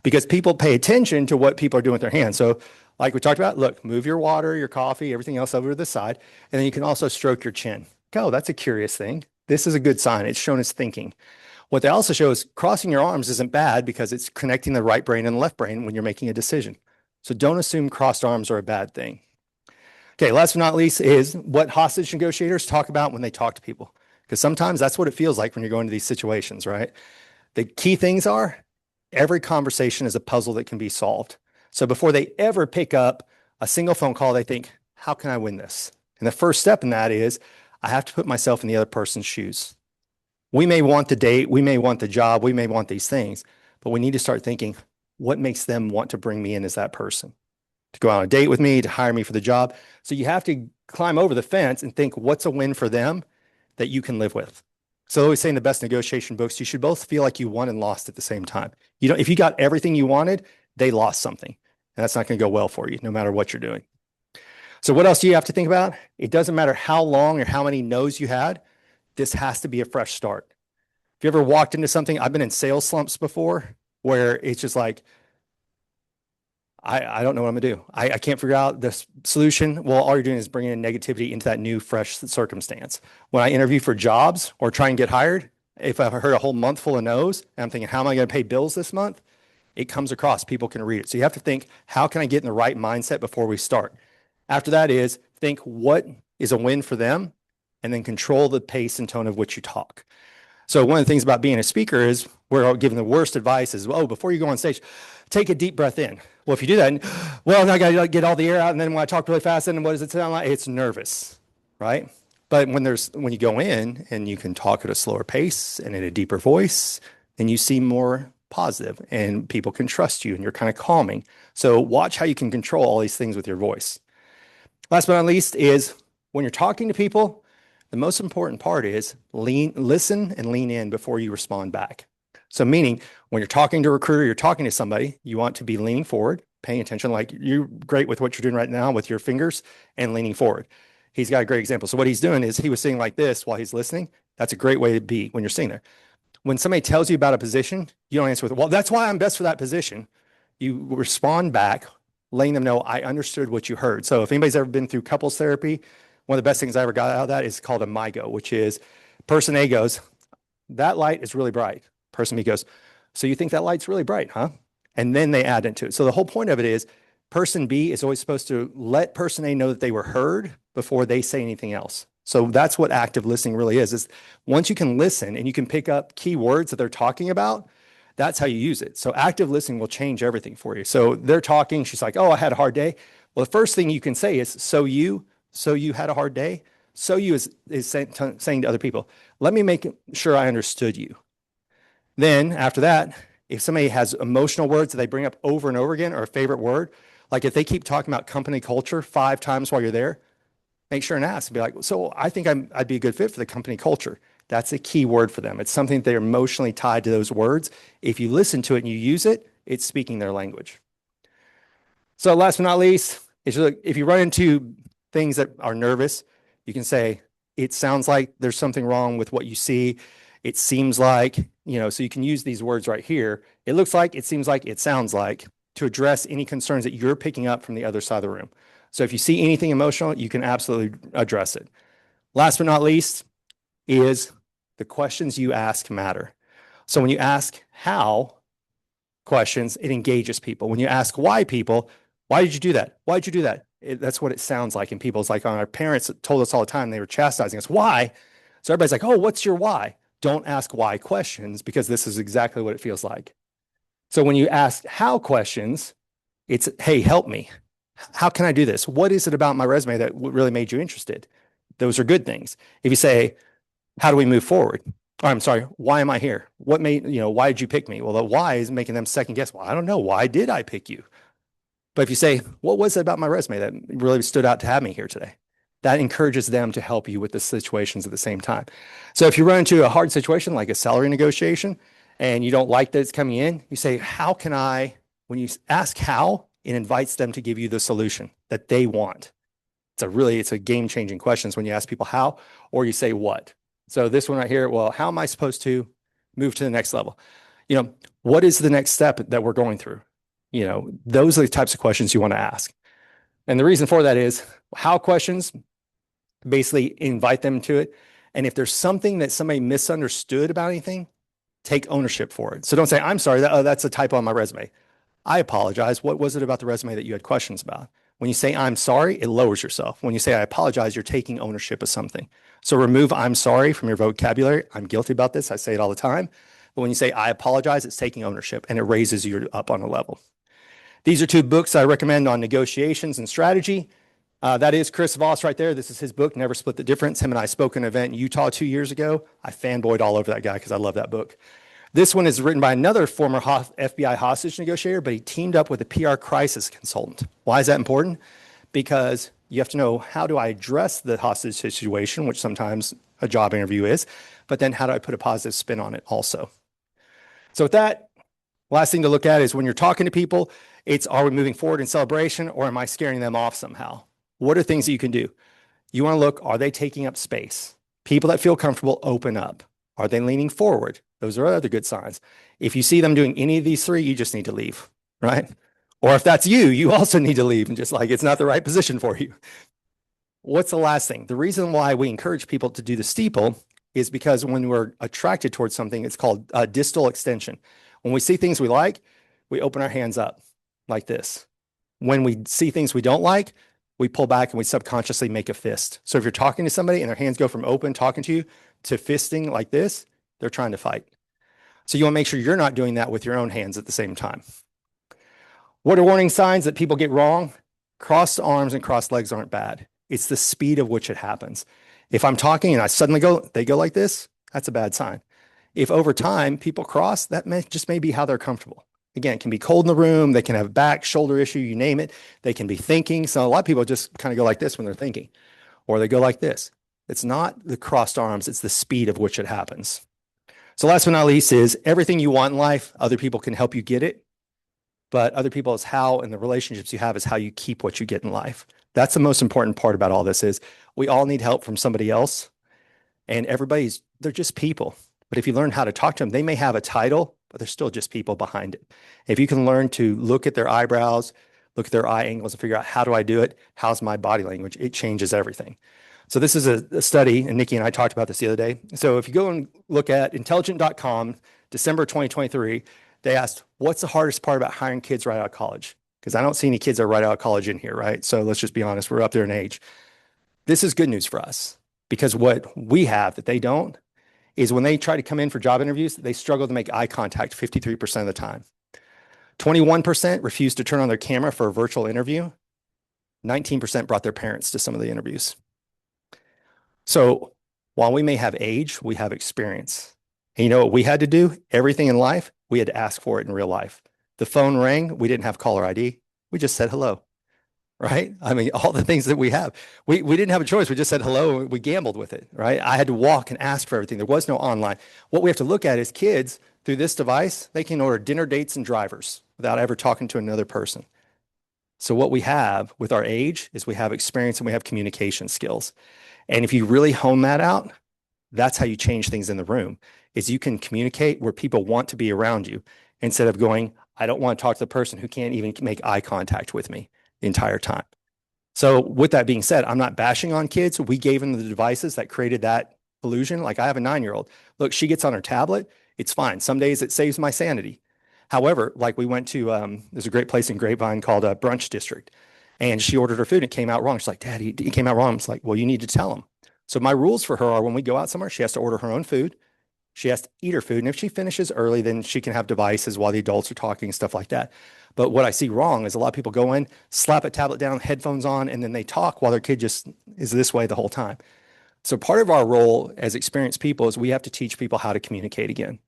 because people pay attention to what people are doing with their hands. So like we talked about, look, move your water, your coffee, everything else over to the side, and then you can also stroke your chin. Oh, that's a curious thing. This is a good sign. It's shown as thinking. What they also show is crossing your arms isn't bad because it's connecting the right brain and the left brain when you're making a decision. So don't assume crossed arms are a bad thing. Okay, last but not least is what hostage negotiators talk about when they talk to people, because sometimes that's what it feels like when you're going to these situations, right? The key things are every conversation is a puzzle that can be solved. So before they ever pick up a single phone call, they think, how can I win this? And the first step in that is I have to put myself in the other person's shoes. We may want the date, we may want the job, we may want these things, but we need to start thinking, what makes them want to bring me in as that person? To go on a date with me, to hire me for the job. So you have to climb over the fence and think, what's a win for them that you can live with? So I always say in the best negotiation books, you should both feel like you won and lost at the same time. If you got everything you wanted, they lost something. And that's not going to go well for you, no matter what you're doing. So what else do you have to think about? It doesn't matter how long or how many no's you had. This has to be a fresh start. If you ever walked into something, I've been in sales slumps before where it's just like, I don't know what I'm gonna do. I can't figure out the solution. Well, all you're doing is bringing in negativity into that new, fresh circumstance. When I interview for jobs or try and get hired, if I've heard a whole month full of no's and I'm thinking, how am I gonna pay bills this month? It comes across, people can read it. So you have to think, how can I get in the right mindset before we start? After that is think what is a win for them and then control the pace and tone of which you talk. So one of the things about being a speaker is we're all given the worst advice is, oh, before you go on stage, take a deep breath in. Well, if you do that, well, now I got to get all the air out. And then when I talk really fast, then what does it sound like? It's nervous, right? But when you go in and you can talk at a slower pace and in a deeper voice, then you seem more positive and people can trust you and you're kind of calming. So watch how you can control all these things with your voice. Last but not least is when you're talking to people, the most important part is listen and lean in before you respond back. So meaning when you're talking to a recruiter, you're talking to somebody, you want to be leaning forward, paying attention, like you're great with what you're doing right now with your fingers and leaning forward. He's got a great example. So what he's doing is he was sitting like this while he's listening. That's a great way to be when you're sitting there. When somebody tells you about a position, you don't answer with, well, that's why I'm best for that position. You respond back, letting them know, I understood what you heard. So if anybody's ever been through couples therapy, one of the best things I ever got out of that is called a MIGO, which is person A goes, that light is really bright. Person B goes, so you think that light's really bright, huh? And then they add into it. So the whole point of it is person B is always supposed to let person A know that they were heard before they say anything else. So that's what active listening really is once you can listen and you can pick up key words that they're talking about, that's how you use it. So active listening will change everything for you. So they're talking, she's like, oh, I had a hard day. Well, the first thing you can say is, so you had a hard day? So you is saying to other people, let me make sure I understood you. Then after that, if somebody has emotional words that they bring up over and over again or a favorite word, like if they keep talking about company culture 5 times while you're there, make sure and ask and be like, so I think I'd be a good fit for the company culture. That's a key word for them. It's something they're emotionally tied to those words. If you listen to it and you use it, it's speaking their language. So last but not least, if you run into things that are nervous, you can say, it sounds like there's something wrong with what you see. It seems like, so you can use these words right here. It looks like, it seems like, it sounds like, to address any concerns that you're picking up from the other side of the room. So if you see anything emotional, you can absolutely address it. Last but not least is the questions you ask matter. So when you ask how questions, it engages people. When you ask why people, why did you do that? Why did you do that? That's what it sounds like in people's, like our parents told us all the time, they were chastising us. Why? So everybody's like, oh, what's your why? Don't ask why questions because this is exactly what it feels like. So when you ask how questions, it's, hey, help me. How can I do this? What is it about my resume that really made you interested? Those are good things. If you say, how do we move forward? Or, I'm sorry, why am I here? What made, why did you pick me? Well, the why is making them second guess. Well, I don't know. Why did I pick you? But if you say, what was it about my resume that really stood out to have me here today? That encourages them to help you with the situations at the same time. So if you run into a hard situation like a salary negotiation and you don't like that it's coming in, you say, how can I, when you ask how, it invites them to give you the solution that they want. It's a game-changing question when you ask people how, or you say what. So this one right here, well, how am I supposed to move to the next level? What is the next step that we're going through? Those are the types of questions you want to ask. And the reason for that is how questions basically invite them to it. And if there's something that somebody misunderstood about anything, take ownership for it. So don't say, I'm sorry, that's a typo on my resume. I apologize. What was it about the resume that you had questions about? When you say, I'm sorry, it lowers yourself. When you say, I apologize, you're taking ownership of something. So remove I'm sorry from your vocabulary. I'm guilty about this. I say it all the time. But when you say, I apologize, it's taking ownership and it raises you up on a level. These are 2 books I recommend on negotiations and strategy. That is Chris Voss right there. This is his book, Never Split the Difference. Him and I spoke at an event in Utah 2 years ago. I fanboyed all over that guy because I love that book. This one is written by another former FBI hostage negotiator, but he teamed up with a PR crisis consultant. Why is that important? Because you have to know, how do I address the hostage situation, which sometimes a job interview is, but then how do I put a positive spin on it also? So with that, last thing to look at is when you're talking to people, are we moving forward in celebration or am I scaring them off somehow? What are things that you can do? You want to look, are they taking up space? People that feel comfortable open up. Are they leaning forward? Those are other good signs. If you see them doing any of these 3, you just need to leave, right? Or if that's you, you also need to leave and just like, it's not the right position for you. What's the last thing? The reason why we encourage people to do the steeple is because when we're attracted towards something, it's called distal extension. When we see things we like, we open our hands up like this. When we see things we don't like, we pull back and we subconsciously make a fist. So if you're talking to somebody and their hands go from open, talking to you, to fisting like this, they're trying to fight. So you want to make sure you're not doing that with your own hands at the same time. What are warning signs that people get wrong? Crossed arms and crossed legs aren't bad. It's the speed of which it happens. If I'm talking and I suddenly they go like this, that's a bad sign. If over time people cross, that may be how they're comfortable. Again, it can be cold in the room. They can have back, shoulder issue, you name it. They can be thinking. So a lot of people just kind of go like this when they're thinking, or they go like this. It's not the crossed arms, it's the speed of which it happens. So last but not least is everything you want in life, other people can help you get it. But other people is how, and the relationships you have is how you keep what you get in life. That's the most important part about all this is we all need help from somebody else. And they're just people. But if you learn how to talk to them, they may have a title, but they're still just people behind it. If you can learn to look at their eyebrows, look at their eye angles and figure out how do I do it? How's my body language? It changes everything. So this is a study, and Nikki and I talked about this the other day. So if you go and look at intelligent.com, December 2023, they asked, what's the hardest part about hiring kids right out of college? Because I don't see any kids that are right out of college in here, right? So let's just be honest, we're up there in age. This is good news for us because what we have that they don't is when they try to come in for job interviews, they struggle to make eye contact 53% of the time. 21% refused to turn on their camera for a virtual interview. 19% brought their parents to some of the interviews. So while we may have age, we have experience. And you know what we had to do? Everything in life, we had to ask for it in real life. The phone rang, we didn't have caller ID. We just said hello, right? I mean, all the things that we have. We didn't have a choice. We just said hello and we gambled with it, right? I had to walk and ask for everything. There was no online. What we have to look at is kids through this device, they can order dinner dates and drivers without ever talking to another person. So what we have with our age is we have experience and we have communication skills. And if you really hone that out, that's how you change things in the room, is you can communicate where people want to be around you instead of going, I don't want to talk to the person who can't even make eye contact with me the entire time. So with that being said, I'm not bashing on kids. We gave them the devices that created that illusion. Like I have a 9-year-old. Look, she gets on her tablet. It's fine. Some days it saves my sanity. However, like we went to, there's a great place in Grapevine called a Brunch District. And she ordered her food and it came out wrong. She's like, Dad, it came out wrong. It's like, well, you need to tell them. So my rules for her are when we go out somewhere, she has to order her own food. She has to eat her food. And if she finishes early, then she can have devices while the adults are talking, stuff like that. But what I see wrong is a lot of people go in, slap a tablet down, headphones on, and then they talk while their kid just is this way the whole time. So part of our role as experienced people is we have to teach people how to communicate again.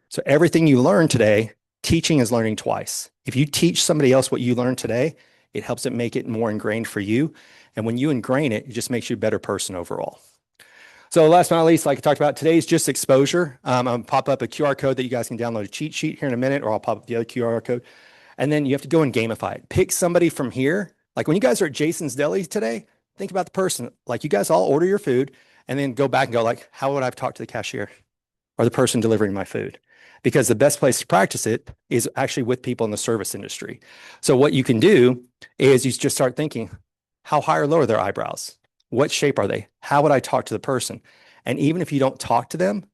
So everything you learn today, teaching is learning twice. If you teach somebody else what you learned today, it helps it make it more ingrained for you. And when you ingrain it, it just makes you a better person overall. So last but not least, like I talked about, today's just exposure. I'll pop up a QR code that you guys can download a cheat sheet here in a minute, or I'll pop up the other QR code. And then you have to go and gamify it. Pick somebody from here. Like when you guys are at Jason's Deli today, think about the person. Like you guys all order your food and then go back and go like, how would I have talked to the cashier or the person delivering my food? Because the best place to practice it is actually with people in the service industry. So what you can do is you just start thinking, how high or low are their eyebrows? What shape are they? How would I talk to the person? And even if you don't talk to them,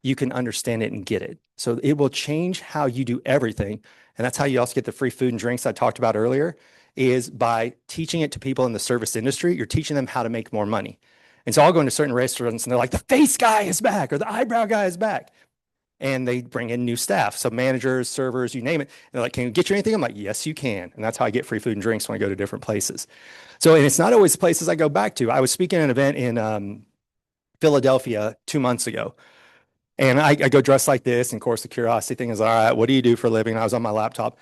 you can understand it and get it. So it will change how you do everything. And that's how you also get the free food and drinks I talked about earlier, is by teaching it to people in the service industry. You're teaching them how to make more money. And so I'll go into certain restaurants and they're like, the face guy is back or the eyebrow guy is back. And they bring in new staff. So managers, servers, you name it. And they're like, can we get you anything? I'm like, yes, you can. And that's how I get free food and drinks when I go to different places. So, and it's not always the places I go back to. I was speaking at an event in Philadelphia 2 months ago. And I go dressed like this. And of course, the curiosity thing is, all right, what do you do for a living? And I was on my laptop.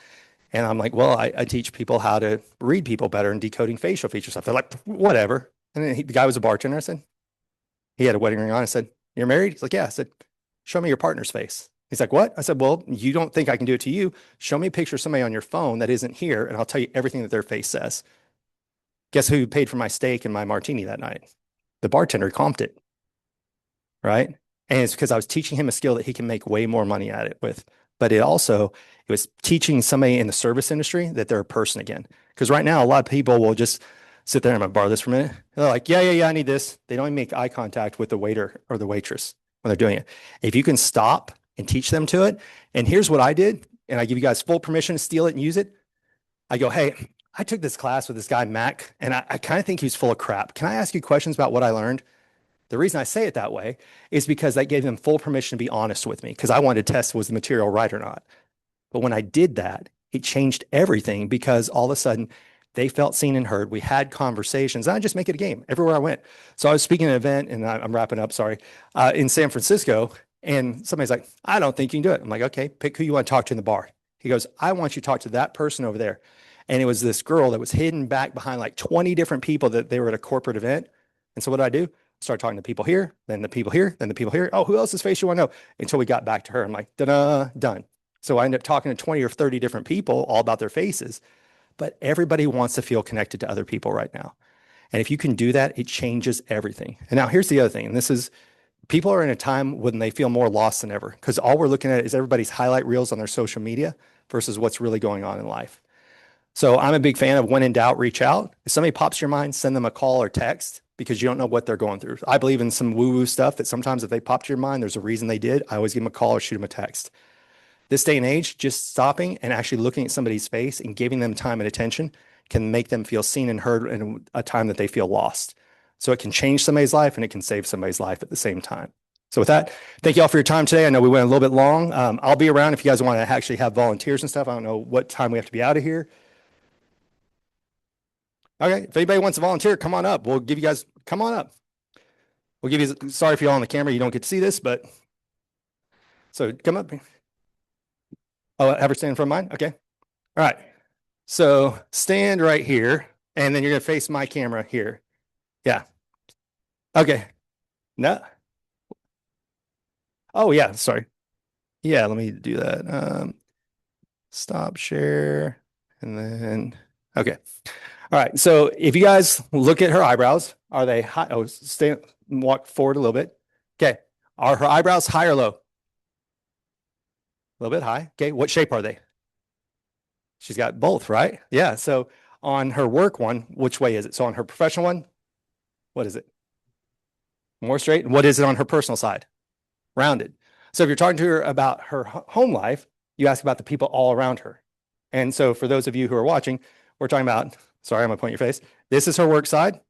And I'm like, well, I teach people how to read people better and decoding facial feature stuff. They're like, whatever. And then the guy was a bartender. I said, he had a wedding ring on. I said, you're married? He's like, yeah. I said, show me your partner's face. He's like, what? I said, well, you don't think I can do it to you. Show me a picture of somebody on your phone that isn't here, and I'll tell you everything that their face says. Guess who paid for my steak and my martini that night? The bartender comped it, right? And it's because I was teaching him a skill that he can make way more money at it with. But it was teaching somebody in the service industry that they're a person again. Because right now, a lot of people will just sit there and I'm gonna borrow this for a minute. They're like, yeah, I need this. They don't even make eye contact with the waiter or the waitress when they're doing it. If you can stop and teach them to it, and here's what I did, and I give you guys full permission to steal it and use it. I go, hey, I took this class with this guy, Mac, and I kind of think he was full of crap. Can I ask you questions about what I learned? The reason I say it that way is because that gave them full permission to be honest with me because I wanted to test was the material right or not. But when I did that, it changed everything because all of a sudden they felt seen and heard. We had conversations. And I just make it a game everywhere I went. So I was speaking at an event, and I'm wrapping up, sorry, in San Francisco. And somebody's like, I don't think you can do it. I'm like, okay, pick who you want to talk to in the bar. He goes, I want you to talk to that person over there. And it was this girl that was hidden back behind like 20 different people that they were at a corporate event. And so what did I do? Start talking to people here, then the people here, then the people here. Oh, who else's face you want to know? Until we got back to her. I'm like, da-da, done. So I ended up talking to 20 or 30 different people all about their faces. But everybody wants to feel connected to other people right now. And if you can do that, it changes everything. And now here's the other thing. And this is people are in a time when they feel more lost than ever because all we're looking at is everybody's highlight reels on their social media versus what's really going on in life. So I'm a big fan of when in doubt, reach out. If somebody pops your mind, send them a call or text because you don't know what they're going through. I believe in some woo-woo stuff that sometimes if they popped your mind, there's a reason they did. I always give them a call or shoot them a text. This day and age, just stopping and actually looking at somebody's face and giving them time and attention can make them feel seen and heard in a time that they feel lost. So it can change somebody's life and it can save somebody's life at the same time. So with that, thank you all for your time today. I know we went a little bit long. I'll be around if you guys want to actually have volunteers and stuff. I don't know what time we have to be out of here. Okay, if anybody wants to volunteer, come on up. We'll give you guys, come on up. We'll give you, sorry if you're on the camera, you don't get to see this, but so come up. Oh, have her stand in front of mine? Okay. All right. So stand right here, and then you're going to face my camera here. Yeah. Okay. No. Oh, yeah. Sorry. Yeah, let me do that. Stop share, and then, okay. All right. So if you guys look at her eyebrows, are they high? Oh, stay, walk forward a little bit. Okay. Are her eyebrows high or low? A little bit high. Okay. What shape are they? She's got both, right? Yeah. So on her work one, which way is it? So on her professional one, what is it? More straight. And what is it on her personal side? Rounded. So if you're talking to her about her home life, you ask about the people all around her. And so for those of you who are watching, we're talking about, sorry, I'm gonna point your face. This is her work side.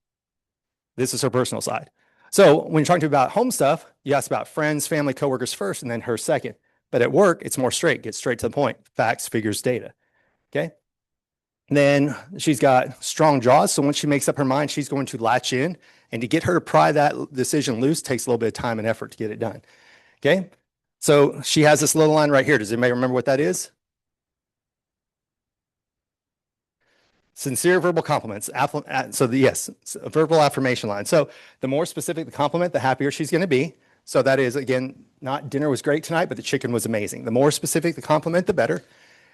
This is her personal side. So when you're talking about home stuff, you ask about friends, family, coworkers first, and then her second. But at work, it's more straight, get straight to the point, facts, figures, data. Okay. And then she's got strong jaws. So once she makes up her mind, she's going to latch in. And to get her to pry that decision loose takes a little bit of time and effort to get it done. Okay. So she has this little line right here. Does anybody remember what that is? Sincere verbal compliments. So yes, a verbal affirmation line. So the more specific the compliment, the happier she's going to be. So that is, again, not dinner was great tonight, but the chicken was amazing. The more specific the compliment, the better.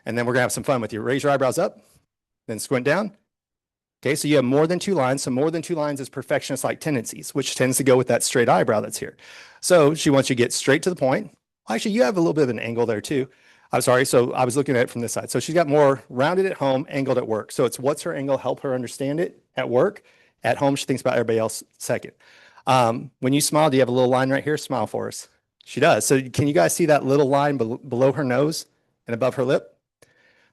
And then we're going to have some fun with you. Raise your eyebrows up, then squint down. Okay, so you have more than two lines. So more than two lines is perfectionist-like tendencies, which tends to go with that straight eyebrow that's here. So she wants you to get straight to the point. Actually, you have a little bit of an angle there too. I'm sorry, so I was looking at it from this side. So she's got more rounded at home, angled at work. So it's what's her angle, help her understand it at work. At home, she thinks about everybody else second. When you smile, do you have a little line right here? Smile for us. She does. So can you guys see that little line below her nose and above her lip?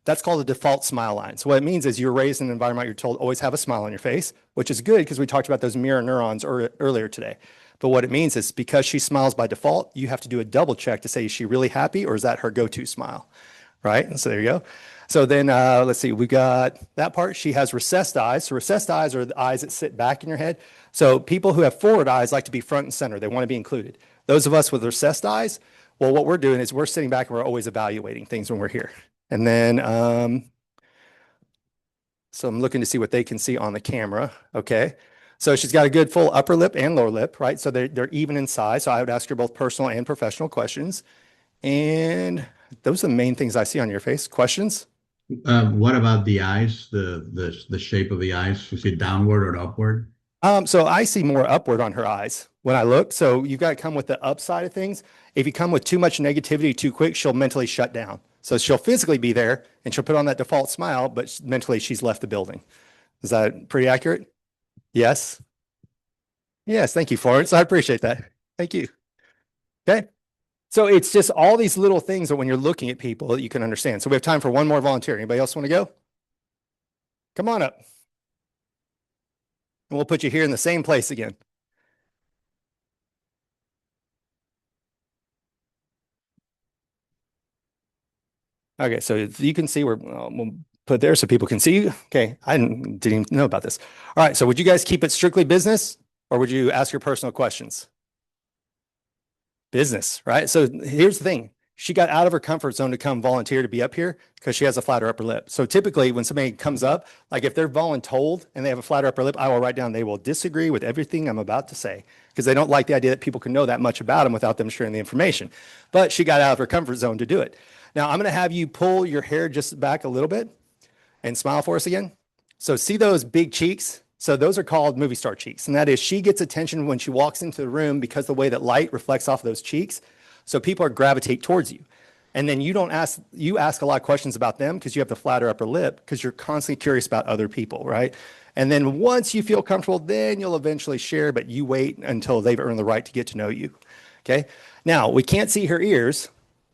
That's called a default smile line. So what it means is you're raised in an environment you're told always have a smile on your face, which is good because we talked about those mirror neurons earlier today. But what it means is because she smiles by default, you have to do a double check to say, is she really happy or is that her go-to smile? Right? And so there you go. So then let's see, we got that part. She has recessed eyes. So recessed eyes are the eyes that sit back in your head. So people who have forward eyes like to be front and center. They want to be included. Those of us with recessed eyes, well, what we're doing is we're sitting back and we're always evaluating things when we're here. And then, so I'm looking to see what they can see on the camera. Okay. So she's got a good full upper lip and lower lip, right? So they're even in size. So I would ask her both personal and professional questions. And those are the main things I see on your face. Questions? What about the eyes, the shape of the eyes? Is it downward or upward? So I see more upward on her eyes when I look. So you've got to come with the upside of things. If you come with too much negativity too quick, she'll mentally shut down. So she'll physically be there and she'll put on that default smile, but mentally she's left the building. Is that pretty accurate? Yes. Yes. Thank you, Florence. I appreciate that. Thank you. Okay. So it's just all these little things that when you're looking at people that you can understand. So we have time for one more volunteer. Anybody else want to go? Come on up. And we'll put you here in the same place again. Okay, so you can see where we'll put there so people can see. Okay, I didn't even know about this. All right, so would you guys keep it strictly business or would you ask your personal questions? Business, right? So here's the thing. She got out of her comfort zone to come volunteer to be up here because she has a flatter upper lip. So typically when somebody comes up, like if they're voluntold and they have a flatter upper lip, I will write down they will disagree with everything I'm about to say because they don't like the idea that people can know that much about them without them sharing the information. But she got out of her comfort zone to do it. Now I'm going to have you pull your hair just back a little bit and smile for us again. So see those big cheeks? So those are called movie star cheeks. And that is she gets attention when she walks into the room because the way that light reflects off those cheeks. So people gravitate towards you. And then you ask a lot of questions about them because you have the flatter upper lip because you're constantly curious about other people, right? And then once you feel comfortable, then you'll eventually share, but you wait until they've earned the right to get to know you. Okay. Now we can't see her ears,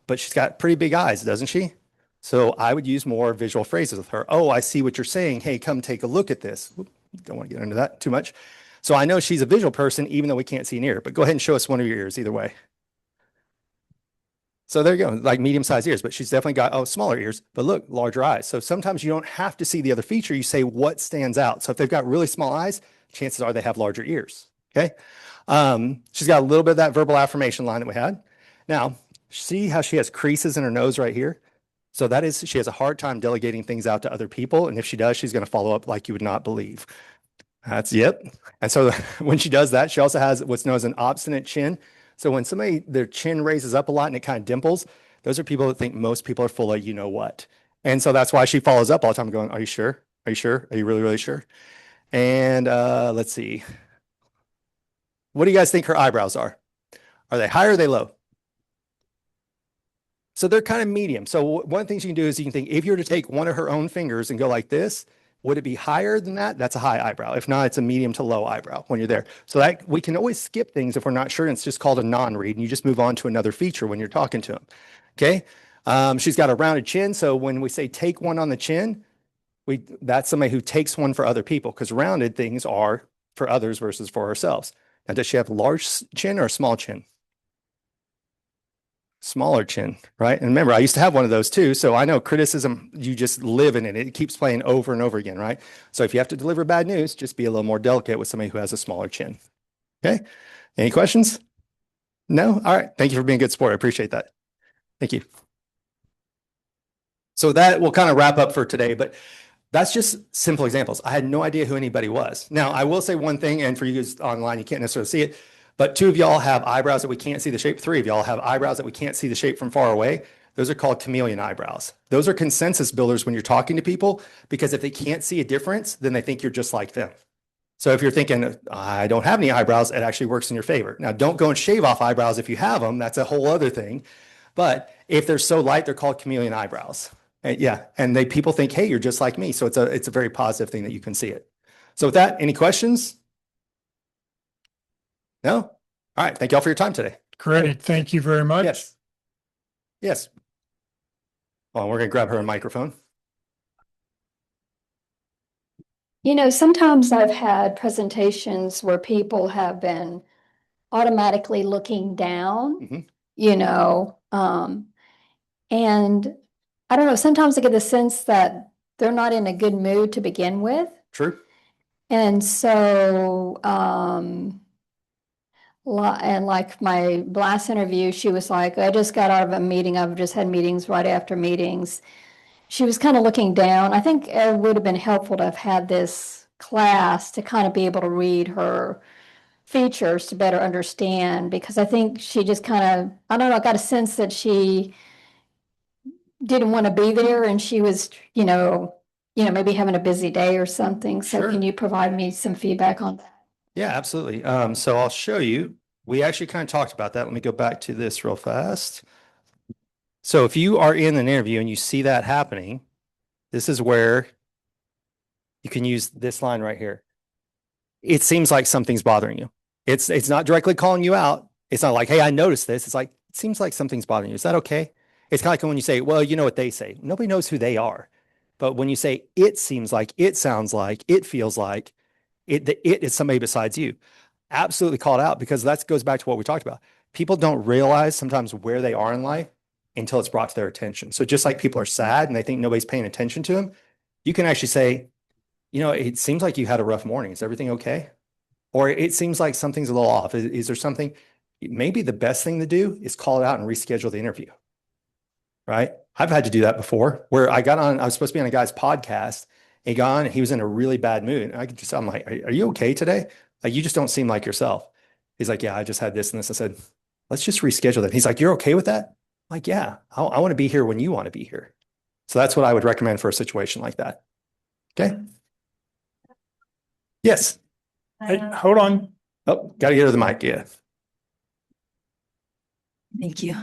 but she's got pretty big eyes, doesn't she? So I would use more visual phrases with her. Oh, I see what you're saying. Hey, come take a look at this. Don't want to get into that too much. So I know she's a visual person, even though we can't see an ear, but go ahead and show us one of your ears either way. So there you go, like medium-sized ears, but she's definitely got smaller ears, but look, larger eyes. So sometimes you don't have to see the other feature. You say what stands out. So if they've got really small eyes, chances are they have larger ears. Okay. She's got a little bit of that verbal affirmation line that we had. Now, see how she has creases in her nose right here? So that is, she has a hard time delegating things out to other people. And if she does, she's going to follow up like you would not believe. That's yep. And so when she does that, she also has what's known as an obstinate chin. So when their chin raises up a lot and it kind of dimples, those are people that think most people are full of you know what. And so that's why she follows up all the time going, are you sure? Are you sure? Are you really, really sure? And let's see. What do you guys think her eyebrows are? Are they high or are they low? So they're kind of medium. So one of the things you can do is you can think if you were to take one of her own fingers and go like this, would it be higher than that? That's a high eyebrow. If not, it's a medium to low eyebrow when you're there. So that we can always skip things if we're not sure. And it's just called a non-read. And you just move on to another feature when you're talking to them. Okay. She's got a rounded chin. So when we say take one on the chin, that's somebody who takes one for other people because rounded things are for others versus for ourselves. Now, does she have a large chin or a small chin? Smaller chin, right? And remember, I used to have one of those too. So I know criticism, you just live in it. It keeps playing over and over again, right? So if you have to deliver bad news, just be a little more delicate with somebody who has a smaller chin. Okay. Any questions? No? All right. Thank you for being a good sport. I appreciate that. Thank you. So that will kind of wrap up for today, but that's just simple examples. I had no idea who anybody was. Now, I will say one thing, and for you guys online, you can't necessarily see it, but 2 of y'all have eyebrows that we can't see the shape. 3 of y'all have eyebrows that we can't see the shape from far away. Those are called chameleon eyebrows. Those are consensus builders when you're talking to people, because if they can't see a difference, then they think you're just like them. So if you're thinking, I don't have any eyebrows, it actually works in your favor. Now, don't go and shave off eyebrows if you have them. That's a whole other thing. But if they're so light, they're called chameleon eyebrows. Yeah, and people think, hey, you're just like me. So it's a very positive thing that you can see it. So with that, any questions? No? All right. Thank you all for your time today. Great. Thank you very much. Yes. Yes. Well, we're going to grab her a microphone. You know, sometimes I've had presentations where people have been automatically looking down, you know, and I don't know, sometimes I get the sense that they're not in a good mood to begin with. True. And so, and like my last interview, she was like, I just got out of a meeting. I've just had meetings right after meetings. She was kind of looking down. I think it would have been helpful to have had this class to kind of be able to read her features to better understand, because I think she just kind of, I don't know, I got a sense that she didn't want to be there and she was, maybe having a busy day or something. So Sure. Can you provide me some feedback on that? Yeah, absolutely. So I'll show you. We actually kind of talked about that. Let me go back to this real fast. So if you are in an interview and you see that happening, this is where you can use this line right here. It seems like something's bothering you. It's not directly calling you out. It's not like, hey, I noticed this. It's like, it seems like something's bothering you. Is that okay? It's kind of like when you say, well, you know what they say. Nobody knows who they are. But when you say it seems like, it sounds like, it feels like, the it is somebody besides you. Absolutely call it out, because that goes back to what we talked about. People don't realize sometimes where they are in life until it's brought to their attention. So just like people are sad and they think nobody's paying attention to them, you can actually say, it seems like you had a rough morning. Is everything okay? Or it seems like something's a little off. Is there something? Maybe the best thing to do is call it out and reschedule the interview. Right? I've had to do that before, where I was supposed to be on a guy's podcast. He got on and he was in a really bad mood. And I'm like, are you okay today? Like, you just don't seem like yourself. He's like, yeah, I just had this and this. I said, let's just reschedule that. He's like, you're okay with that? I'm like, yeah, I want to be here when you want to be here. So that's what I would recommend for a situation like that. Okay. Yes. Hey, hold on. Oh, got to get to the mic. Yeah. Thank you.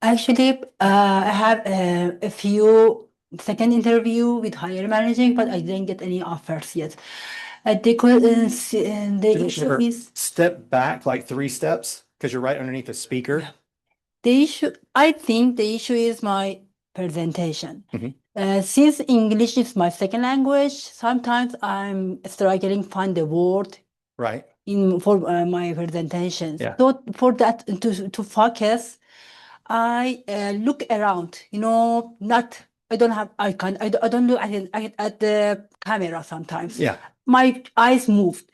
Actually, I have a few second interview with higher managing, but I didn't get any offers yet. The issue is step back like 3 steps, because you're right underneath the speaker. I think the issue is my presentation. Since English is my second language, sometimes I'm struggling to find the word right for my presentations. Yeah. So for that to focus, I look around. I don't have icon. I don't look at the camera sometimes. Yeah. My eyes move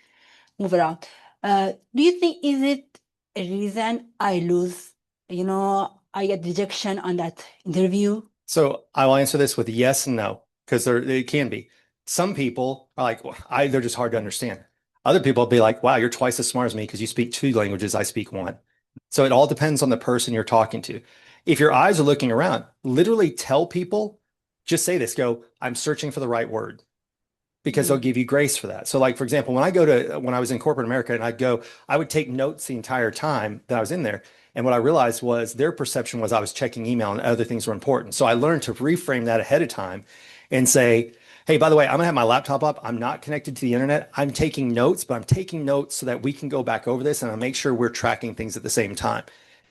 around. Do you think is it a reason I lose? I get rejection on that interview. So I will answer this with yes and no, because it can be. Some people are like, well, they're just hard to understand. Other people will be like, wow, you're twice as smart as me because you speak 2 languages, I speak 1. So it all depends on the person you're talking to. If your eyes are looking around, literally tell people, just say this, go, I'm searching for the right word, because they'll give you grace for that. So like, for example, when I was in corporate America and I would take notes the entire time that I was in there. And what I realized was their perception was I was checking email and other things were important. So I learned to reframe that ahead of time and say, hey, by the way, I'm gonna have my laptop up. I'm not connected to the internet. I'm taking notes, but I'm taking notes so that we can go back over this and I'll make sure we're tracking things at the same time.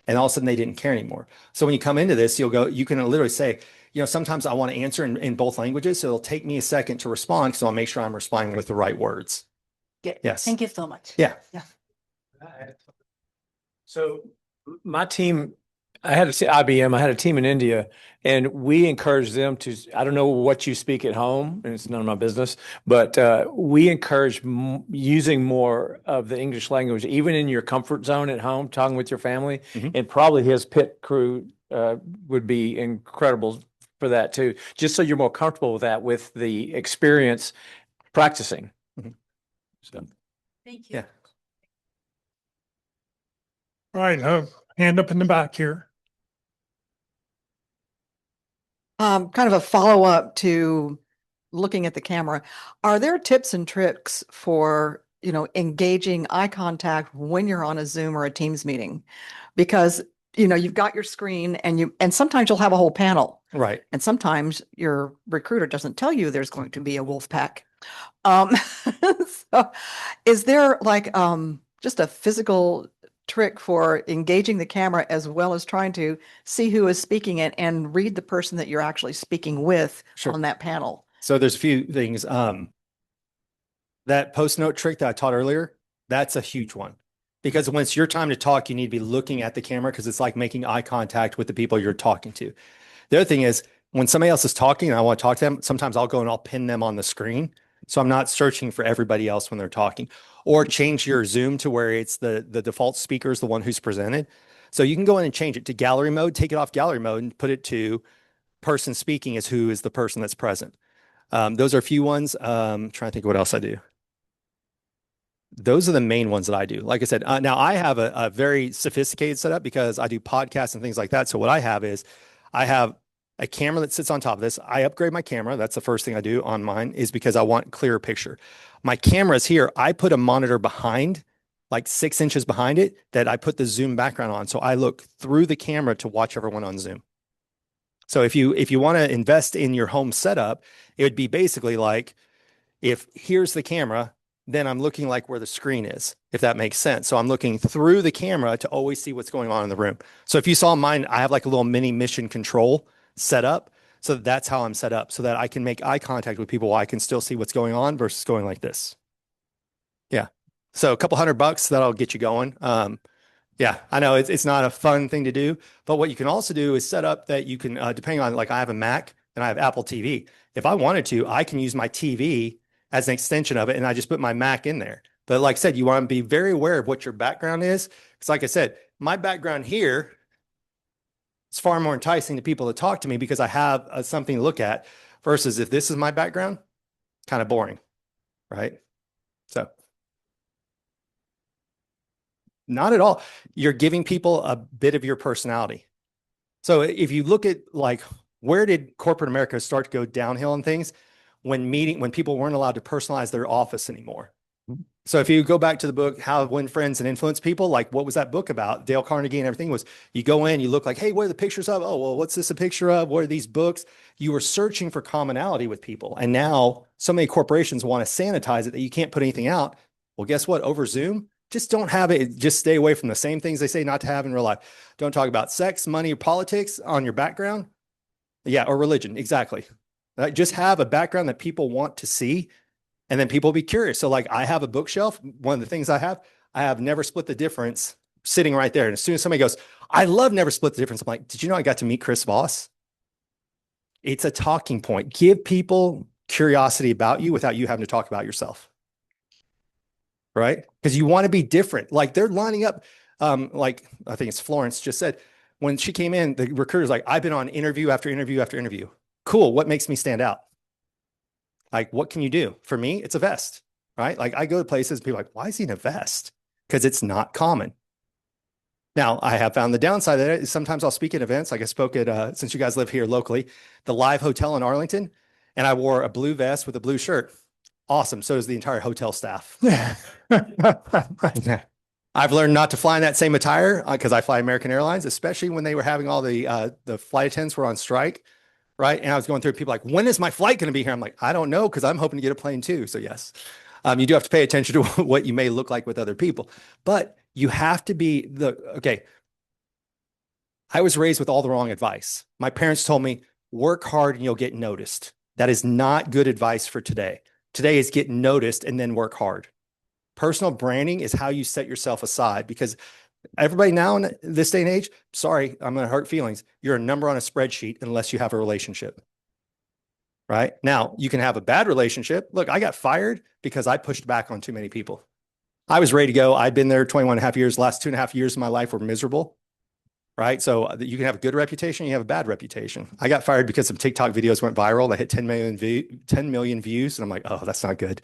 And all of a sudden they didn't care anymore. So when you come into this, you can literally say, sometimes I want to answer in both languages. So it'll take me a second to respond. So I'll make sure I'm responding with the right words. Yes. Thank you so much. Yeah. So my team, I had IBM, I had a team in India, and we encouraged them to, I don't know what you speak at home, and it's none of my business, but we encourage using more of the English language, even in your comfort zone at home, talking with your family. And probably his pit crew would be incredible for that too, just so you're more comfortable with that, with the experience practicing. So, thank you. Yeah. All right, hand up in the back here. Kind of a follow-up to looking at the camera. Are there tips and tricks for, engaging eye contact when you're on a Zoom or a Teams meeting? Because, you've got your screen and sometimes you'll have a whole panel. Right. And sometimes your recruiter doesn't tell you there's going to be a wolf pack. So is there just a physical trick for engaging the camera as well as trying to see who is speaking it and read the person that you're actually speaking with on that panel? So there's a few things. That post-note trick that I taught earlier, that's a huge one. Because when it's your time to talk, you need to be looking at the camera, because it's like making eye contact with the people you're talking to. The other thing is, when somebody else is talking and I want to talk to them, sometimes I'll go and I'll pin them on the screen. So I'm not searching for everybody else when they're talking. Or change your Zoom to where it's the default speaker is the one who's presented. So you can go in and change it to gallery mode, take it off gallery mode and put it to person speaking is who is the person that's present. Those are a few ones. Trying to think what else I do. Those are the main ones that I do. Like I said, now I have a very sophisticated setup because I do podcasts and things like that. So what I have is I have a camera that sits on top of this. I upgrade my camera. That's the first thing I do on mine, is because I want clearer picture. My camera's here. I put a monitor behind, like 6 inches behind it, that I put the Zoom background on. So I look through the camera to watch everyone on Zoom. So if you want to invest in your home setup, it would be basically like, if here's the camera, then I'm looking like where the screen is, if that makes sense. So I'm looking through the camera to always see what's going on in the room. So if you saw mine, I have like a little mini mission control set up. So that's how I'm set up so that I can make eye contact with people while I can still see what's going on versus going like this. Yeah. So a couple $100, that'll get you going. Yeah, I know it's not a fun thing to do, but what you can also do is set up that you can, depending on, like I have a Mac and I have Apple TV. If I wanted to, I can use my TV as an extension of it, and I just put my Mac in there. But like I said, you want to be very aware of what your background is. Because like I said, my background here is far more enticing to people to talk to me because I have something to look at versus if this is my background, kind of boring, right? So not at all. You're giving people a bit of your personality. So if you look at like, where did corporate America start to go downhill and things? When people weren't allowed to personalize their office anymore. So if you go back to the book, How to Win Friends and Influence People, like what was that book about? Dale Carnegie and everything was, you go in, you look like, hey, what are the pictures of? Oh, well, what's this a picture of? What are these books? You were searching for commonality with people. And now so many corporations want to sanitize it that you can't put anything out. Well, guess what? Over Zoom, just don't have it. Just stay away from the same things they say not to have in real life. Don't talk about sex, money, or politics on your background. Yeah, or religion. Exactly. Just have a background that people want to see, and then people will be curious. So like I have a bookshelf. One of the things I have Never Split the Difference sitting right there. And as soon as somebody goes, I love Never Split the Difference, I'm like, did you know I got to meet Chris Voss? It's a talking point. Give people curiosity about you without you having to talk about yourself. Right? Because you want to be different. Like they're lining up, like I think it's Florence just said, when she came in, the recruiter's like, I've been on interview after interview after interview. Cool. What makes me stand out? Like, what can you do? For me, it's a vest, right? Like I go to places and people are like, why is he in a vest? Because it's not common. Now, I have found the downside of it is sometimes I'll speak at events. Like I spoke at, since you guys live here locally, the Live Hotel in Arlington, and I wore a blue vest with a blue shirt. Awesome. So does the entire hotel staff. I've learned not to fly in that same attire because I fly American Airlines, especially when they were having all the flight attendants were on strike, right? And I was going through people like, when is my flight going to be here? I'm like, I don't know because I'm hoping to get a plane too. So yes, you do have to pay attention to what you may look like with other people, but you have to be okay. I was raised with all the wrong advice. My parents told me, work hard and you'll get noticed. That is not good advice for today. Today is get noticed and then work hard. Personal branding is how you set yourself aside because everybody now in this day and age, sorry, I'm going to hurt feelings. You're a number on a spreadsheet unless you have a relationship. Right? Now, you can have a bad relationship. Look, I got fired because I pushed back on too many people. I was ready to go. I'd been there 21 and a half years. Last 2.5 years of my life were miserable. Right? So you can have a good reputation, you have a bad reputation. I got fired because some TikTok videos went viral. They hit 10 million views. And I'm like, oh, that's not good.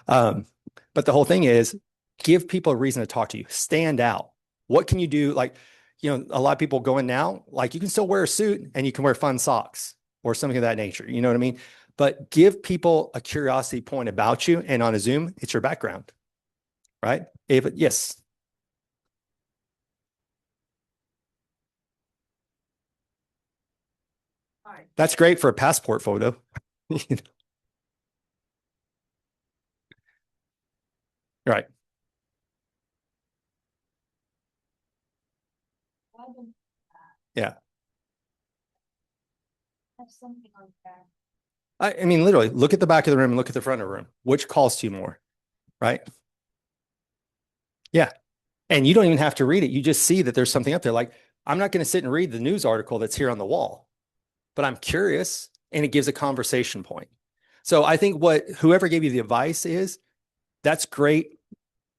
But the whole thing is give people a reason to talk to you. Stand out. What can you do? Like, a lot of people going now, like you can still wear a suit and you can wear fun socks or something of that nature. You know what I mean? But give people a curiosity point about you. And on a Zoom, it's your background, right? Yes. That's great for a passport photo. Right. Yeah. I mean, literally, look at the back of the room and look at the front of the room. Which calls to you more, right? Yeah. And you don't even have to read it. You just see that there's something up there. Like, I'm not going to sit and read the news article that's here on the wall, but I'm curious and it gives a conversation point. So I think whoever gave you the advice that's great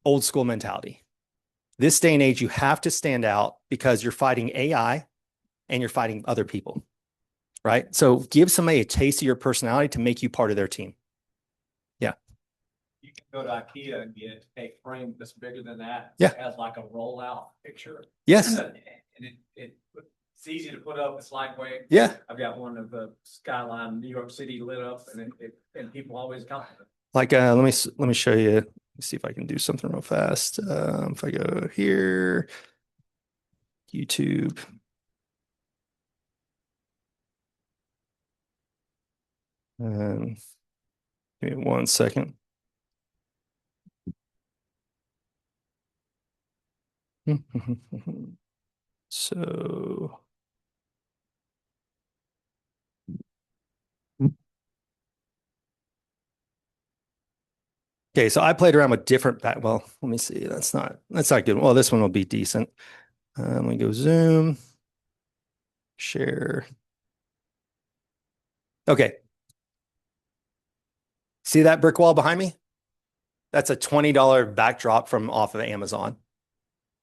old school mentality. This day and age, you have to stand out because you're fighting AI and you're fighting other people, right? So give somebody a taste of your personality to make you part of their team. Yeah. You can go to IKEA and get a frame that's bigger than that. Yeah. It has like a rollout picture. Yes. And it's easy to put up. It's lightweight. Yeah. I've got one of the skyline New York City lit up, and people always comment. Like, let me show you. Let me see if I can do something real fast. If I go here, YouTube. Give me 1 second. So Okay, so I played around with different well, let me see. That's not good. Well, this one will be decent. Let me go zoom, share. Okay. See that brick wall behind me? That's a $20 backdrop from off of Amazon.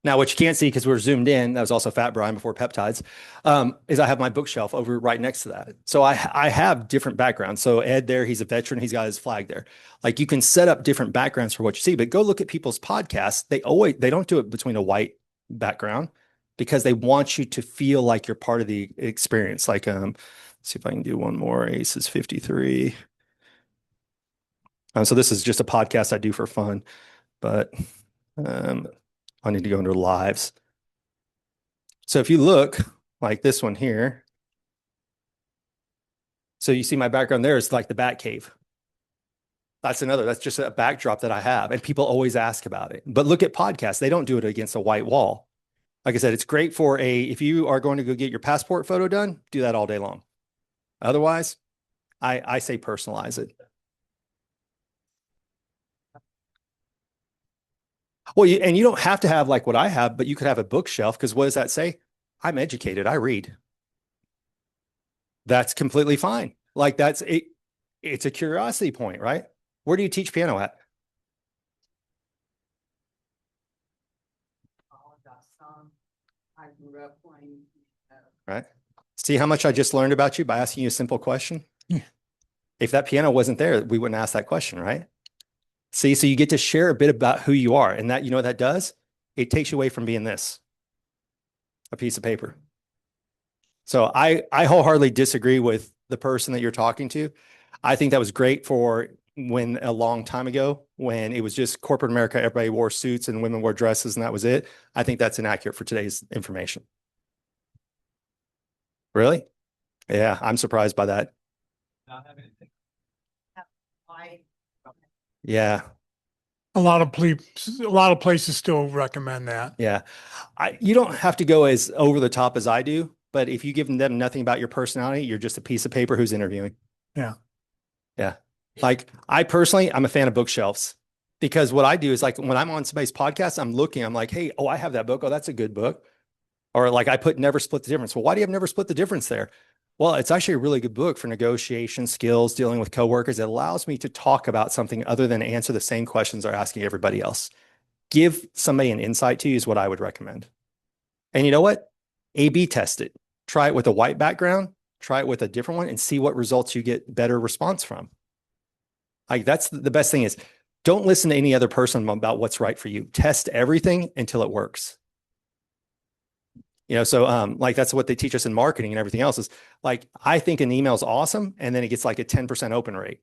Now, what you can't see because we're zoomed in, that was also Fat Brian before peptides, is I have my bookshelf over right next to that. So I have different backgrounds. So Ed there, he's a veteran, he's got his flag there. Like you can set up different backgrounds for what you see, but go look at people's podcasts. They don't do it between a white background because they want you to feel like you're part of the experience. Like, let's see if I can do one more. Ace is 53. So this is just a podcast I do for fun, but I need to go into lives. So if you look like this one here, so you see my background there is like the Bat Cave. That's just a backdrop that I have. And people always ask about it. But look at podcasts. They don't do it against a white wall. Like I said, it's great for if you are going to go get your passport photo done, do that all day long. Otherwise, I say personalize it. Well, and you don't have to have like what I have, but you could have a bookshelf because what does that say? I'm educated. I read. That's completely fine. Like that's it. It's a curiosity point, right? Where do you teach piano at? I grew up playing. Right. See how much I just learned about you by asking you a simple question? Yeah. If that piano wasn't there, we wouldn't ask that question, right? See, so you get to share a bit about who you are. And that, you know what that does? It takes you away from being this, a piece of paper. So I wholeheartedly disagree with the person that you're talking to. I think that was great for when a long time ago, when it was just corporate America, everybody wore suits and women wore dresses and that was it. I think that's inaccurate for today's information. Really? Yeah, I'm surprised by that. Yeah. A lot of places still recommend that. Yeah. You don't have to go as over the top as I do, but if you give them nothing about your personality, you're just a piece of paper who's interviewing. Yeah. Yeah. Like I'm a fan of bookshelves because what I do is like when I'm on somebody's podcast, I'm like, hey, oh, I have that book. Oh, that's a good book. Or like I put Never Split the Difference. Well, why do you have Never Split the Difference there? Well, it's actually a really good book for negotiation skills, dealing with coworkers. It allows me to talk about something other than answer the same questions they're asking everybody else. Give somebody an insight to you is what I would recommend. And you know what? A/B test it. Try it with a white background, try it with a different one and see what results you get better response from. Like that's the best thing is don't listen to any other person about what's right for you. Test everything until it works. You know, so like that's what they teach us in marketing and everything else is like, I think an email is awesome. And then it gets like a 10% open rate.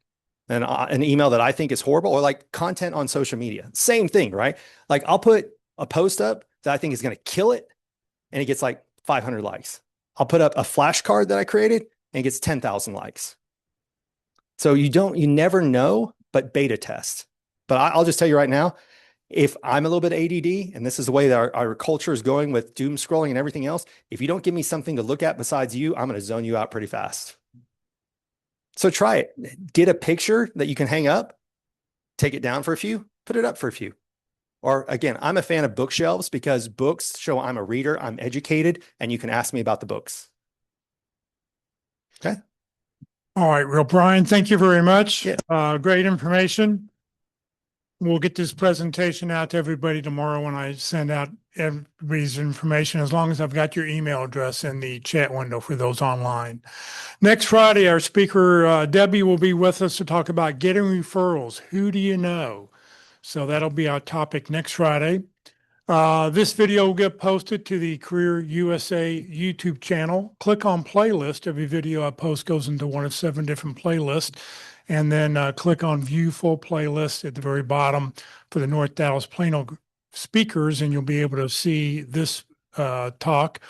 And an email that I think is horrible or like content on social media, same thing, right? Like I'll put a post up that I think is going to kill it and it gets like 500 likes. I'll put up a flashcard that I created and it gets 10,000 likes. So you never know, but beta test. But I'll just tell you right now, if I'm a little bit ADD and this is the way that our culture is going with doom scrolling and everything else, if you don't give me something to look at besides you, I'm going to zone you out pretty fast. So try it. Get a picture that you can hang up, take it down for a few, put it up for a few. Or again, I'm a fan of bookshelves because books show I'm a reader, I'm educated, and you can ask me about the books. Okay. All right. Well, Brian, thank you very much. Yeah. Great information. We'll get this presentation out to everybody tomorrow when I send out everybody's information, as long as I've got your email address in the chat window for those online. Next Friday, our speaker, Debbie, will be with us to talk about getting referrals. Who do you know? So that'll be our topic next Friday. This video will get posted to the Career USA YouTube channel. Click on playlist. Every video I post goes into one of 7 different playlists. And then click on view full playlist at the very bottom for the North Dallas Plano speakers, and you'll be able to see this talk.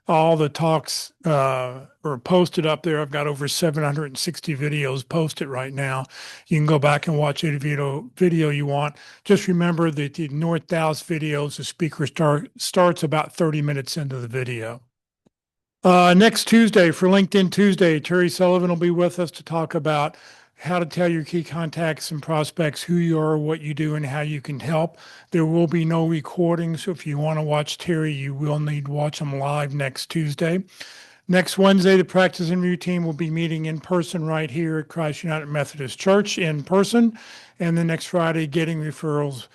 All the talks are posted up there. I've got over 760 videos posted right now. You can go back and watch any video you want. Just remember that the North Dallas videos, the speaker starts about 30 minutes into the video. Next Tuesday, for LinkedIn Tuesday, Terry Sullivan will be with us to talk about how to tell your key contacts and prospects who you are, what you do, and how you can help. There will be no recording, so if you want to watch Terry, you will need to watch them live next Tuesday. Next Wednesday, the practice interview team will be meeting in person right here at Christ United Methodist Church in person. And the next Friday, getting referrals.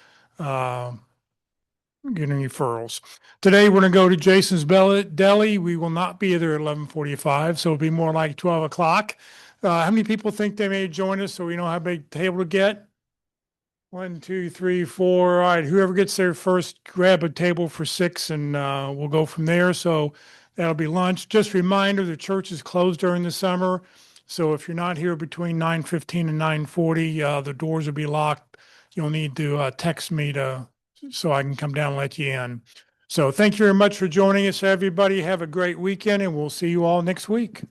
Today, we're going to go to Jason's Deli. We will not be there at 11:45, so it'll be more like 12 o'clock. How many people think they may join us so we know how big the table to get? 1, 2, 3, 4. All right, whoever gets there first, grab a table for 6 and we'll go from there. So that'll be lunch. Just a reminder, the church is closed during the summer. So if you're not here between 9:15 and 9:40, the doors will be locked. You'll need to text me so I can come down and let you in. So thank you very much for joining us, everybody. Have a great weekend, and we'll see you all next week.